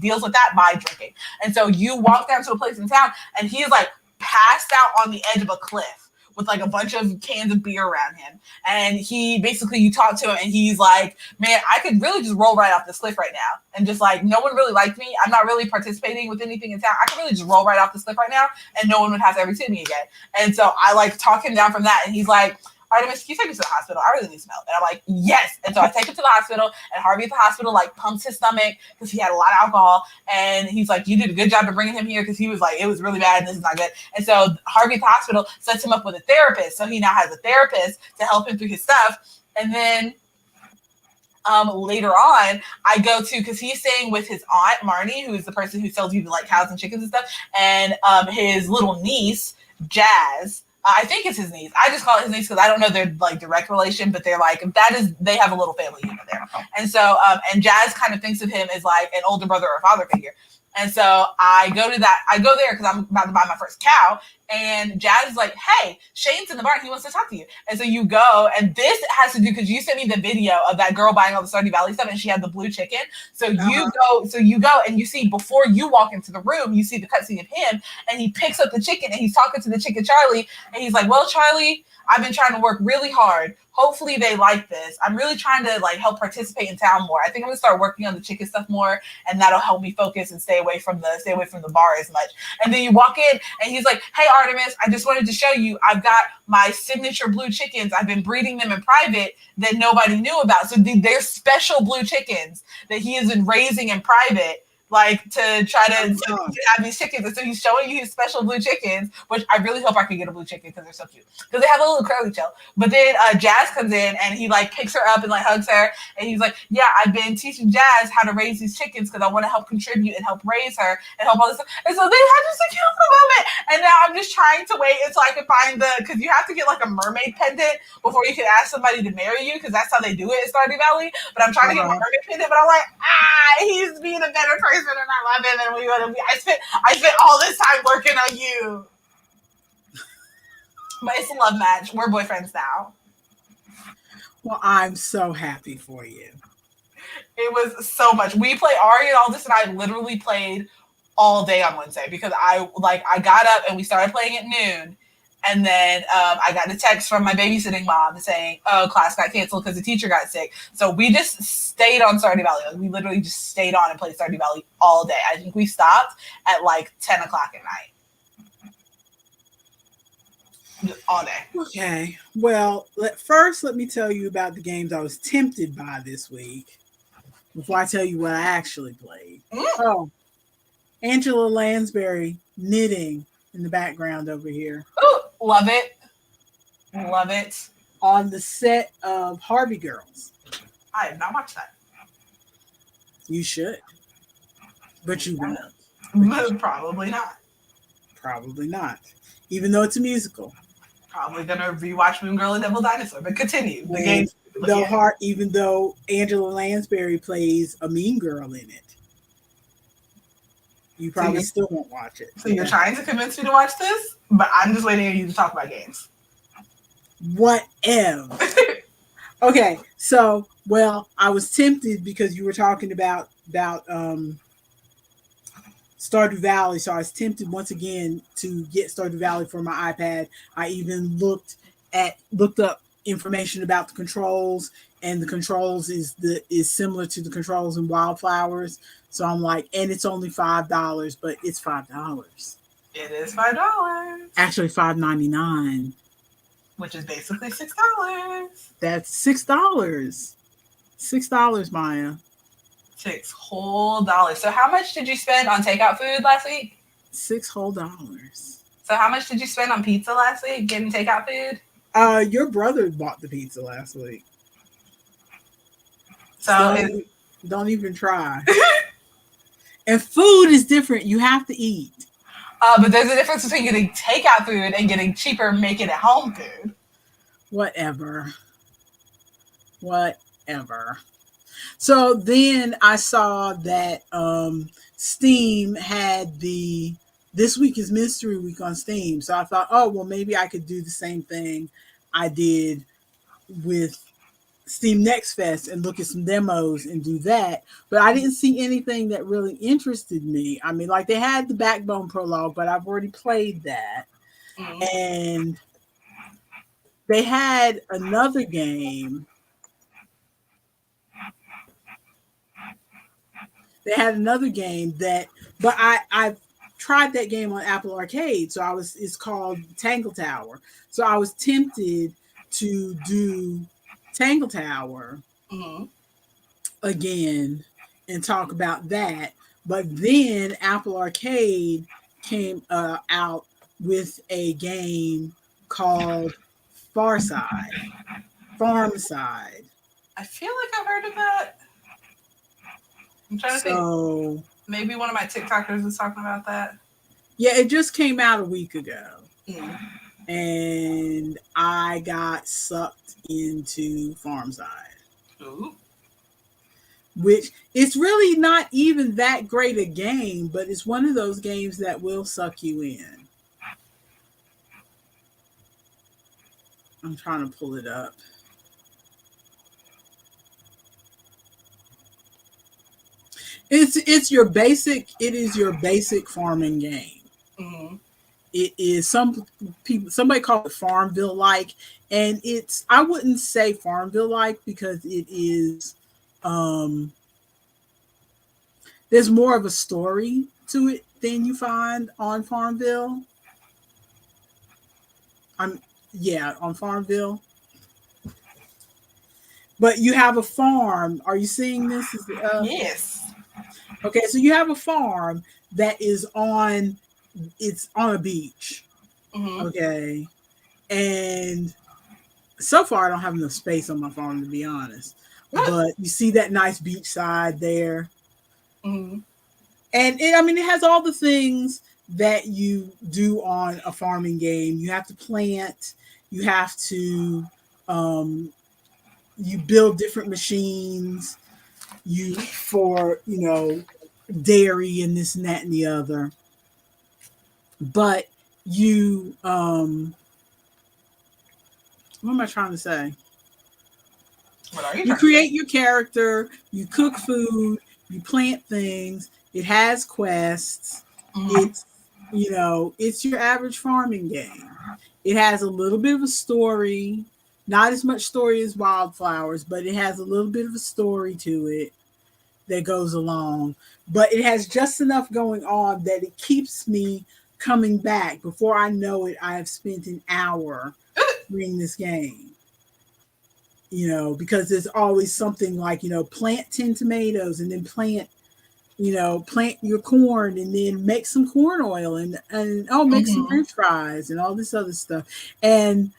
deals with that by drinking. And so you walk down to a place in town, and he is like passed out on the edge of a cliff with like a bunch of cans of beer around him. And he basically, you talk to him and he's like, man, I could really just roll right off this cliff right now. And just like, no one really liked me. I'm not really participating with anything in town. I could really just roll right off this cliff right now and no one would have to ever see me again. And so I like talk him down from that. And he's like, Artemis, can you take me to the hospital? I really need some help. And I'm like, yes. And so I take him to the hospital, and Harvey at the hospital like pumps his stomach because he had a lot of alcohol. And he's like, you did a good job of bringing him here, because he was like, it was really bad and this is not good. And so Harvey at the hospital sets him up with a therapist. So he now has a therapist to help him through his stuff. And then later on, I go to, because he's staying with his aunt, Marnie, who is the person who sells you like cows and chickens and stuff, and his little niece, Jazz. I think it's his niece. I just call it his niece because I don't know their like direct relation, but they're like, they have a little family unit there. And so, and Jazz kind of thinks of him as like an older brother or father figure. And so I go there because I'm about to buy my first cow. And Jazz is like, hey, Shane's in the barn. He wants to talk to you. And so you go, and this has to do, because you sent me the video of that girl buying all the Stardew Valley stuff, and she had the blue chicken. So you go and you see, before you walk into the room, you see the cutscene of him, and he picks up the chicken, and he's talking to the chicken, Charlie. And he's like, well, Charlie, I've been trying to work really hard. Hopefully they like this. I'm really trying to like help participate in town more. I think I'm gonna start working on the chicken stuff more, and that'll help me focus and stay away from the bar as much. And then you walk in, and he's like, hey, Artemis, I just wanted to show you, I've got my signature blue chickens. I've been breeding them in private that nobody knew about. So they're special blue chickens that he has been raising in private, like to try to have these chickens. And so he's showing you his special blue chickens, which I really hope I can get a blue chicken because they're so cute. Because they have a little curly tail. But then Jazz comes in, and he like picks her up and like hugs her. And he's like, yeah, I've been teaching Jazz how to raise these chickens because I want to help contribute and help raise her and help all this stuff. And so they have just a cute little moment. And now I'm just trying to wait until I can find because you have to get like a mermaid pendant before you can ask somebody to marry you, because that's how they do it in Stardew Valley. But I'm trying to get my mermaid pendant, but I'm like, he's being a better person. And I love him, and we want to be. I spent all this time working on you, but it's a love match. We're boyfriends now. Well, I'm so happy for you. It was so much. We play Ari and all this, and I literally played all day on Wednesday because I got up and we started playing at noon. And then I got a text from my babysitting mom saying, oh, class got canceled because the teacher got sick. So we just stayed on Stardew Valley. Like, we literally just stayed on and played Stardew Valley all day. I think we stopped at like 10 o'clock at night. Just all day. Okay. Well, let me tell you about the games I was tempted by this week before I tell you what I actually played. Oh, Angela Lansbury knitting in the background over here. Oh, love it. Love it. On the set of Harvey Girls. I have not watched that. You should. But you won't. Probably not. Probably not. Even though it's a musical. Probably gonna rewatch Moon Girl and Devil Dinosaur, but continue. The games. Even though Angela Lansbury plays a mean girl in it. You probably still won't watch it. So you're trying to convince me to watch this, but I'm just waiting on you to talk about games. Whatever. Okay, so, well, I was tempted because you were talking about Stardew Valley, so I was tempted once again to get Stardew Valley for my iPad. I even looked up information about the controls, and the controls is similar to the controls in Wildflowers. So I'm like, and it's only $5, but it's $5. It is $5. Actually, $5.99. Which is basically $6. That's $6. $6, Maya. $6 whole. So how much did you spend on takeout food last week? $6 whole. So how much did you spend on pizza last week, getting takeout food? Your brother bought the pizza last week. So don't even try. And food is different. You have to eat. But there's a difference between getting takeout food and getting cheaper make it at home food. Whatever. So then I saw that Steam had This Week is Mystery Week on Steam. So I thought, oh, well, maybe I could do the same thing I did with Steam Next Fest and look at some demos and do that. But I didn't see anything that really interested me. I mean, like they had the Backbone prologue, but I've already played that. Mm-hmm. And they had another game. But I tried that game on Apple Arcade. So it's called Tangle Tower. So I was tempted to do Tangle Tower again and talk about that. But then Apple Arcade came out with a game called Farmside. I feel like I've heard of that. I'm trying to think. Maybe one of my TikTokers is talking about that. Yeah, it just came out a week ago. Yeah. And I got sucked into Farmside. Ooh. Which it's really not even that great a game, but it's one of those games that will suck you in. I'm trying to pull it up. It is your basic farming game. Mm-hmm. It is somebody called it Farmville like, and I wouldn't say Farmville like because it is there's more of a story to it than you find on Farmville. On Farmville. But you have a farm. Are you seeing this? Yes. Okay, so you have a farm that is on a beach. Mm-hmm. Okay. And so far I don't have enough space on my farm, to be honest. But you see that nice beach side there. Mm-hmm. And it has all the things that you do on a farming game. You have to plant, you have to you build different machines for dairy and this and that and the other. But you what am I trying to say? What are you? You create your character, you cook food, you plant things, it has quests. Mm-hmm. It's your average farming game. It has a little bit of a story, not as much story as Wildflowers, but it has a little bit of a story to it that goes along. But it has just enough going on that it keeps me coming back. Before I know it, I have spent an hour playing this game. Because there's always something like, plant 10 tomatoes and then plant your corn and then make some corn oil and make some French fries and all this other stuff. And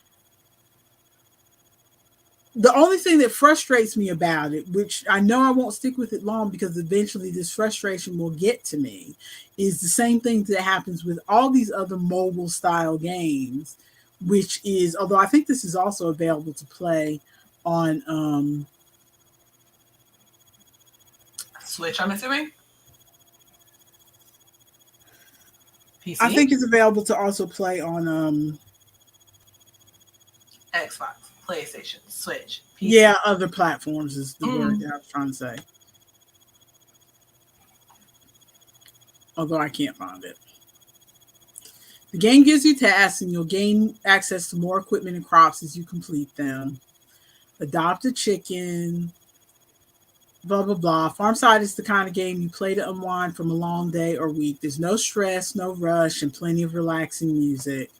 the only thing that frustrates me about it, which I know I won't stick with it long because eventually this frustration will get to me, is the same thing that happens with all these other mobile style games, which is, although I think this is also available to play on Switch, I'm assuming. PC? I think it's available to also play on Xbox, PlayStation, Switch, PC. Yeah, other platforms is the word that I was trying to say. Although I can't find it. The game gives you tasks and you'll gain access to more equipment and crops as you complete them. Adopt a chicken, blah, blah, blah. Farmside is the kind of game you play to unwind from a long day or week. There's no stress, no rush, and plenty of relaxing music.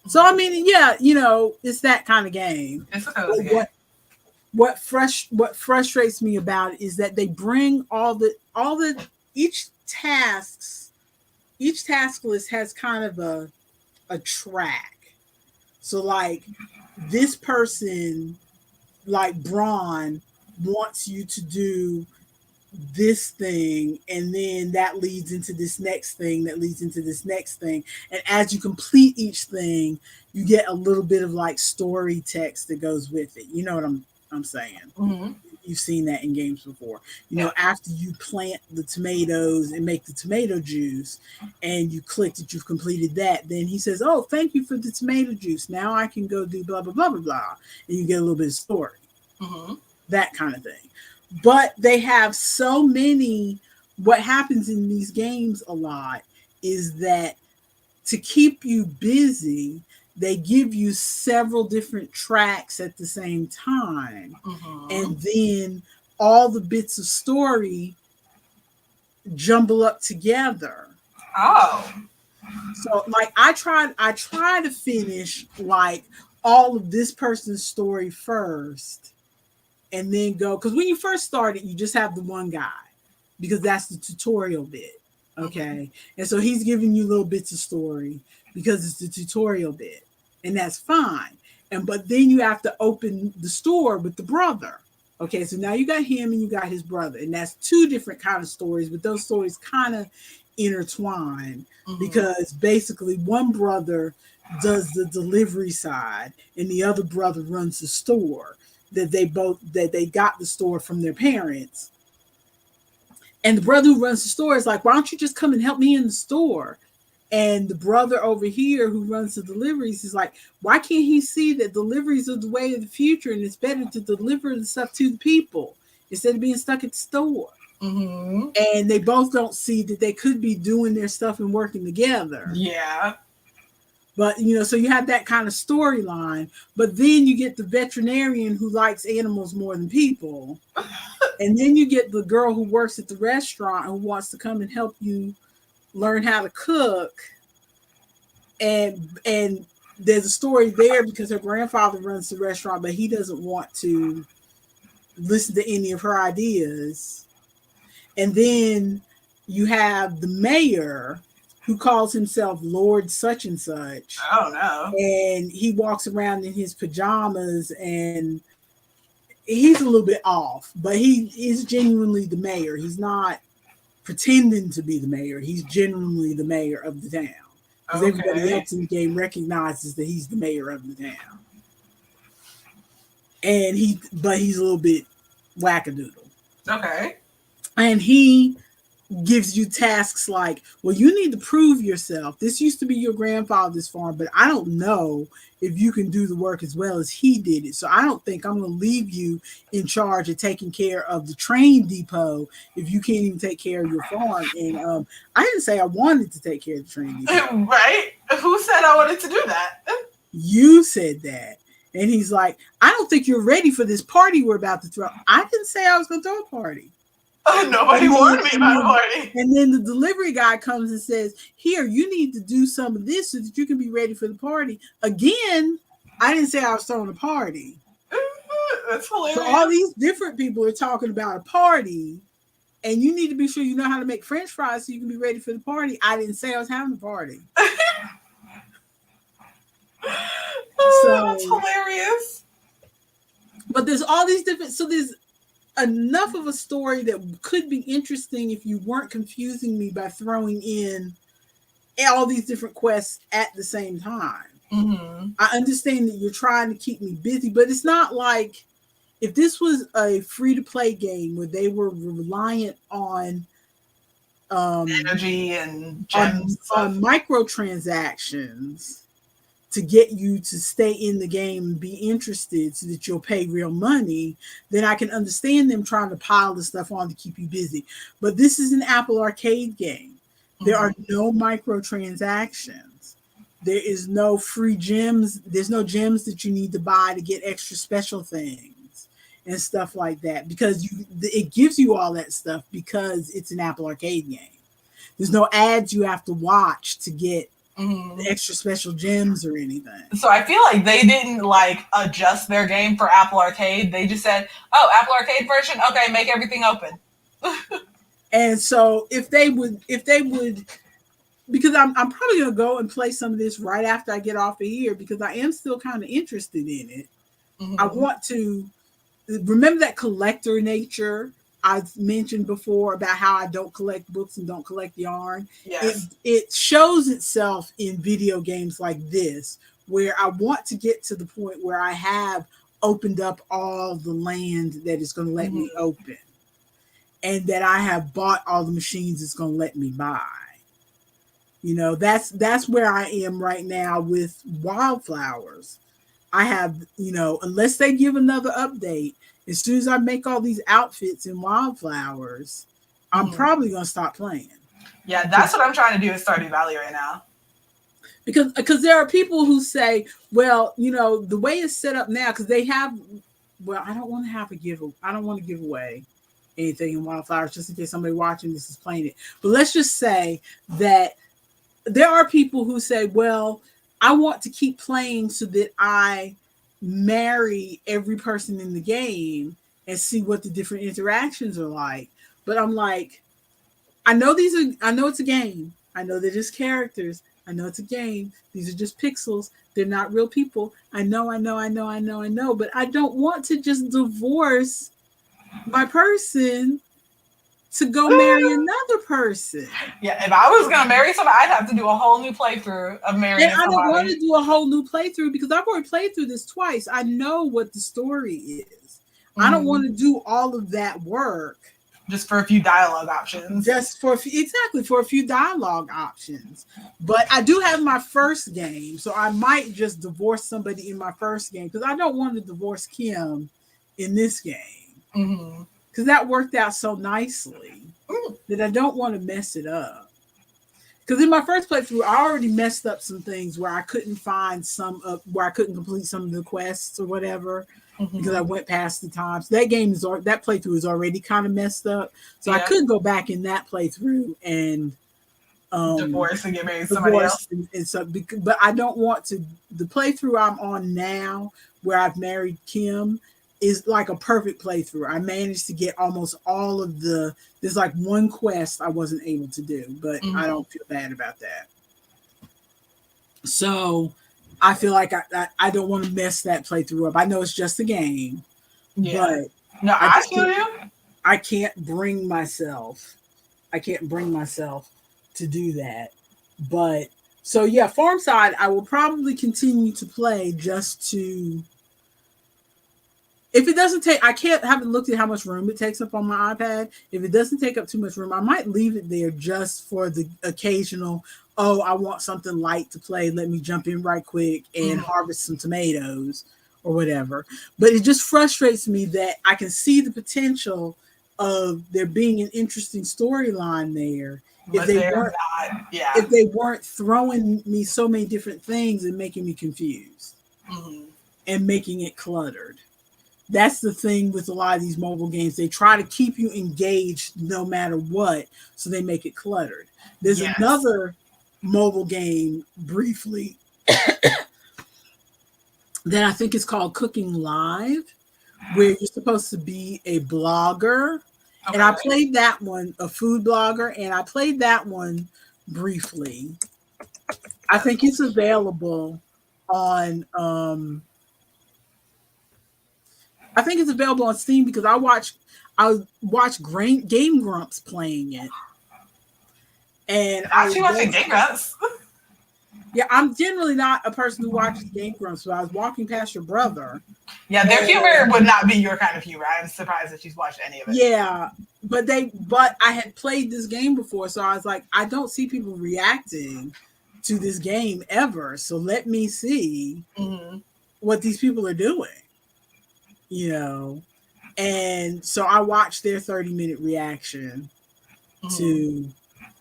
So, it's that kind of game. It's a cozy game. what frustrates me about it is that they bring all the each task list has kind of a track. So like this person, like Braun, wants you to do this thing, and then that leads into this next thing, that leads into this next thing. And as you complete each thing, you get a little bit of like story text that goes with it. You know what I'm saying? Mm-hmm. You've seen that in games before. You know, after you plant the tomatoes and make the tomato juice and you click that you've completed that, then he says, oh, thank you for the tomato juice. Now I can go do blah, blah, blah, blah, blah. And you get a little bit of story. Mm-hmm. That kind of thing. But they have so many. What happens in these games a lot is that to keep you busy, they give you several different tracks at the same time. Mm-hmm. And then all the bits of story jumble up together. Oh. So like I try to finish like all of this person's story first, and then go, because when you first started, you just have the one guy because that's the tutorial bit. Okay. And so he's giving you little bits of story because it's the tutorial bit, and that's fine. But then you have to open the store with the brother. Okay, so now you got him and you got his brother, and that's two different kind of stories, but those stories kind of intertwine because basically one brother does the delivery side and the other brother runs the store that they got the store from their parents. And the brother who runs the store is like, why don't you just come and help me in the store? And the brother over here who runs the deliveries is like, why can't he see that deliveries are the way of the future and it's better to deliver the stuff to the people instead of being stuck at the store? Mm-hmm. And they both don't see that they could be doing their stuff and working together. Yeah. But, you know, so you have that kind of storyline. But then you get the veterinarian who likes animals more than people. And then you get the girl who works at the restaurant who wants to come and help you learn how to cook. And there's a story there because her grandfather runs the restaurant, but he doesn't want to listen to any of her ideas. And then you have the mayor who calls himself Lord such and such. Oh no. And he walks around in his pajamas and he's a little bit off, but he is genuinely the mayor. He's not pretending to be the mayor. He's genuinely the mayor of the town. Because everybody else in the game recognizes that he's the mayor of the town. And he's a little bit wackadoodle. Okay. And he gives you tasks like, well, you need to prove yourself. This used to be your grandfather's farm, but I don't know if you can do the work as well as he did it. So I don't think I'm going to leave you in charge of taking care of the train depot if you can't even take care of your farm. And I didn't say I wanted to take care of the train depot. Right? Who said I wanted to do that? You said that. And he's like, I don't think you're ready for this party we're about to throw. I didn't say I was going to throw a party. Nobody warned me about a party. And then the delivery guy comes and says, here, you need to do some of this so that you can be ready for the party. Again, I didn't say I was throwing a party. That's hilarious. So all these different people are talking about a party, and you need to be sure you know how to make French fries so you can be ready for the party. I didn't say I was having a party. That's hilarious. But there's all these different, so there's enough of a story that could be interesting if you weren't confusing me by throwing in all these different quests at the same time. Mm-hmm. I understand that you're trying to keep me busy, but it's not like if this was a free-to-play game where they were reliant on energy and gems on microtransactions to get you to stay in the game and be interested so that you'll pay real money, then I can understand them trying to pile the stuff on to keep you busy. But this is an Apple Arcade game. There are no microtransactions. There is no free gems. There's no gems that you need to buy to get extra special things and stuff like that, because it gives you all that stuff because it's an Apple Arcade game. There's no ads you have to watch to get extra special gems or anything. So I feel like they didn't like adjust their game for Apple Arcade. They just said, "Oh, Apple Arcade version, okay, make everything open." And so if they would, because I'm probably gonna go and play some of this right after I get off of here because I am still kind of interested in it. I want to remember that collector nature I've mentioned before about how I don't collect books and don't collect yarn. Yes. It shows itself in video games like this, where I want to get to the point where I have opened up all the land that is going to let me open, and that I have bought all the machines it's going to let me buy. You know, that's where I am right now with Wildflowers. I have, you know, unless they give another update, as soon as I make all these outfits in Wildflowers, I'm probably going to stop playing. Yeah, that's what I'm trying to do is Stardew Valley right now. Because there are people who say, well, you know, the way it's set up now, because they have, well, I don't want to give away anything in Wildflowers just in case somebody watching this is playing it. But let's just say that there are people who say, well, I want to keep playing so that I marry every person in the game and see what the different interactions are like. But I'm like, I know it's a game. I know they're just characters. I know it's a game. These are just pixels. They're not real people. I know. But I don't want to just divorce my person to go marry another person. Yeah, if I was gonna marry somebody, I'd have to do a whole new playthrough of marrying somebody. I don't want to do a whole new playthrough because I've already played through this twice. I know what the story is. I don't want to do all of that work just for a few dialogue options. For a few dialogue options. But I do have my first game, so I might just divorce somebody in my first game because I don't want to divorce Kim in this game. Because that worked out so nicely that I don't want to mess it up. Because in my first playthrough, I already messed up some things where I couldn't find where I couldn't complete some of the quests or whatever because I went past the time. So that playthrough is already kind of messed up. So I could go back in that playthrough and divorce and get married to somebody else. But I don't want to. The playthrough I'm on now, where I've married Kim, is like a perfect playthrough. I managed to get almost all of there's like one quest I wasn't able to do, but I don't feel bad about that. So I feel like I don't want to mess that playthrough up. I know it's just a game, but no, I feel you. I can't bring myself to do that. But so yeah, Farmside, I will probably continue to play just to. If it doesn't take, haven't looked at how much room it takes up on my iPad. If it doesn't take up too much room, I might leave it there just for the occasional, I want something light to play. Let me jump in right quick and harvest some tomatoes or whatever. But it just frustrates me that I can see the potential of there being an interesting storyline there. If they weren't throwing me so many different things and making me confused and making it cluttered. That's the thing with a lot of these mobile games. They try to keep you engaged no matter what, so they make it cluttered. There's another mobile game, briefly, that I think is called Cooking Live, where you're supposed to be a blogger. Okay. And I played that one, a food blogger, and I played that one briefly. I think it's available on... I think it's available on Steam because I watched Game Grumps playing it, and I was watching Game Grumps. Yeah, I'm generally not a person who watches Game Grumps, so I was walking past your brother. Yeah, their humor would not be your kind of humor. I'm surprised that she's watched any of it. Yeah, but I had played this game before, so I was like, I don't see people reacting to this game ever, so let me see what these people are doing. You know, and so I watched their 30-minute reaction to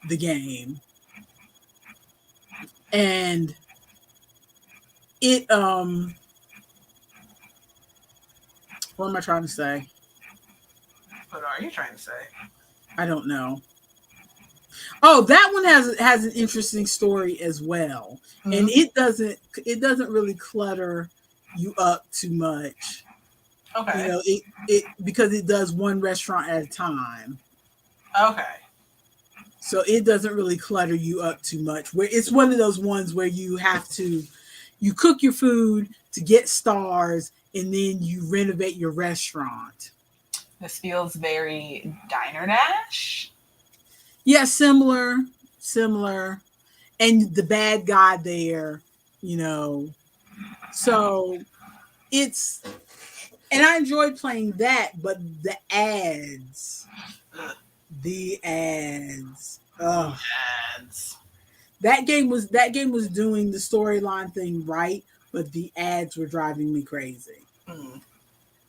the game, and it what am I trying to say? What are you trying to say? I don't know. Oh, that one has an interesting story as well, Mhm. and it doesn't really clutter you up too much. Okay. You know, it because it does one restaurant at a time. Okay. So it doesn't really clutter you up too much. Where it's one of those ones where you cook your food to get stars and then you renovate your restaurant. This feels very Diner Dash. Yeah, similar. And the bad guy there, you know. So it's and I enjoyed playing that, but the ads. Ugh. Ads. That game was doing the storyline thing right, but the ads were driving me crazy. Mm.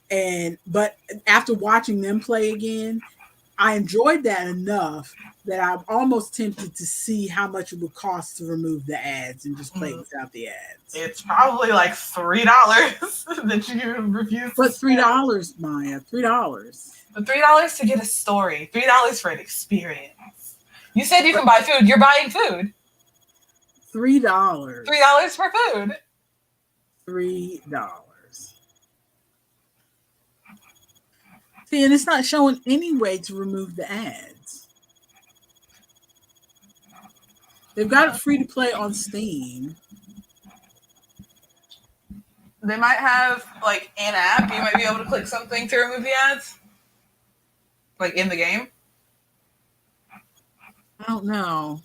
And but after watching them play again, I enjoyed that enough that I'm almost tempted to see how much it would cost to remove the ads and just play without the ads. It's probably like $3 that you refuse to But spend. $3, Maya, $3. But $3 to get a story, $3 for an experience. You said you can buy food. You're buying food. $3. $3 for food. $3. See, and it's not showing any way to remove the ads. They've got it free to play on Steam. They might have like an app. You might be able to click something to remove the ads, like in the game. I don't know.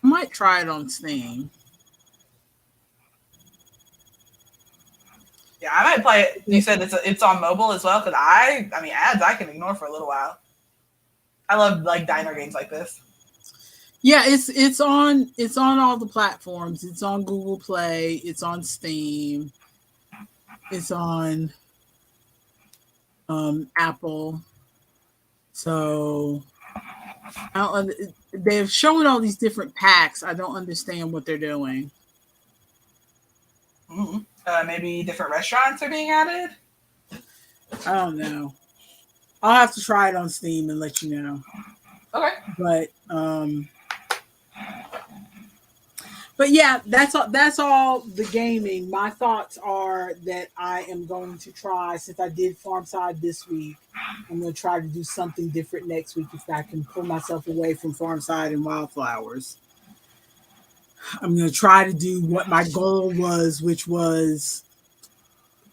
I might try it on Steam. Yeah, I might play it. You said it's on mobile as well, because I mean ads I can ignore for a little while. I love like diner games like this. Yeah, it's on all the platforms. It's on Google Play. It's on Steam. It's on Apple. So they're showing all these different packs. I don't understand what they're doing. Mm-hmm. Maybe different restaurants are being added. I don't know. I'll have to try it on Steam and let you know. Okay. But yeah, that's all the gaming. My thoughts are that I am going to try, since I did Farmside this week, I'm going to try to do something different next week if I can pull myself away from Farmside and Wildflowers. I'm going to try to do what my goal was, which was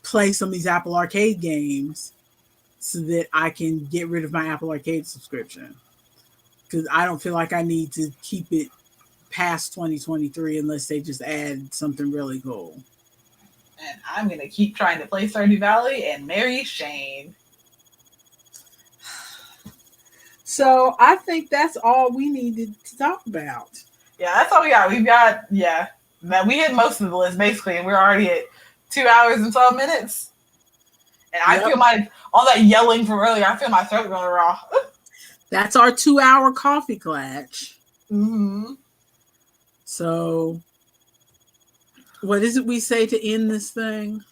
play some of these Apple Arcade games so that I can get rid of my Apple Arcade subscription. Because I don't feel like I need to keep it past 2023 unless they just add something really cool. And I'm going to keep trying to play Stardew Valley and marry Shane. So I think that's all we needed to talk about. Yeah, that's all we got. We've got, yeah. We hit most of the list, basically, and we're already at 2 hours and 12 minutes. And I feel all that yelling from earlier, I feel my throat going raw. That's our 2-hour coffee Klatsch. Mm-hmm. So what is it we say to end this thing?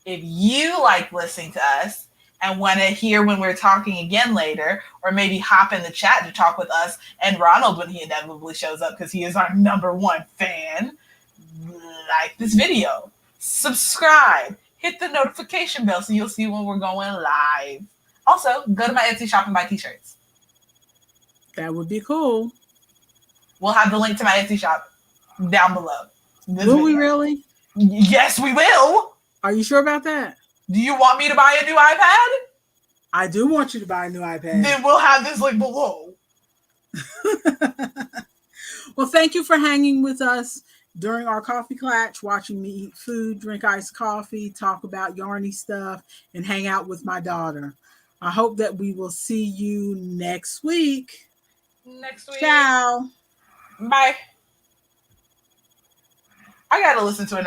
If you like listening to us and want to hear when we're talking again later, or maybe hop in the chat to talk with us and Ronald when he inevitably shows up because he is our #1 fan, like this video, subscribe, hit the notification bell so you'll see when we're going live. Also, go to my Etsy shop and buy t-shirts. That would be cool. We'll have the link to my Etsy shop down below. Will we really? Yes, we will. Are you sure about that? Do you want me to buy a new iPad? I do want you to buy a new iPad. Then we'll have this link below. Well, thank you for hanging with us during our coffee Klatsch, watching me eat food, drink iced coffee, talk about yarny stuff, and hang out with my daughter. I hope that we will see you next week. Ciao. Bye. I gotta listen to another